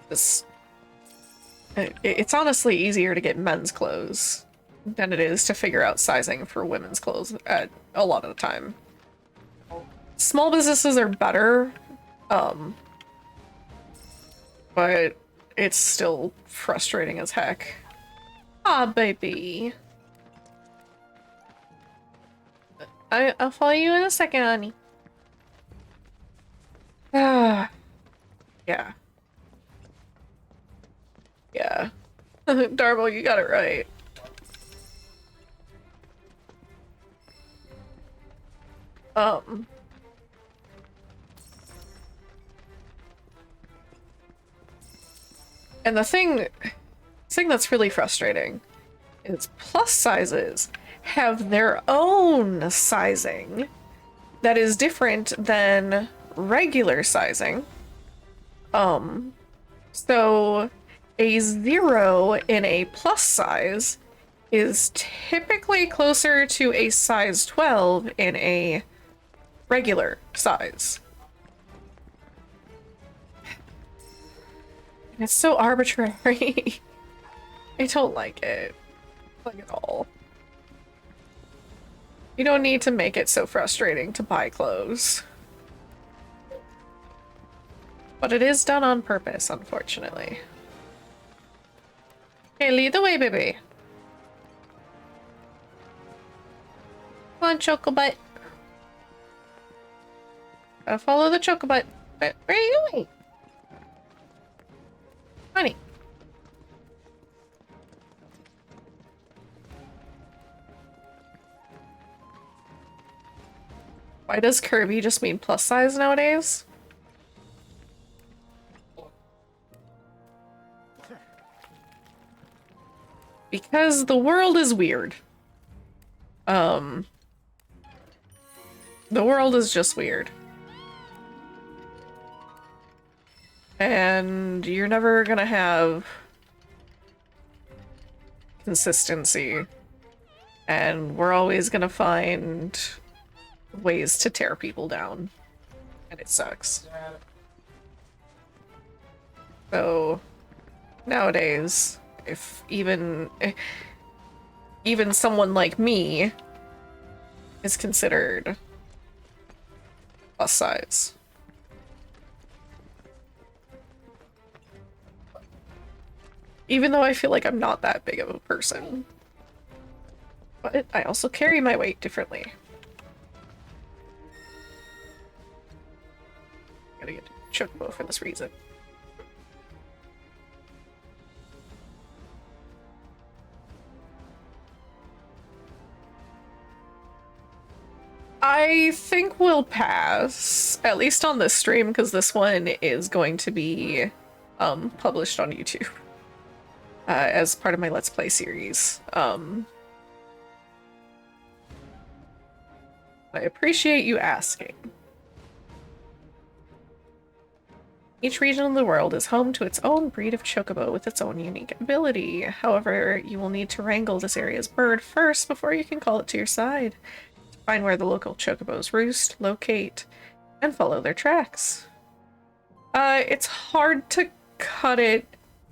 It's honestly easier to get men's clothes than it is to figure out sizing for women's clothes at a lot of the time. Small businesses are better, but it's still frustrating as heck. Ah, baby. I'll follow you in a second, honey. Ah, yeah. Yeah. Darbo, you got it right. And the thing that's really frustrating is plus sizes have their own sizing that is different than regular sizing. So a 0 in a plus size is typically closer to a size 12 in a regular size. And it's so arbitrary. I don't like it. Like at all. You don't need to make it so frustrating to buy clothes. But it is done on purpose, unfortunately. Okay, lead the way, baby. Come on, Chocobutt. Gotta follow the Chocobutt. Where are you going? Honey. Why does Kirby just mean plus size nowadays? Because the world is weird. The world is just weird. And you're never gonna have consistency. And we're always gonna find ways to tear people down. And it sucks. So, nowadays, if even someone like me is considered plus size. Even though I feel like I'm not that big of a person. But I also carry my weight differently. Gotta get Chocobo for this reason. I think we'll pass, at least on this stream, because this one is going to be published on YouTube as part of my Let's Play series. I appreciate you asking. Each region of the world is home to its own breed of chocobo with its own unique ability. However, you will need to wrangle this area's bird first before you can call it to your side. Find where the local chocobos roost, locate, and follow their tracks. It's hard to cut it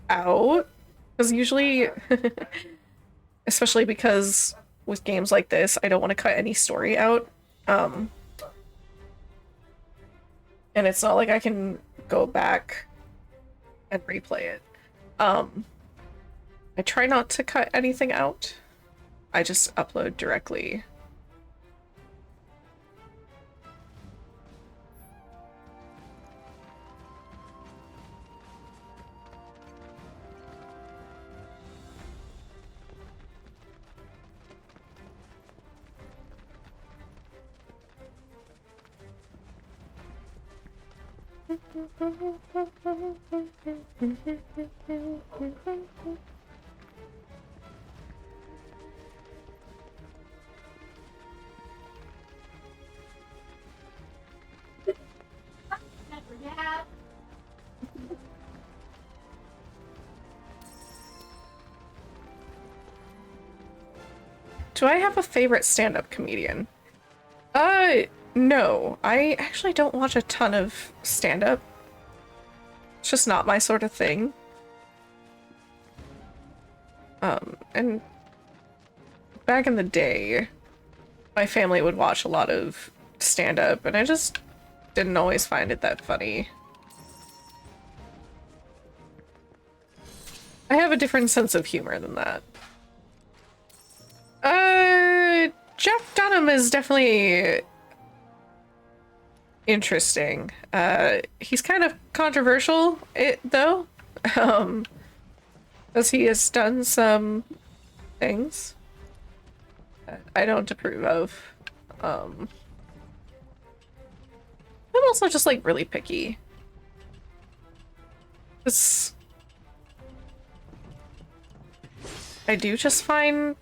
out, because usually, especially because with games like this, I don't want to cut any story out. And it's not like I can go back and replay it. I try not to cut anything out. I just upload directly. Do I have a favorite stand-up comedian? No. I actually don't watch a ton of stand-up. It's just not my sort of thing. And back in the day, my family would watch a lot of stand-up, and I just didn't always find it that funny. I have a different sense of humor than that. Jeff Dunham is definitely interesting. He's kind of controversial, though, as he has done some things that I don't approve of. I'm also just like really picky. I do just find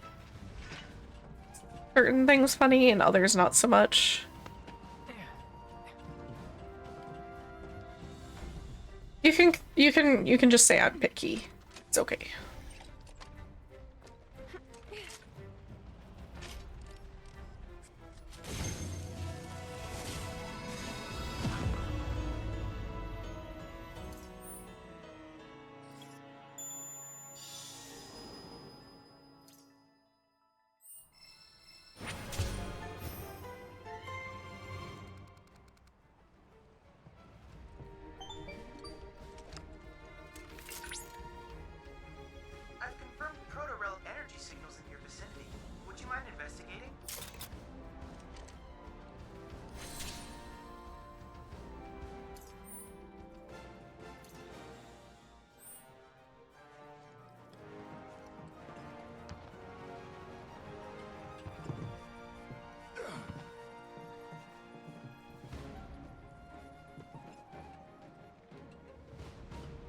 certain things funny and others not so much. You can just say I'm picky. It's okay. I've confirmed proto-relic energy signals in your vicinity. Would you mind investigating?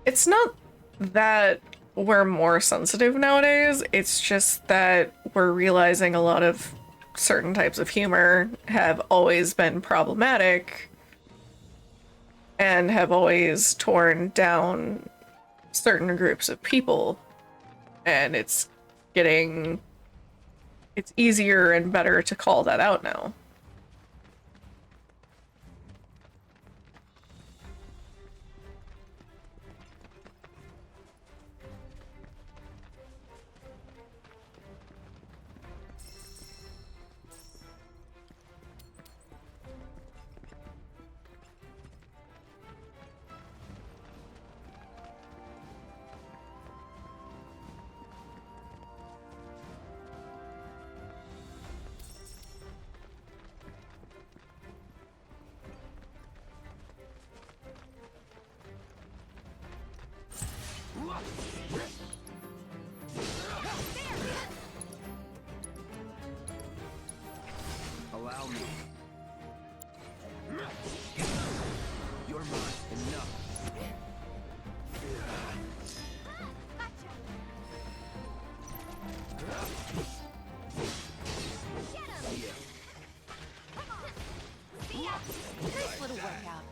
It's not that we're more sensitive nowadays, it's just that we're realizing a lot of certain types of humor have always been problematic and have always torn down certain groups of people. And it's easier and better to call that out now. Allow me. You're mine. Enough. Nice little workout.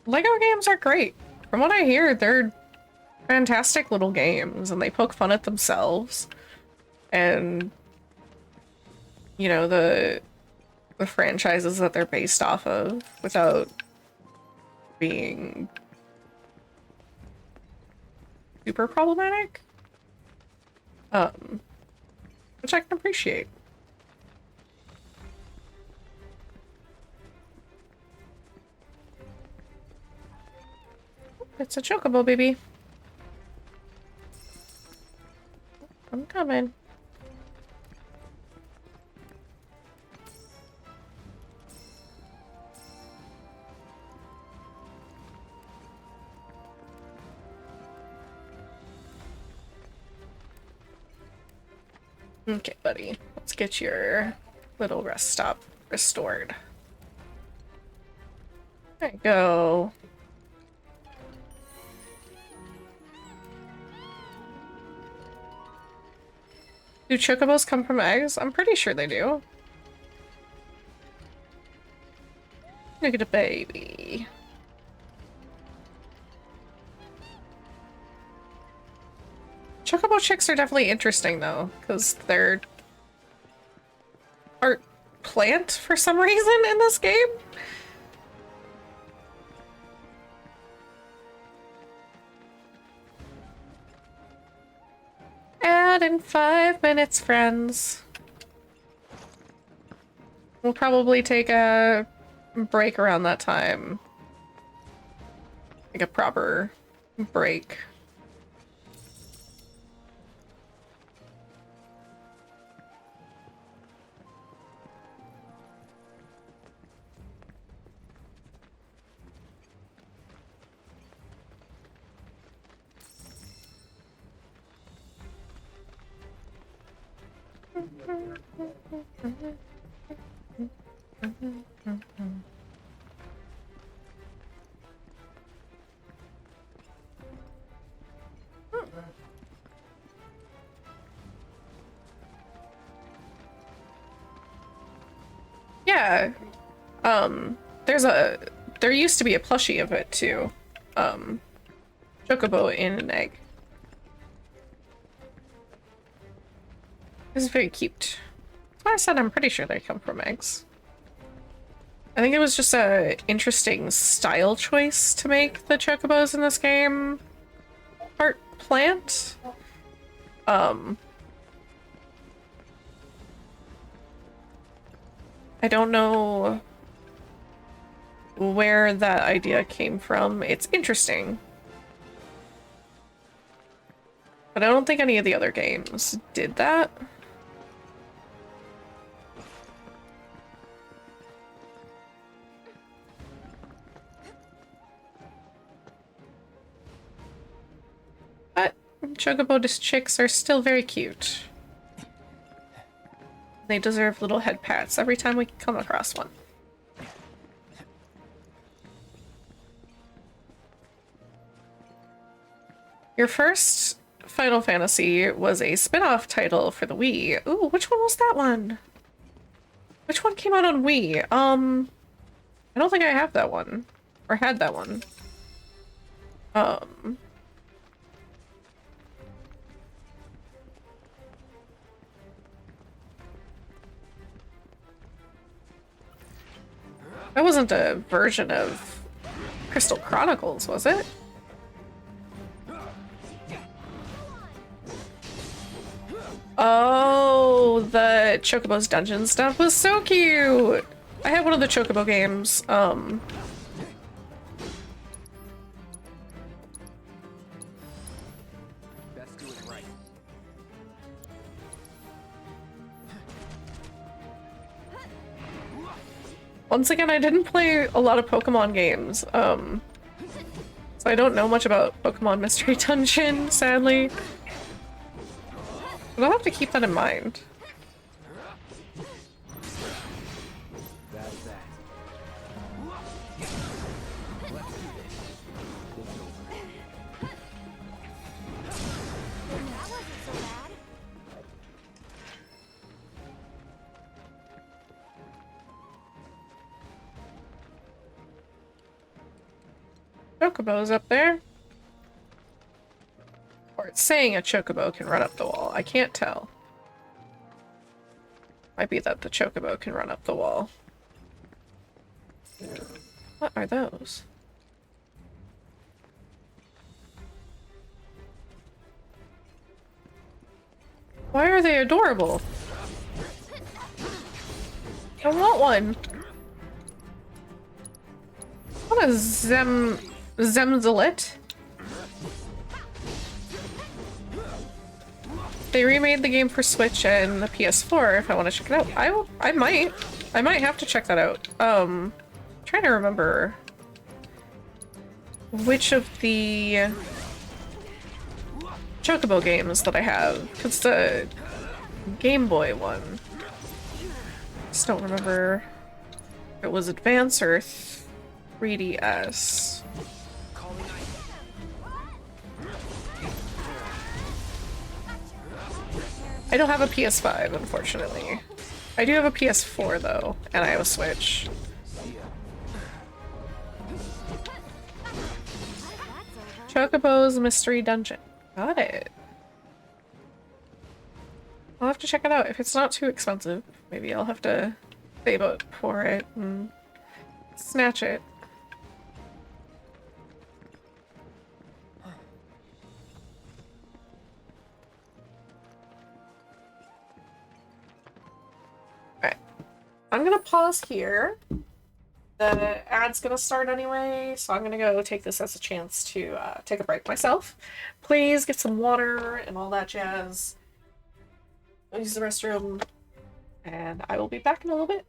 Lego games are great. From what I hear, they're fantastic little games, and they poke fun at themselves. And, you know, the franchises that they're based off of without being super problematic. Which I can appreciate. It's a chocobo, baby. I'm coming. Okay, buddy. Let's get your little rest stop restored. There you go. Do chocobos come from eggs? I'm pretty sure they do. Look at a baby. Chocobo chicks are definitely interesting though, because they're art plant for some reason in this game. And in 5 minutes, friends. We'll probably take a break around that time. Like a proper break. Yeah. There used to be a plushie of it too. Chocobo in an egg. This is very cute. That's why I said I'm pretty sure they come from eggs. I think it was just a interesting style choice to make the chocobos in this game part plant. I don't know where that idea came from. It's interesting. But I don't think any of the other games did that. But chocobo chicks are still very cute. They deserve little head pats every time we come across one. Your first Final Fantasy was a spin-off title for the Wii. Ooh, which one was that one? Which one came out on Wii? I don't think I have that one. Or had that one. That wasn't a version of Crystal Chronicles, was it? Oh, the Chocobo's dungeon stuff was so cute! I had one of the Chocobo games, Best do it right. Once again, I didn't play a lot of Pokemon games, so I don't know much about Pokemon Mystery Dungeon, sadly. But I'll have to keep that in mind. That's that. Let's do this. That wasn't so bad. Chocobo's up there. Or it's saying a chocobo can run up the wall. I can't tell. Might be that the chocobo can run up the wall. What are those? Why are they adorable? I want one. What a Zemzalit? They remade the game for Switch and the PS4 if I want to check it out. I might have to check that out. Trying to remember which of the Chocobo games that I have, because the Game Boy one. Just don't remember if it was Advance or 3DS. I don't have a PS5, unfortunately. I do have a PS4 though, and I have a Switch. Chocobo's Mystery Dungeon. Got it. I'll have to check it out. If it's not too expensive, maybe I'll have to save up for it and snatch it. Alright. I'm gonna pause here. The ad's gonna start anyway, so I'm gonna go take this as a chance to take a break myself. Please get some water and all that jazz. Go use the restroom, and I will be back in a little bit.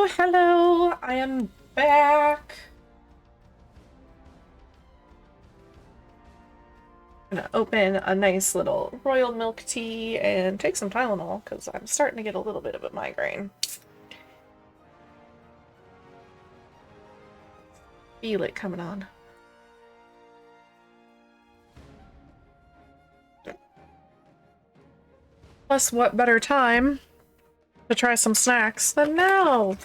hello. I am back. I'm gonna open a nice little royal milk tea and take some Tylenol because I'm starting to get a little bit of a migraine. Feel it coming on. Plus, what better time to try some snacks than now?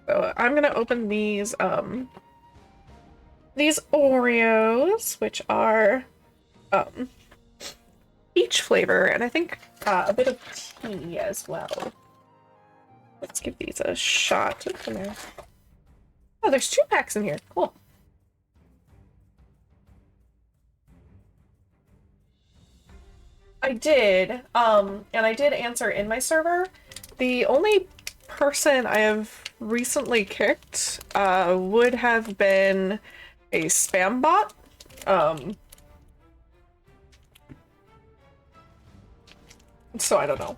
So I'm gonna open these Oreos, which are peach flavor, and I think a bit of tea as well. Let's give these a shot. Come here. Oh, there's 2 packs in here. Cool. I did, and I did answer in my server. The only person I have recently kicked would have been a spam bot. So I don't know.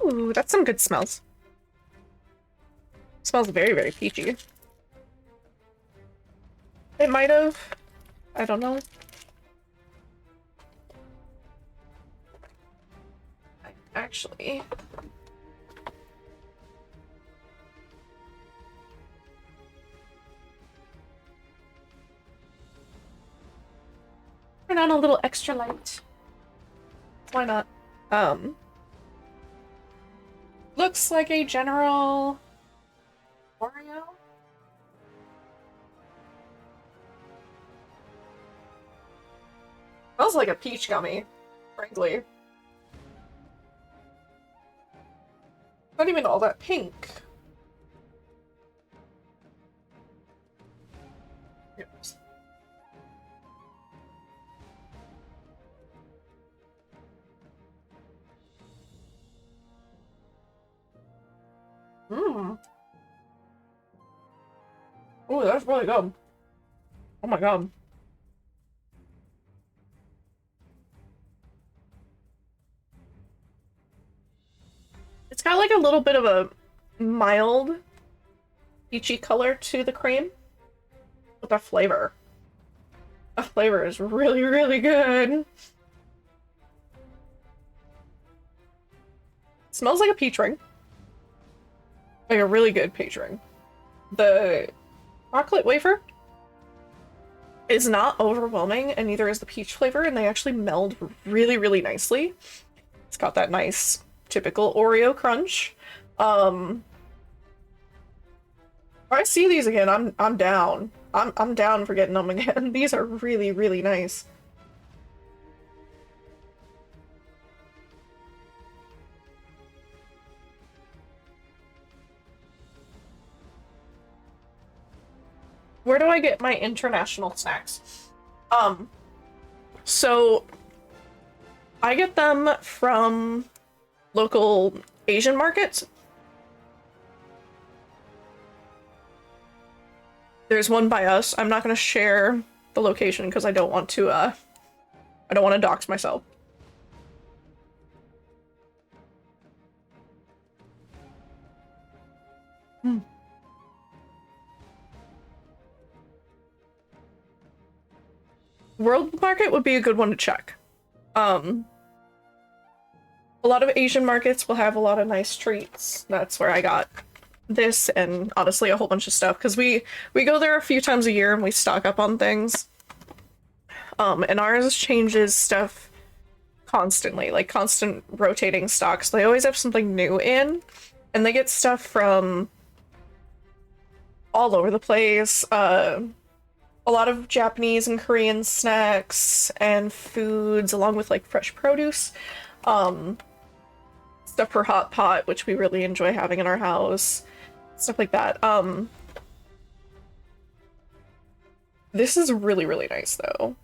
Ooh, that's some good smells. Smells very, very peachy. It might have. I don't know. Actually. Turn on a little extra light. Why not? Looks like a general Oreo. Smells like a peach gummy, frankly. Not even all that pink. Yes. Mmm. Oh, that's really good. Oh my god. It's got like a little bit of a mild peachy color to the cream, but the flavor. The flavor is really, really good. Smells like a peach ring. Like a really good peach ring. The chocolate wafer is not overwhelming, and neither is the peach flavor, and they actually meld really, really nicely. It's got that nice typical Oreo crunch. If I see these again, I'm down. I'm down for getting them again. These are really, really nice. Where do I get my international snacks? So I get them from local Asian markets. There's one by us. I'm not gonna share the location because I don't want to dox myself. World Market would be a good one to check. A lot of Asian markets will have a lot of nice treats. That's where I got this and honestly a whole bunch of stuff because we go there a few times a year and we stock up on things. And ours changes stuff constantly, like constant rotating stocks. They always have something new in, and they get stuff from all over the place. A lot of Japanese and Korean snacks and foods, along with like fresh produce. Stuff for hot pot, which we really enjoy having in our house. Stuff like that. This is really, really nice though.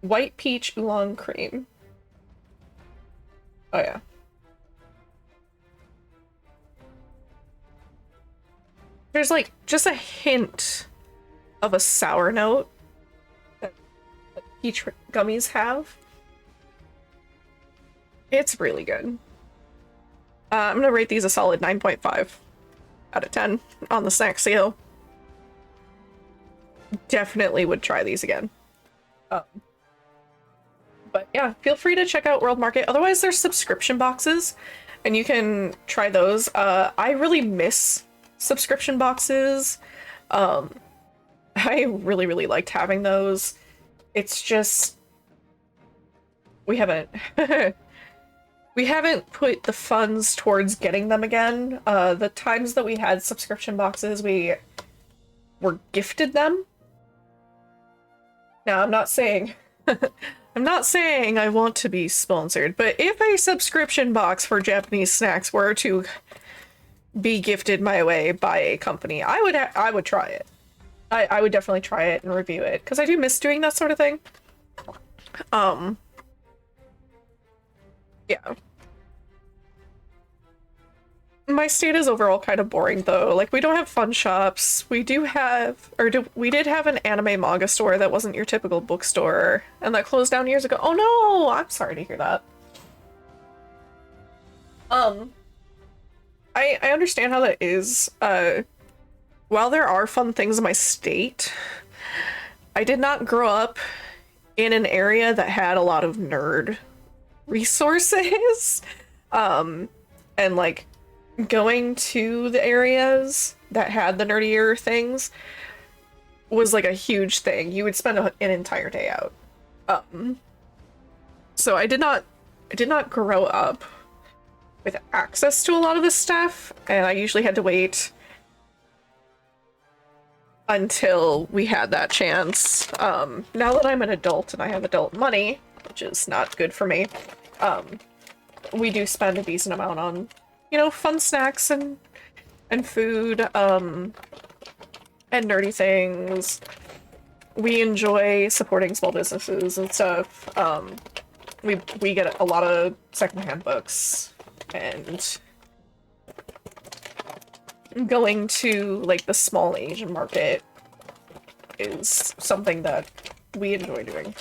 White peach oolong cream. Oh yeah. There's like just a hint of a sour note that peach gummies have. It's really good. I'm gonna rate these a solid 9.5 out of 10 on the snack scale. Definitely would try these again. But yeah, feel free to check out World Market. Otherwise, there's subscription boxes, and you can try those. I really miss subscription boxes. I really, really liked having those. It's just we haven't we haven't put the funds towards getting them again. The times that we had subscription boxes, we were gifted them. Now, I'm not saying I'm not saying I want to be sponsored, but if a subscription box for Japanese snacks were to be gifted my way by a company, I would try it. I would definitely try it and review it, because I do miss doing that sort of thing. Yeah. My state is overall kind of boring, though. Like, we don't have fun shops. We do have, we did have an anime manga store that wasn't your typical bookstore, and that closed down years ago. Oh no! I'm sorry to hear that. I understand how that is. While there are fun things in my state, I did not grow up in an area that had a lot of nerd resources. And like, going to the areas that had the nerdier things was like a huge thing. You would spend an entire day out. So I did not grow up with access to a lot of this stuff, and I usually had to wait until we had that chance. Now that I'm an adult and I have adult money, which is not good for me, we do spend a decent amount on, you know, fun snacks and food, and nerdy things. We enjoy supporting small businesses and stuff. We get a lot of secondhand books, and going to like the small Asian market is something that we enjoy doing.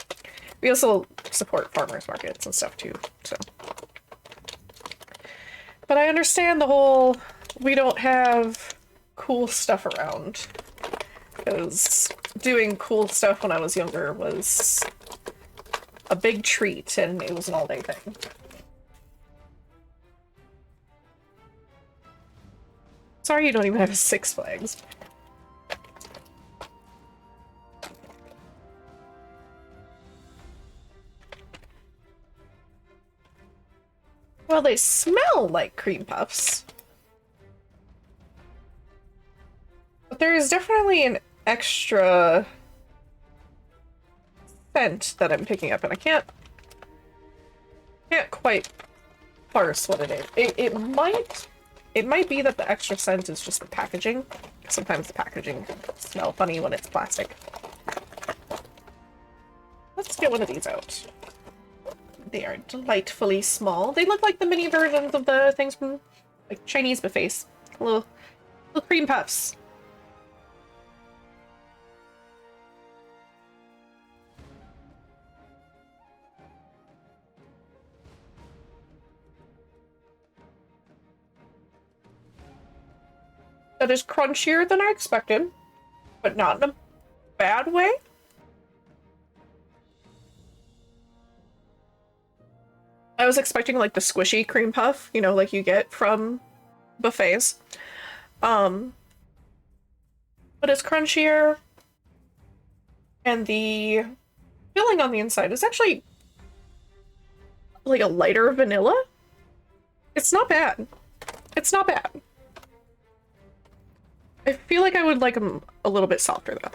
We also support farmers markets and stuff too, so. But I understand the whole, we don't have cool stuff around, because doing cool stuff when I was younger was a big treat, and it was an all-day thing. Sorry you don't even have a Six Flags. Well, they smell like cream puffs. But there is definitely an extra scent that I'm picking up, and I can't quite parse what it is. It might be that the extra scent is just the packaging. Sometimes the packaging can smell funny when it's plastic. Let's get one of these out. They are delightfully small. They look like the mini versions of the things from like Chinese buffets. Little cream puffs. That is crunchier than I expected, but not in a bad way. I was expecting like the squishy cream puff, you know, like you get from buffets. But it's crunchier, and the filling on the inside is actually like a lighter vanilla. It's not bad. It's not bad. I feel like I would like them a little bit softer though.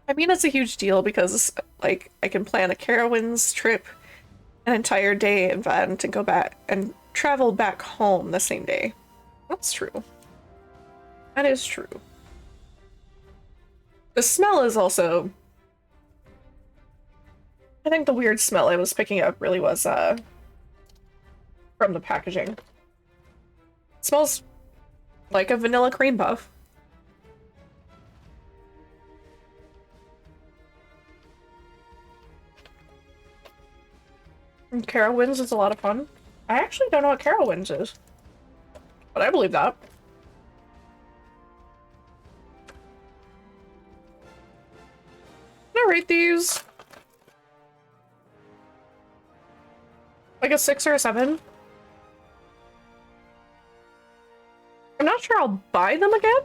I mean, it's a huge deal because like I can plan a Carowinds trip, an entire day event, and go back and travel back home the same day. That's true. That is true. The smell is also, I think the weird smell I was picking up really was from the packaging. It smells like a vanilla cream puff. And Carowinds is a lot of fun. I actually don't know what Carowinds is, but I believe that. Can I rate these? Like a 6 or a 7? I'm not sure I'll buy them again.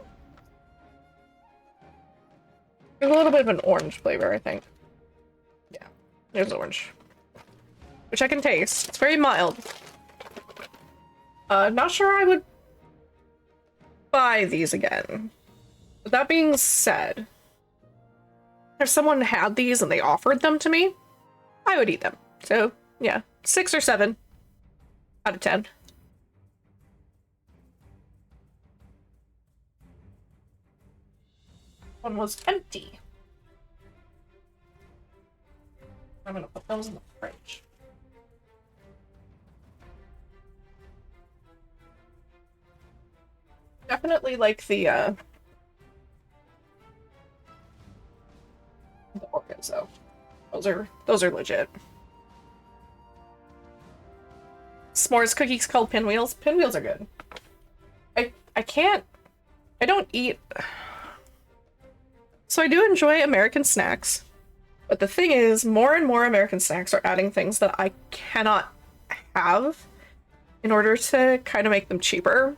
There's a little bit of an orange flavor, I think. Yeah, there's orange. Which I can taste. It's very mild. Not sure I would buy these again. But that being said, if someone had these and they offered them to me, I would eat them. So, yeah, 6 or 7 out of 10. One was empty. I'm gonna put those in the fridge. Definitely like the orchids though. Those are legit. S'mores cookies called pinwheels. Pinwheels are good. I don't eat. So I do enjoy American snacks, but the thing is, more and more American snacks are adding things that I cannot have in order to kind of make them cheaper.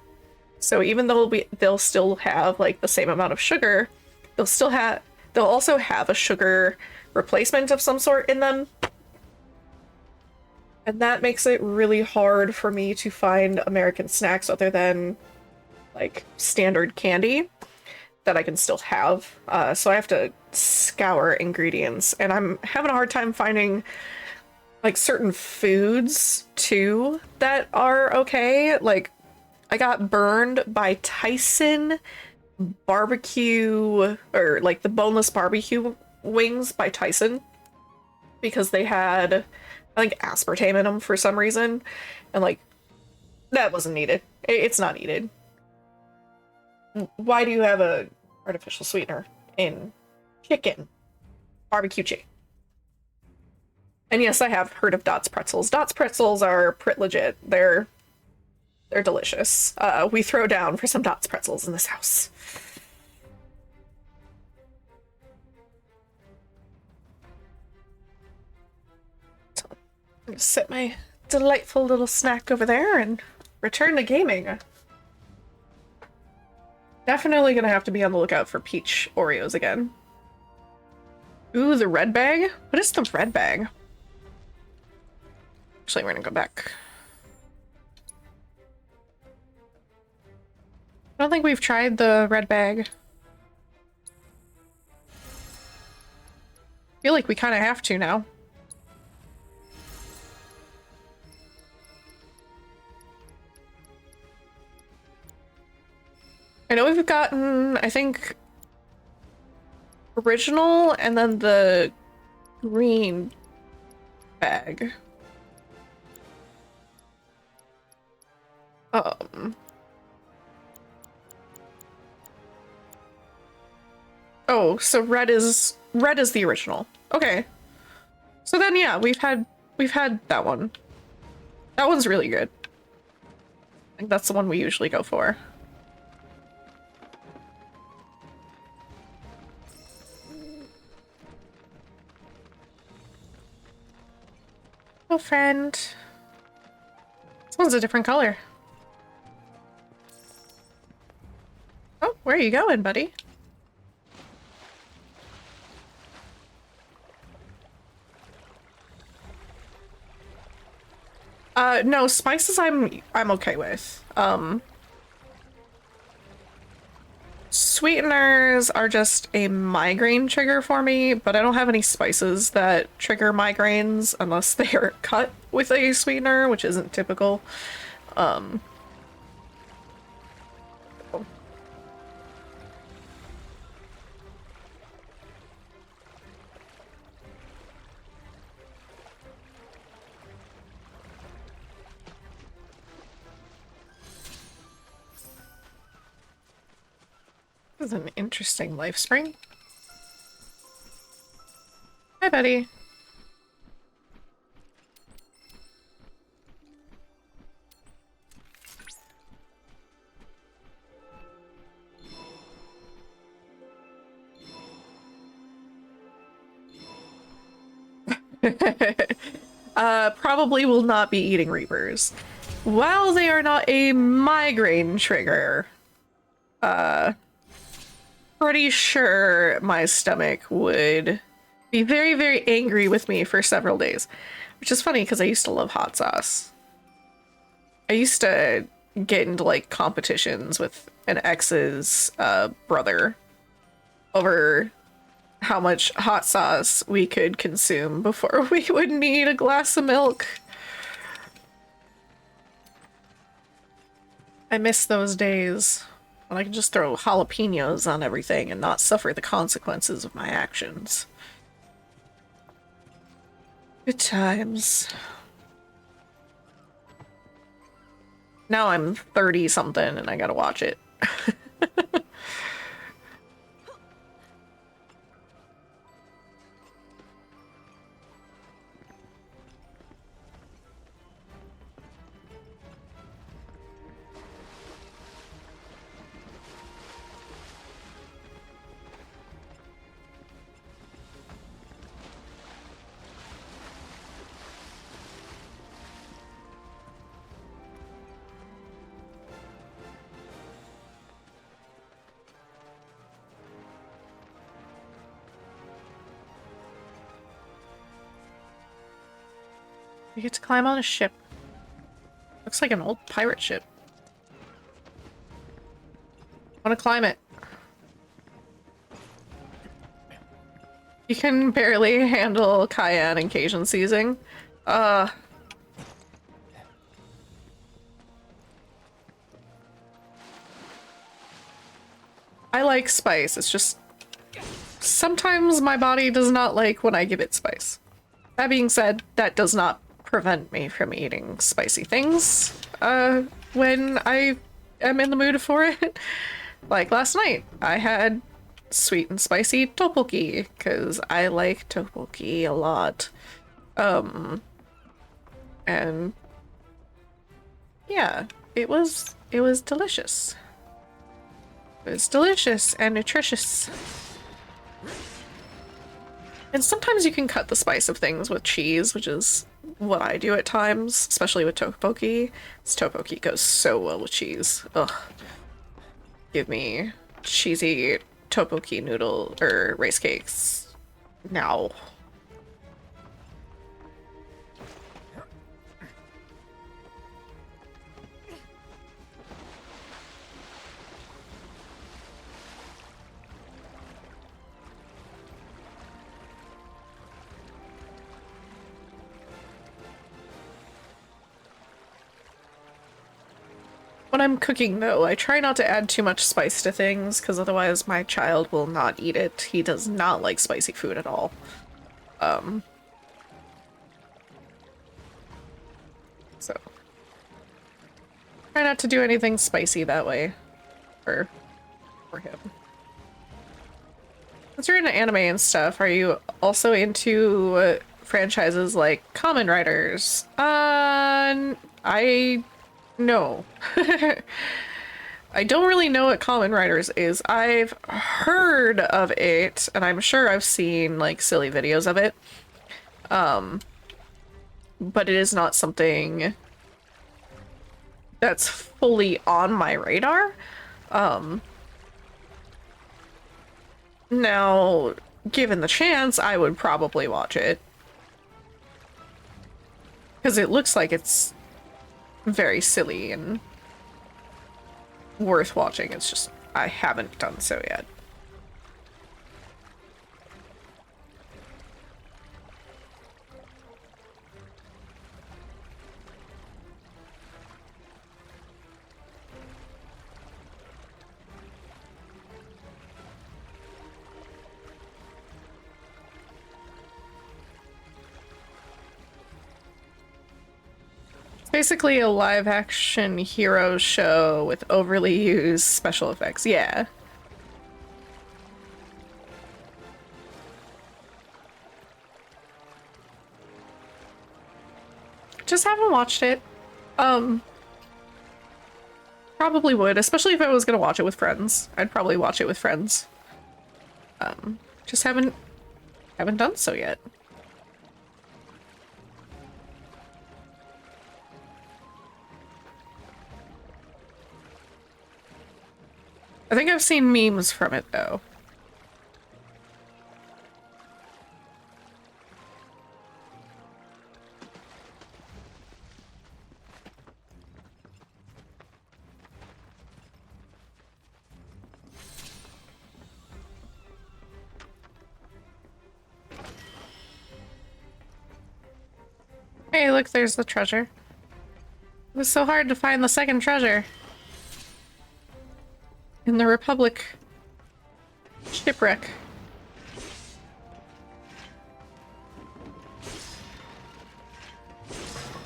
So even though they'll still have like the same amount of sugar, they'll also have a sugar replacement of some sort in them. And that makes it really hard for me to find American snacks other than like standard candy that I can still have. So I have to scour ingredients, and I'm having a hard time finding like certain foods too that are okay. Like I got burned by Tyson barbecue, or like the boneless barbecue wings by Tyson, because they had, I think, aspartame in them for some reason, and like that wasn't needed. It's not needed. Why do you have a artificial sweetener in chicken? Barbecue chicken. And yes, I have heard of Dots pretzels. Dots pretzels are pretty legit. They're delicious. We throw down for some Dots pretzels in this house. So, I'm gonna set my delightful little snack over there and return to gaming. Definitely gonna have to be on the lookout for peach Oreos again. Ooh, the red bag? What is the red bag? Actually, we're gonna go back. I don't think we've tried the red bag. I feel like we kind of have to now. I know we've gotten, I think, original and then the green bag. Oh, so red is the original. Okay. So then yeah, we've had that one. That one's really good. I think that's the one we usually go for. Oh, friend. This one's a different color. Oh, where are you going, buddy? No, spices I'm okay with. Sweeteners are just a migraine trigger for me, but I don't have any spices that trigger migraines unless they are cut with a sweetener, which isn't typical. This is an interesting life spring. Hi, buddy. Probably will not be eating Reapers. While they are not a migraine trigger, pretty sure my stomach would be very, very angry with me for several days. Which is funny because I used to love hot sauce. I used to get into like competitions with an ex's brother over how much hot sauce we could consume before we would need a glass of milk. I miss those days when I could just throw jalapenos on everything and not suffer the consequences of my actions. Good times. Now I'm 30 something and I gotta watch it. You get to climb on a ship. Looks like an old pirate ship. Wanna climb it. You can barely handle cayenne and Cajun seasoning. I like spice, it's just sometimes my body does not like when I give it spice. That being said, that does not prevent me from eating spicy things when I am in the mood for it. Like last night, I had sweet and spicy tteokbokki because I like tteokbokki a lot. And yeah, it was delicious. It was delicious and nutritious. And sometimes you can cut the spice of things with cheese, which is what I do at times, especially with tteokbokki. This tteokbokki goes so well with cheese. Ugh. Give me cheesy tteokbokki noodle or rice cakes now. When I'm cooking, though, I try not to add too much spice to things, because otherwise my child will not eat it. He does not like spicy food at all. So try not to do anything spicy that way for him. Since you're into anime and stuff, are you also into franchises like Kamen Riders? No. I don't really know what Kamen Riders is. I've heard of it, and I'm sure I've seen, like, silly videos of it. But it is not something that's fully on my radar. Now, given the chance, I would probably watch it. Because it looks like it's very silly and worth watching. It's just, I haven't done so yet. Basically a live-action hero show with overly used special effects. Yeah. Just haven't watched it. Probably would, especially if I was gonna watch it with friends. I'd probably watch it with friends. Just haven't done so yet. I think I've seen memes from it though. Hey, look, there's the treasure. It was so hard to find the second treasure. In the Republic shipwreck.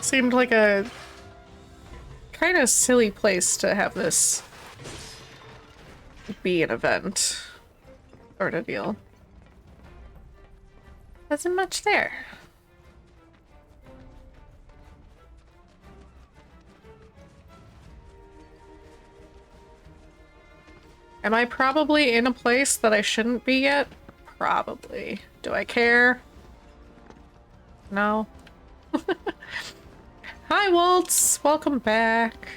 Seemed like a kind of silly place to have this be an event sort of deal. Wasn't much there. Am I probably in a place that I shouldn't be yet? Probably. Do I care? No. Hi, Waltz! Welcome back.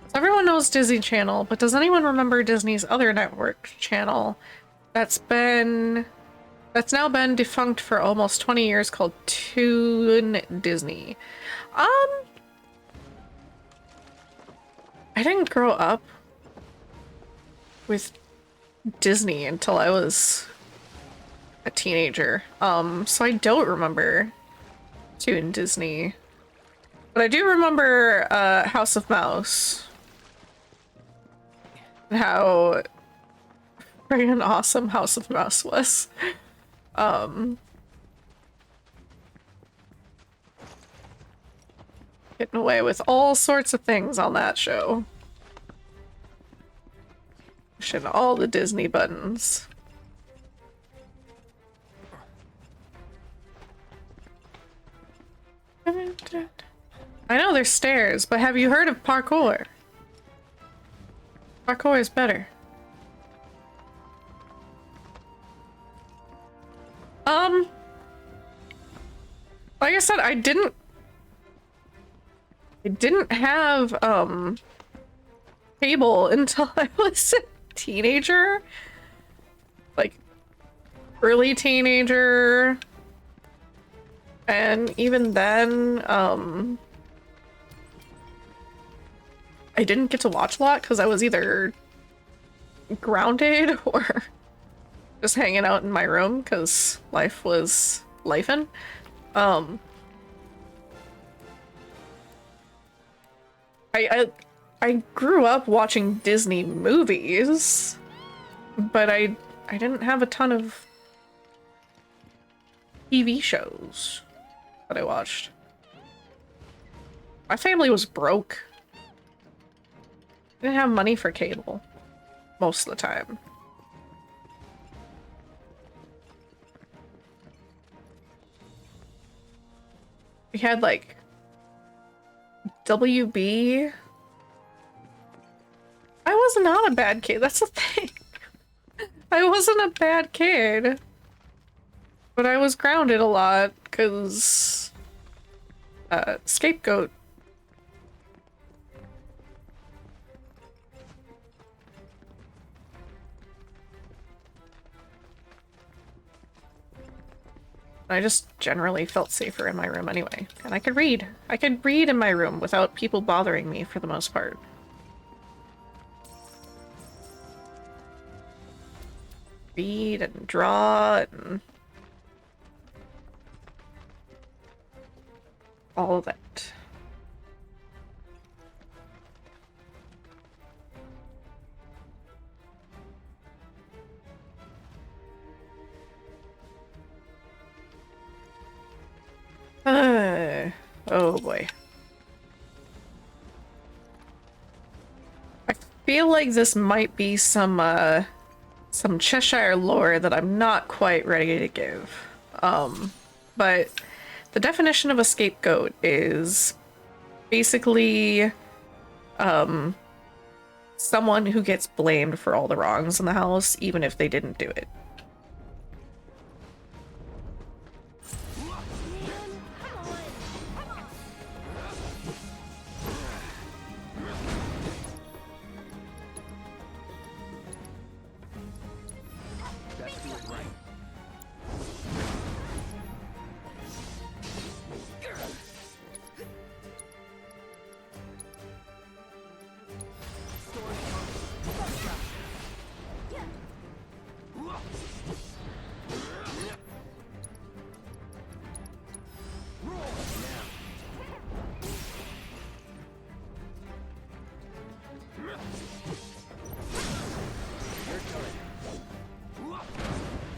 So everyone knows Disney Channel, but does anyone remember Disney's other network channel that's now been defunct for almost 20 years called Toon Disney? I didn't grow up with Disney until I was a teenager. So I don't remember Toon Disney. But I do remember House of Mouse. And how friggin' awesome House of Mouse was. Getting away with all sorts of things on that show. Pushing all the Disney buttons. I know there's stairs, but have you heard of parkour? Parkour is better. Like I said, I didn't have cable until I was a teenager. Like early teenager. And even then, I didn't get to watch a lot because I was either grounded or just hanging out in my room because life was lifing. I grew up watching Disney movies, but I didn't have a ton of TV shows that I watched. My family was broke. Didn't have money for cable most of the time. We had like WB. I was not a bad kid. That's the thing. I wasn't a bad kid. But I was grounded a lot because Scapegoat. I just generally felt safer in my room anyway. And I could read. I could read in my room without people bothering me for the most part. Read and draw and all of that. Oh boy. I feel like this might be some Cheshire lore that I'm not quite ready to give. But the definition of a scapegoat is basically someone who gets blamed for all the wrongs in the house, even if they didn't do it.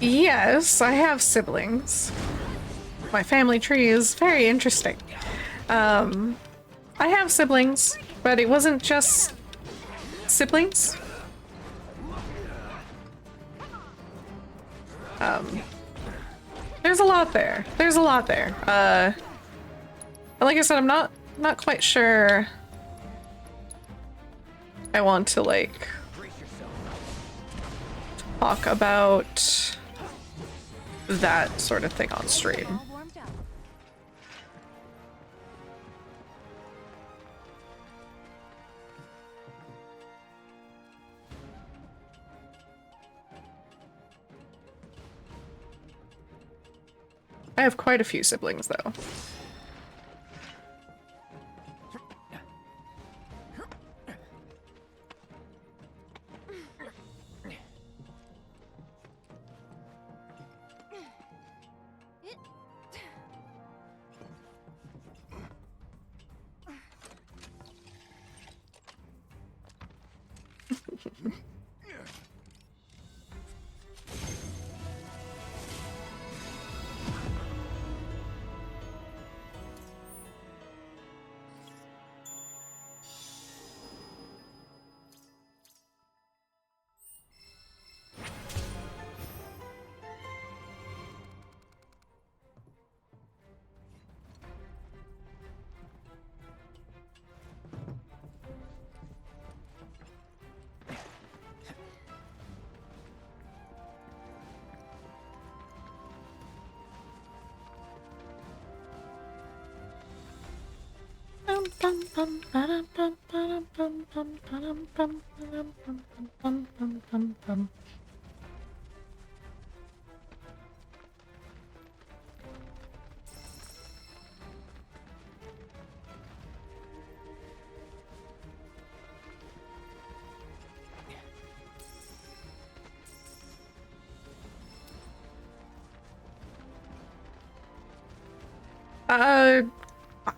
Yes, I have siblings. My family tree is very interesting. I have siblings, but it wasn't just siblings. There's a lot there. There's a lot there. Like I said, I'm not quite sure I want to like talk about that sort of thing on stream. All warmed up. I have quite a few siblings though.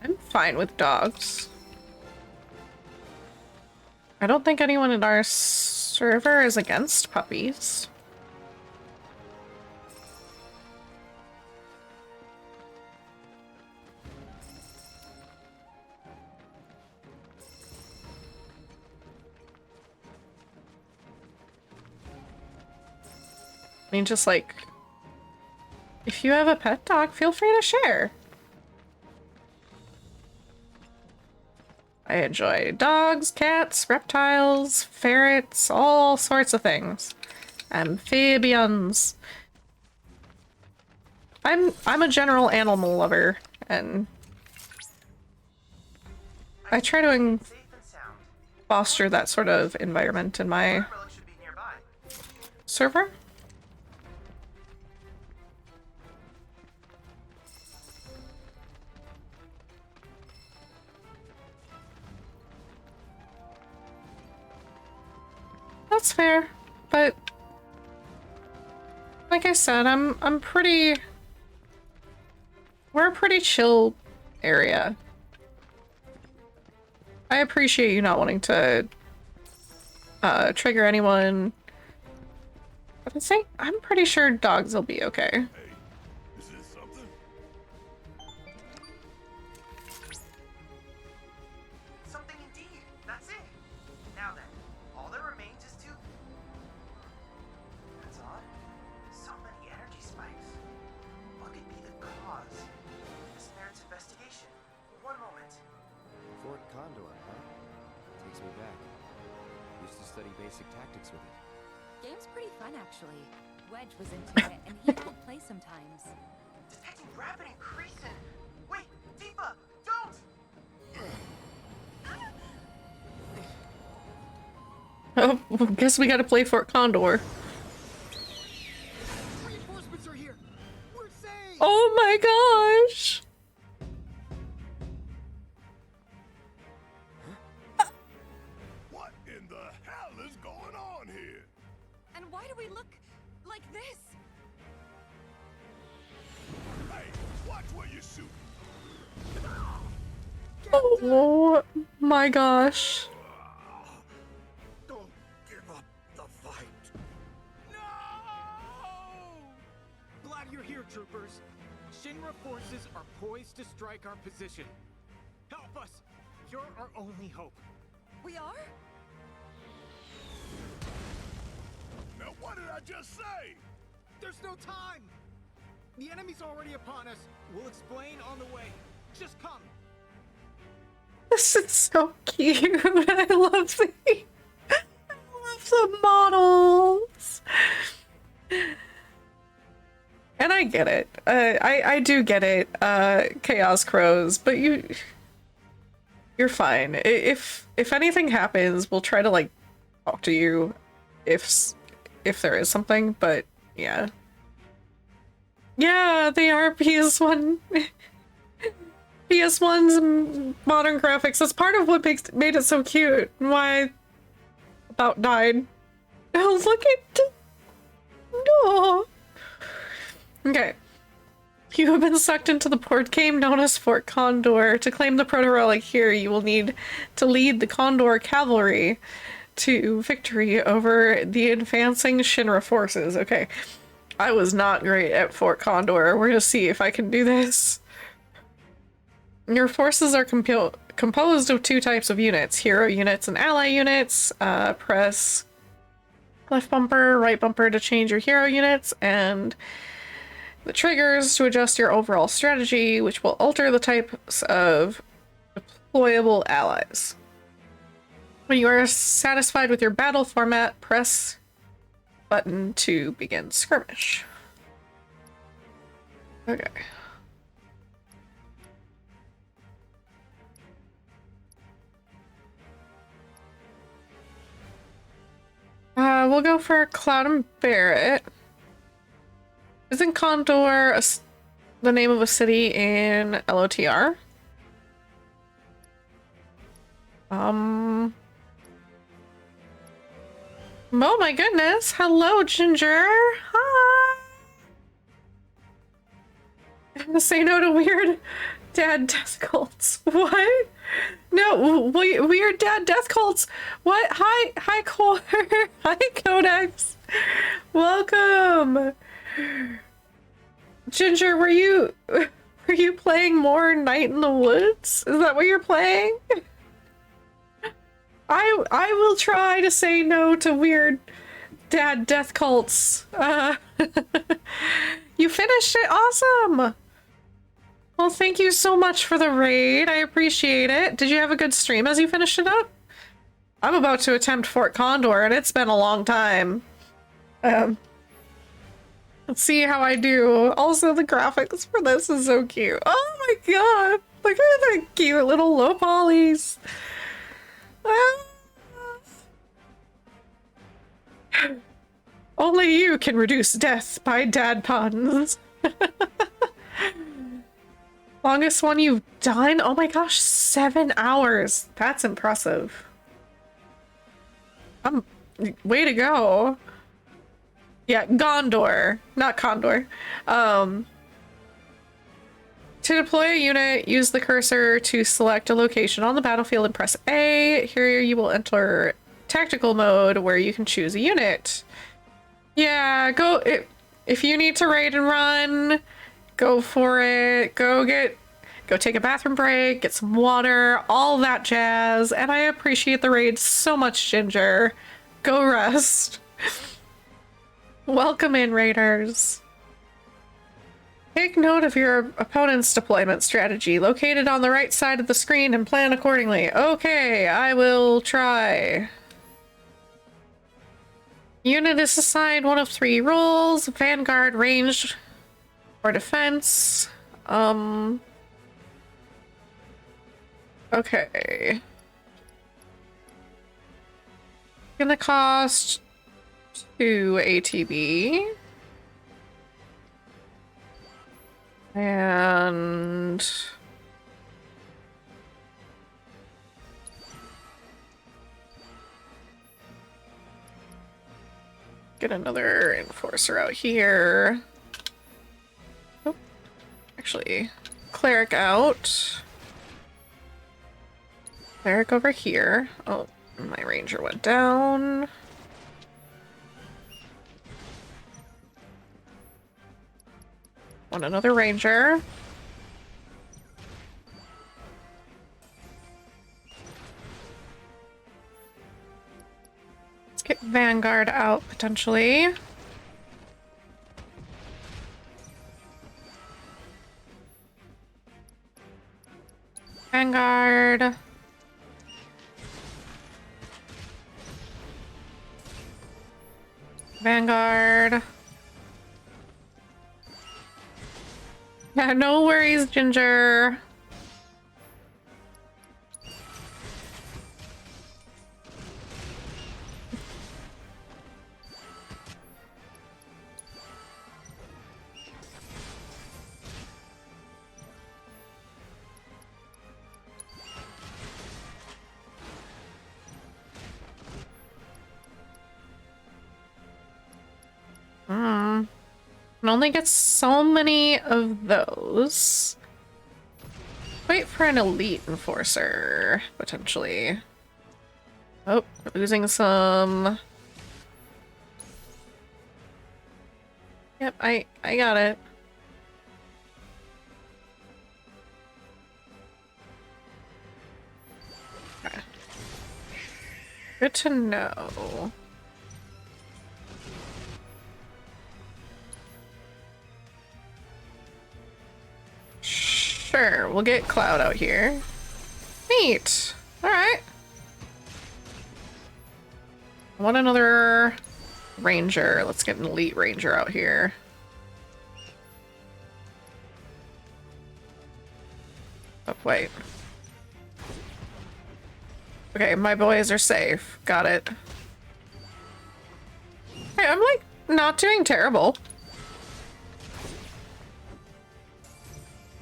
I'm fine with dogs. I don't think anyone in our server is against puppies. I mean, just like, if you have a pet dog, feel free to share. I enjoy dogs, cats, reptiles, ferrets, all sorts of things. Amphibians. I'm a general animal lover, and I try to foster that sort of environment in my server. That's fair, but like I said, we're a pretty chill area. I appreciate you not wanting to trigger anyone, but I'm pretty sure dogs will be okay. Hey, is this something? Something indeed. That's it. Now then, all that remains is to... That's odd. So many energy spikes. What could be the cause? This merits investigation. One moment. Fort Condor, huh? Takes me back. Used to study basic tactics with it. Game's pretty fun, actually. Wedge was into it, and he will play sometimes. Detecting rapid increase in... Wait, Tifa, don't! Oh, guess we gotta play Fort Condor. Reinforcements are here. We're safe. Oh my gosh! What in the hell is going on here? And why do we look like this? Hey, watch where you shoot. Oh my gosh. Don't give up the fight. No! troopers. Shinra forces are poised to strike our position. Help us! You're our only hope. We are? Now what did I just say? There's no time! The enemy's already upon us. We'll explain on the way. Just come. This is so cute. I love the models. And I get it. I do get it, Chaos Crows, but you're fine. If anything happens, we'll try to like talk to you if there is something, but yeah. Yeah, they are PS1. PS1's modern graphics. That's part of what made it so cute. Why I about died. Oh, look at no. Okay. You have been sucked into the port game known as Fort Condor. To claim the proto-relic here, you will need to lead the Condor cavalry to victory over the advancing Shinra forces. Okay. I was not great at Fort Condor. We're gonna see if I can do this. Your forces are composed of two types of units, hero units and ally units. Press left bumper, right bumper to change your hero units, and the triggers to adjust your overall strategy, which will alter the types of deployable allies. When you are satisfied with your battle format, press button to begin skirmish. Okay. We'll go for Cloud and Barrett. Isn't Condor the name of a city in LOTR? Oh my goodness. Hello, Ginger. Hi. I'm gonna say no to weird dad death cults. What? No, weird dad death cults. What? Hi, Core. Hi, Codex. Welcome. Ginger, were you playing more Night in the Woods? Is that what you're playing? I will try to say no to weird dad death cults. You finished it. Awesome. Well, thank you so much for the raid. I appreciate it. Did you have a good stream as you finished it up? I'm about to attempt Fort Condor, and it's been a long time. Let's see how I do. Also, the graphics for this is so cute. Oh my god! Look at the cute little low polys. Only you can reduce death by dad puns. Longest one you've done? Oh my gosh, 7 hours. That's impressive. Way to go. Yeah, Gondor, not Condor. To deploy a unit, use the cursor to select a location on the battlefield and press A. Here you will enter tactical mode where you can choose a unit. Yeah, go if you need to raid and run, go for it. Go take a bathroom break, get some water, all that jazz. And I appreciate the raid so much, Ginger. Go rest. Welcome in, raiders. Take note of your opponent's deployment strategy located on the right side of the screen and plan accordingly. Okay, I will try. Unit is assigned one of 3 roles: Vanguard, ranged, or defense. Okay. Gonna cost 2 ATB. And get another enforcer out here. Oh, actually, cleric out. Cleric over here. Oh, my ranger went down. Want another ranger. Let's get Vanguard out, potentially. Vanguard. Vanguard. Yeah, no worries, Ginger. Can only get so many of those. Wait for an elite enforcer, potentially. Oh, we're losing some. Yep, I got it. Okay. Good to know. Sure, we'll get Cloud out here. Neat. Alright. I want another ranger. Let's get an elite ranger out here. Oh, wait. Okay, my boys are safe. Got it. Hey, I'm like not doing terrible.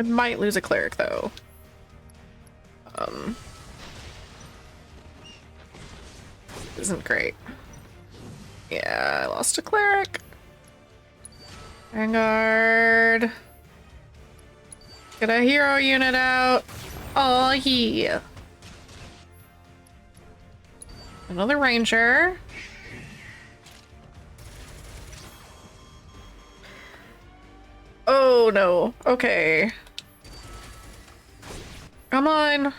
I might lose a cleric though. Isn't great. Yeah, I lost a cleric. Vanguard. Get a hero unit out. Oh yeah. Another ranger. Oh no. Okay. Come on.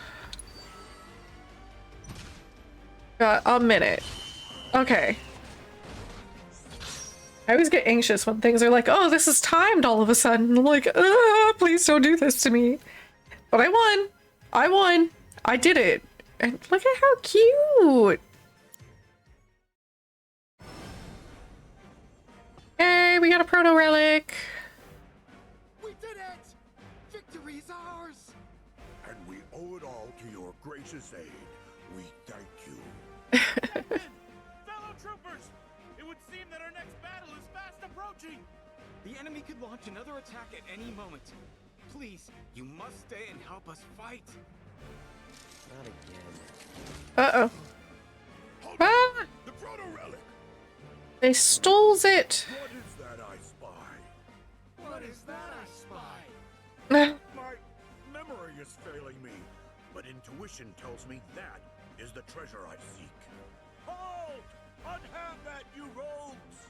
Got a minute. Okay. I always get anxious when things are like, oh, this is timed all of a sudden. I'm like, please don't do this to me. But I won. I won. I did it. And look at how cute. Hey, we got a proto relic. We did it! Victory's ours! And we owe it all to your gracious aid. We thank you. Fellow troopers! It would seem that our next battle is fast approaching! The enemy could launch another attack at any moment. Please, you must stay and help us fight. Not again. Uh-oh. Ah! The proto relic. They stole it. What is that I spy? What is that I spy? My memory is failing me, but intuition tells me that is the treasure I seek. Hold! Unhand that, you rogues!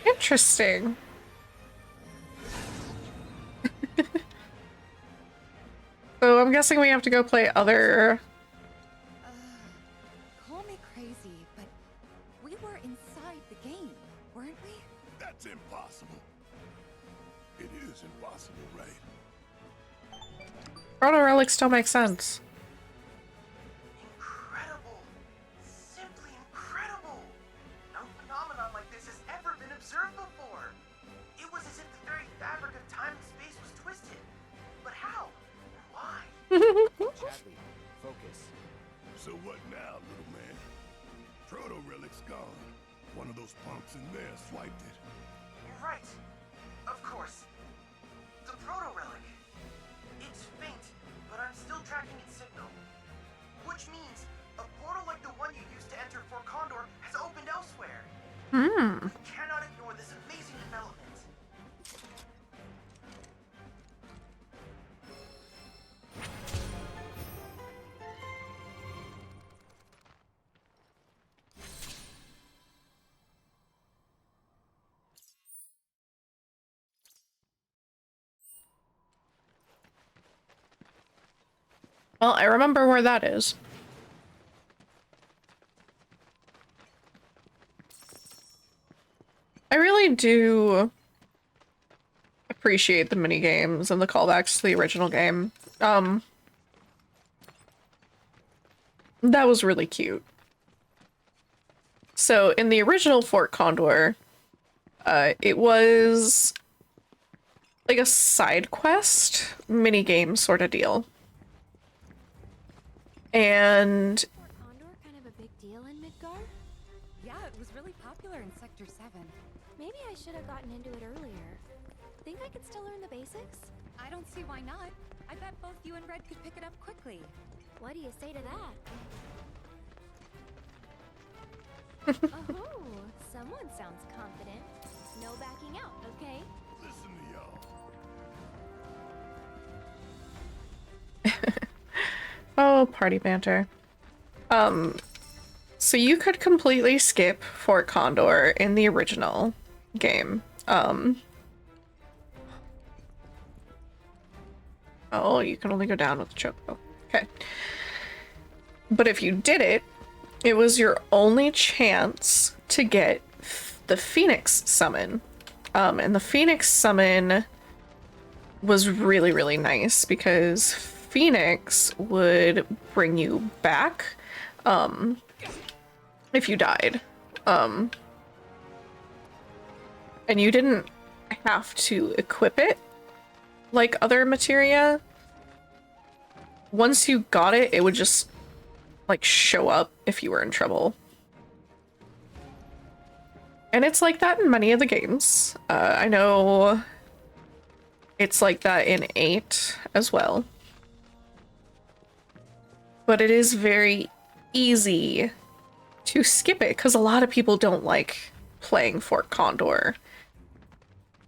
Interesting. So I'm guessing we have to go play other. Call me crazy, but we were inside the game, weren't we? That's impossible. It is impossible, right? Proto relic still makes sense. Incredible! Simply incredible! No phenomenon like this has ever been observed before. It was as if the very fabric of time and space was twisted. But how? And why? Chadley, focus. So what now, little man? Proto relic's gone. One of those punks in there swiped it. You're right. Of course. The proto relic. It's faint, but I'm still tracking its signal. Which means a portal like the one you used to enter Fort Condor has opened elsewhere. Hmm. We cannot ignore this amazing development. Well, I remember where that is. I really do appreciate the mini games and the callbacks to the original game. That was really cute. So in the original Fort Condor, it was like a side quest mini game sort of deal. And Fort Condor kind of a big deal in Midgar? Yeah, it was really popular in Sector 7. Maybe I should have gotten into it earlier. Think I could still learn the basics? I don't see why not. I bet both you and Red could pick it up quickly. What do you say to that? Oh, someone sounds confident. No backing out, okay? Listen to y'all. oh, party banter. So you could completely skip Fort Condor in the original game. Oh, you can only go down with the chocobo. Okay. But if you did it, it was your only chance to get the Phoenix summon. And the Phoenix summon was really, really nice because Phoenix would bring you back if you died. And you didn't have to equip it like other materia. Once you got it, it would just like show up if you were in trouble. And it's like that in many of the games. I know it's like that in 8 as well. But it is very easy to skip it because a lot of people don't like playing Fort Condor.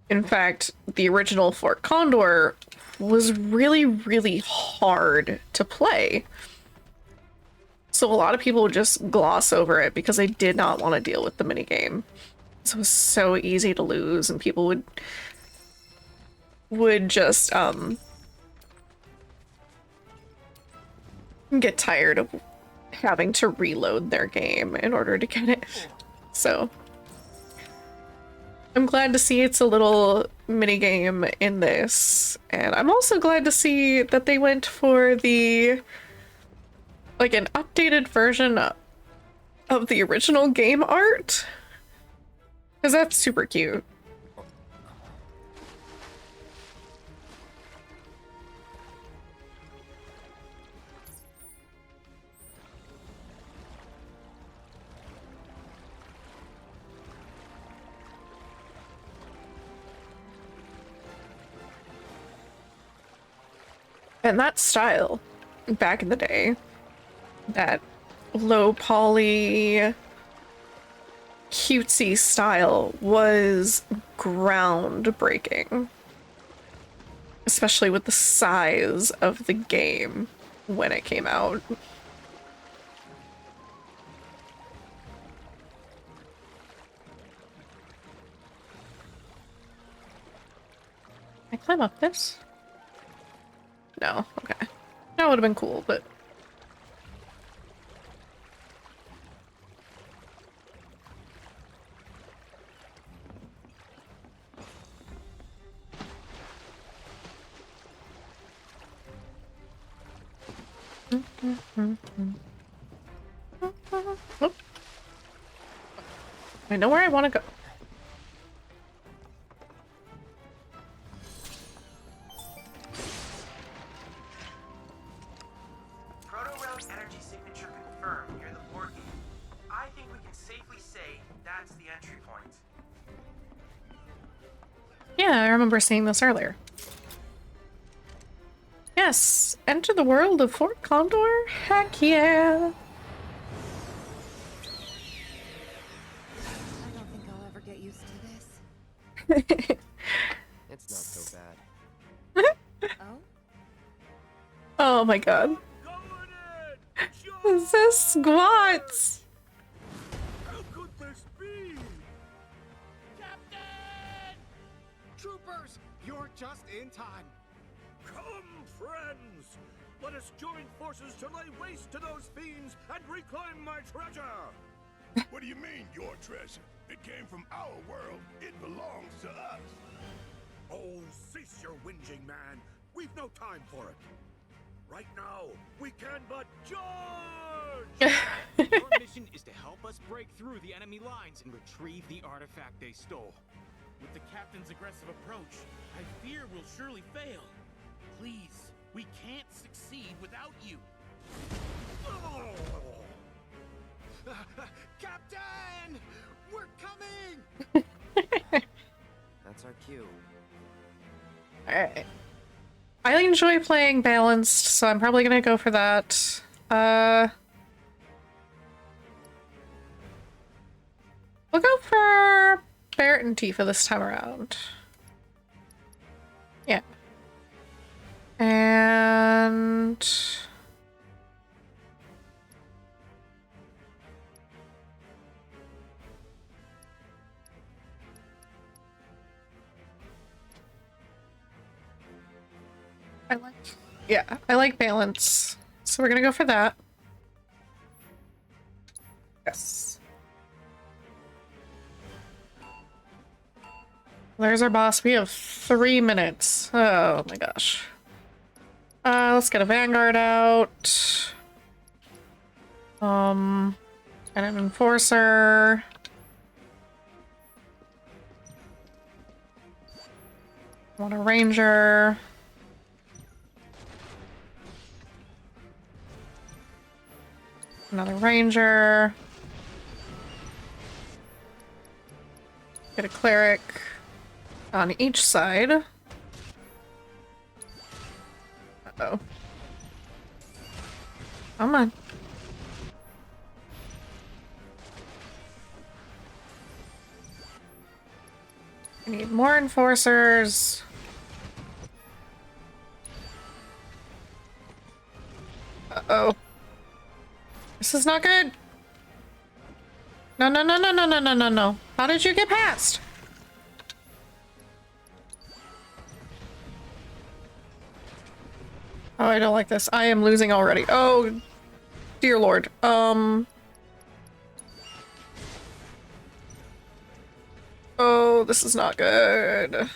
In fact, the original Fort Condor was really, really hard to play. So a lot of people would just gloss over it because they did not want to deal with the minigame. So it was so easy to lose, and people would just get tired of having to reload their game in order to get it. So I'm glad to see it's a little minigame in this, and I'm also glad to see that they went for the like an updated version of the original game art, because that's super cute. And that style, back in the day, that low poly, cutesy style was groundbreaking. Especially with the size of the game when it came out. Can I climb up this? No, okay. That would have been cool, but... Oh. I know where I want to go. Proto-Relic energy signature confirmed near the board game. I think we can safely say that's the entry point. Yeah, I remember seeing this earlier. Yes, enter the world of Fort Condor? Heck yeah! I don't think I'll ever get used to this. It's not so bad. Oh? Oh my god. This is squats! How could this be? Captain! Troopers, you're just in time. Come, friends! Let us join forces to lay waste to those fiends and reclaim my treasure! What do you mean, your treasure? It came from our world. It belongs to us. Oh, cease your whinging, man. We've no time for it. Right now, we can but charge! Your mission is to help us break through the enemy lines and retrieve the artifact they stole. With the captain's aggressive approach, I fear we'll surely fail. Please, we can't succeed without you. Captain! We're coming! That's our cue. Alright. I enjoy playing balanced, so I'm probably gonna go for that. We'll go for Barrett and Tifa this time around. Yeah. And... I like balance. So we're gonna go for that. Yes. There's our boss. We have 3 minutes. Oh my gosh. Let's get a Vanguard out. And an Enforcer. Want a Ranger. Another Ranger. Get a Cleric on each side. Uh-oh. Come on. I need more Enforcers. Uh-oh. This is not good. No, no, no, no, no, no, no, no, no. How did you get past? Oh, I don't like this. I am losing already. Oh, dear Lord. Oh, this is not good.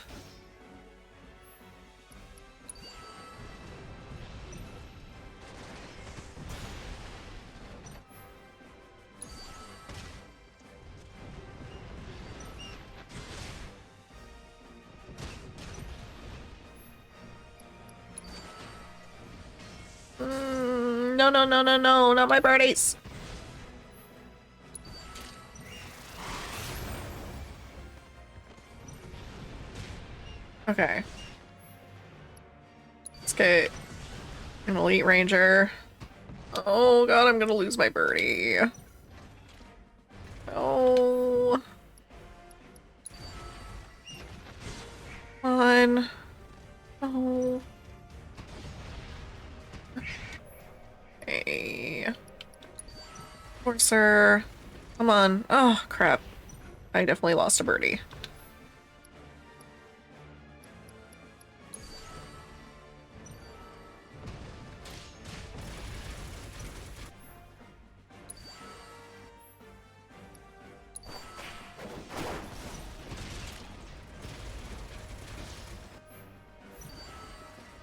No, no, no, no, no, not my birdies. Okay. Let's get an Elite Ranger. Oh god, I'm gonna lose my birdie. Oh. Come on. Oh. Okay. Forcer. Come on. Oh, crap. I definitely lost a birdie.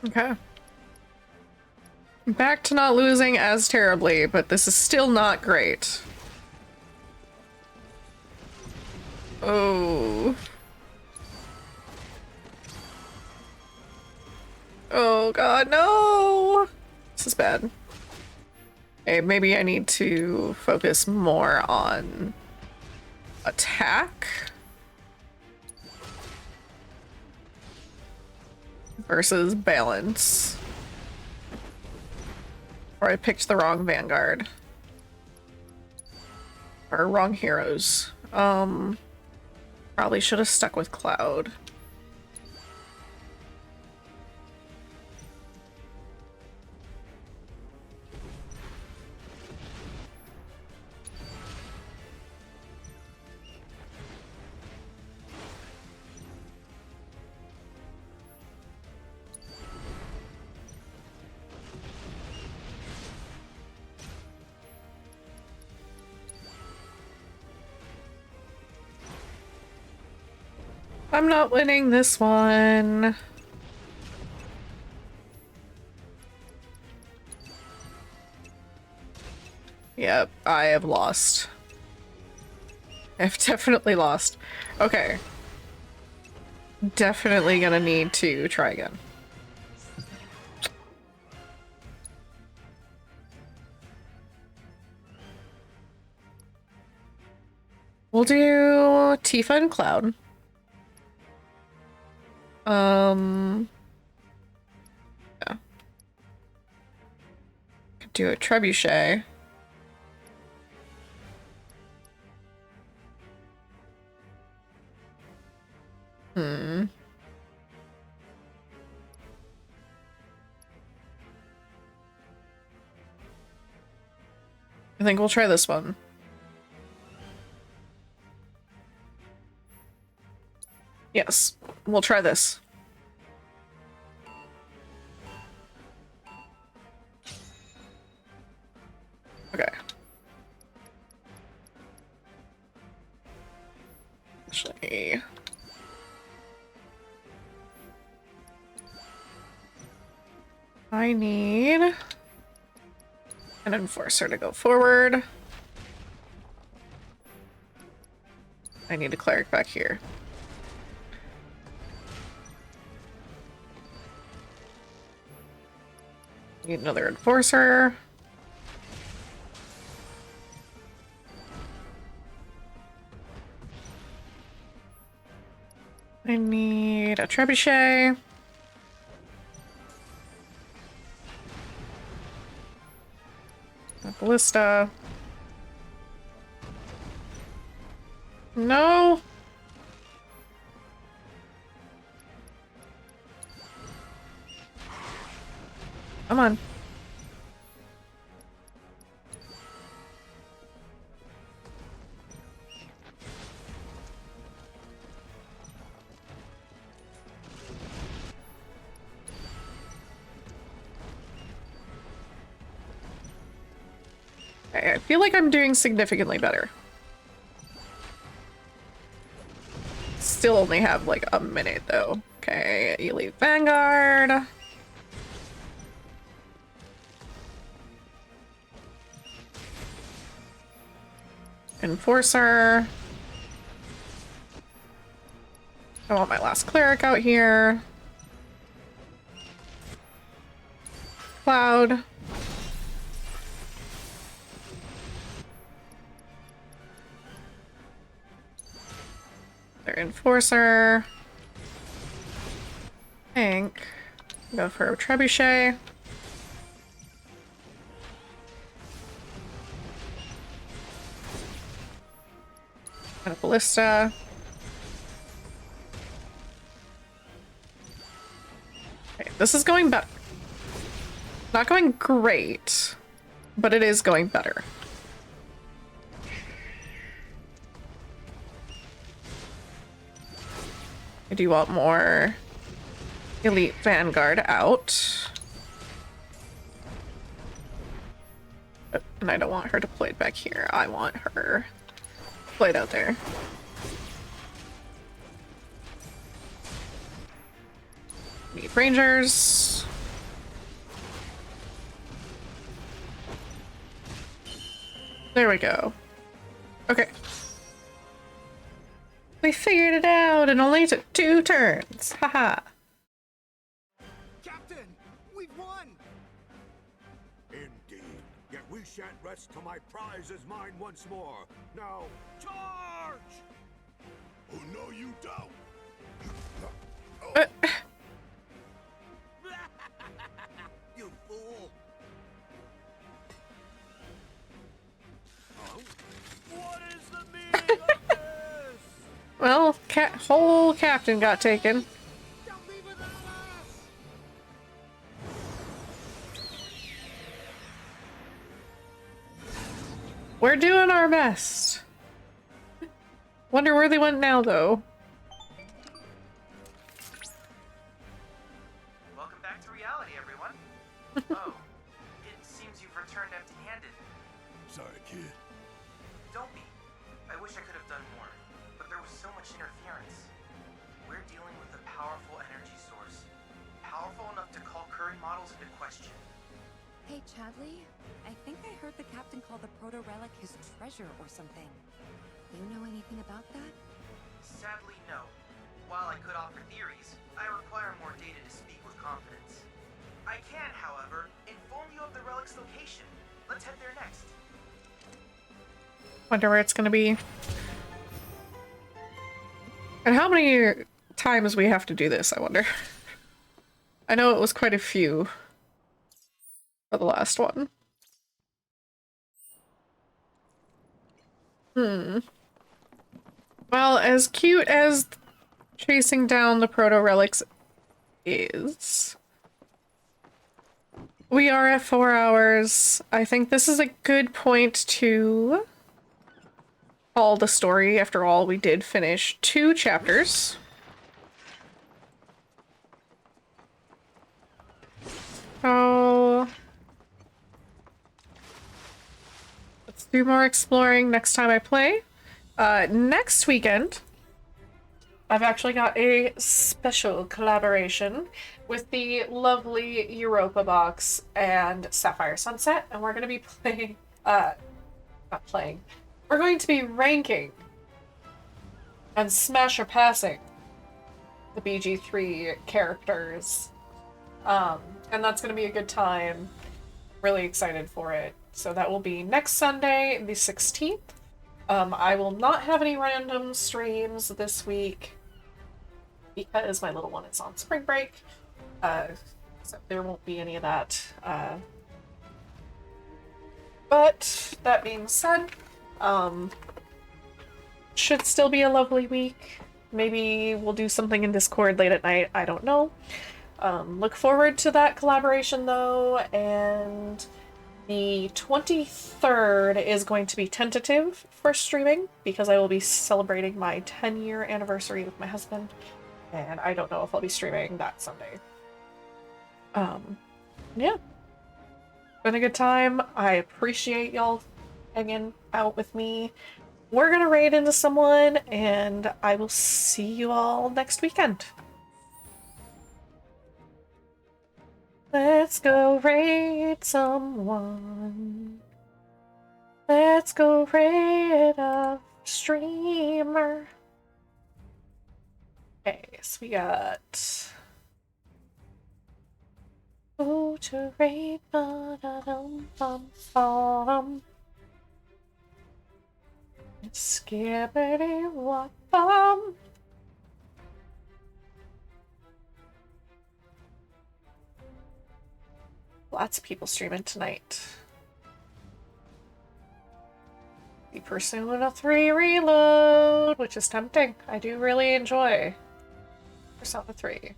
Okay. Back to not losing as terribly, but this is still not great. Oh. Oh god, no! This is bad. Okay, maybe I need to focus more on attack versus balance. Or I picked the wrong Vanguard. Or wrong heroes. Probably should have stuck with Cloud. I'm not winning this one. Yep, I have lost. I've definitely lost. Okay. Definitely gonna need to try again. We'll do Tifa and Cloud. Yeah. Could do a Trebuchet. I think we'll try this one. Yes, we'll try this. Okay. Actually... I need an Enforcer to go forward. I need a Cleric back here. Need another Enforcer. I need a Trebuchet. A Ballista. No! Come on. Okay, I feel like I'm doing significantly better. Still only have like a minute though. Okay, Elite Vanguard. Enforcer. I want my last Cleric out here. Cloud. Their Enforcer. Tank. Go for a Trebuchet. And a Ballista. Okay, this is going better. Not going great, but it is going better. I do want more Elite Vanguard out. And I don't want her deployed back here. I want her deployed out there. Need Rangers. There we go. Okay. We figured it out and only took 2 turns. Haha. Captain, we've won. Indeed. Yet we shan't rest till my prize is mine once more. Now, charge! Oh, no, you don't. You fool. What is the meaning of this? Well, whole captain got taken. Don't leave without us. We're doing our best. Wonder where they went now, though. Welcome back to reality, everyone. Oh, it seems you've returned empty-handed. Sorry, kid. Don't be. I wish I could have done more, but there was so much interference. We're dealing with a powerful energy source. Powerful enough to call current models into question. Hey, Chadley, I think I heard the captain call the proto-relic his treasure or something. You know anything about that? Sadly, no. While I could offer theories, I require more data to speak with confidence. I can, however, inform you of the relic's location. Let's head there next. Wonder where it's gonna be. And how many times we have to do this, I wonder. I know it was quite a few for the last one. Well, as cute as chasing down the proto-relics is, we are at 4 hours. I think this is a good point to call the story. After all, we did finish 2 chapters. So let's do more exploring next time I play. Next weekend, I've actually got a special collaboration with the lovely Europa Box and Sapphire Sunset, and we're going to be playing, we're going to be ranking and smash or passing the BG3 characters, and that's going to be a good time. Really excited for it. So that will be next Sunday, the 16th. I will not have any random streams this week because my little one is on spring break, so there won't be any of that. But that being said, should still be a lovely week. Maybe we'll do something in Discord late at night, I don't know. Look forward to that collaboration though, and the 23rd is going to be tentative for streaming because I will be celebrating my 10-year anniversary with my husband, and I don't know if I'll be streaming that Sunday. Yeah. Been a good time. I appreciate y'all hanging out with me. We're gonna raid into someone, and I will see you all next weekend. Let's go raid someone. Let's go raid a streamer. Okay, so we got who to raid, ba-da-dum-bum-bum. Skibbity-wop-bum. Lots of people streaming tonight. Be pursuing a 3 reload, which is tempting. I do really enjoy Persona 3.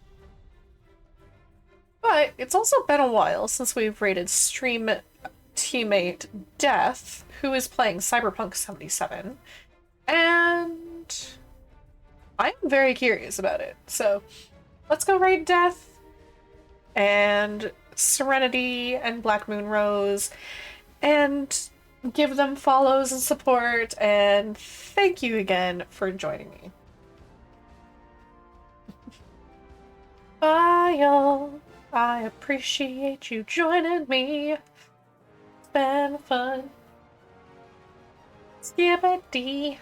But it's also been a while since we've rated stream teammate Death, who is playing Cyberpunk 77, and I'm very curious about it. So let's go raid Death and Serenity and Black Moon Rose and give them follows and support, and thank you again for joining me. Bye y'all. I appreciate you joining me. It's been fun. Skibbity.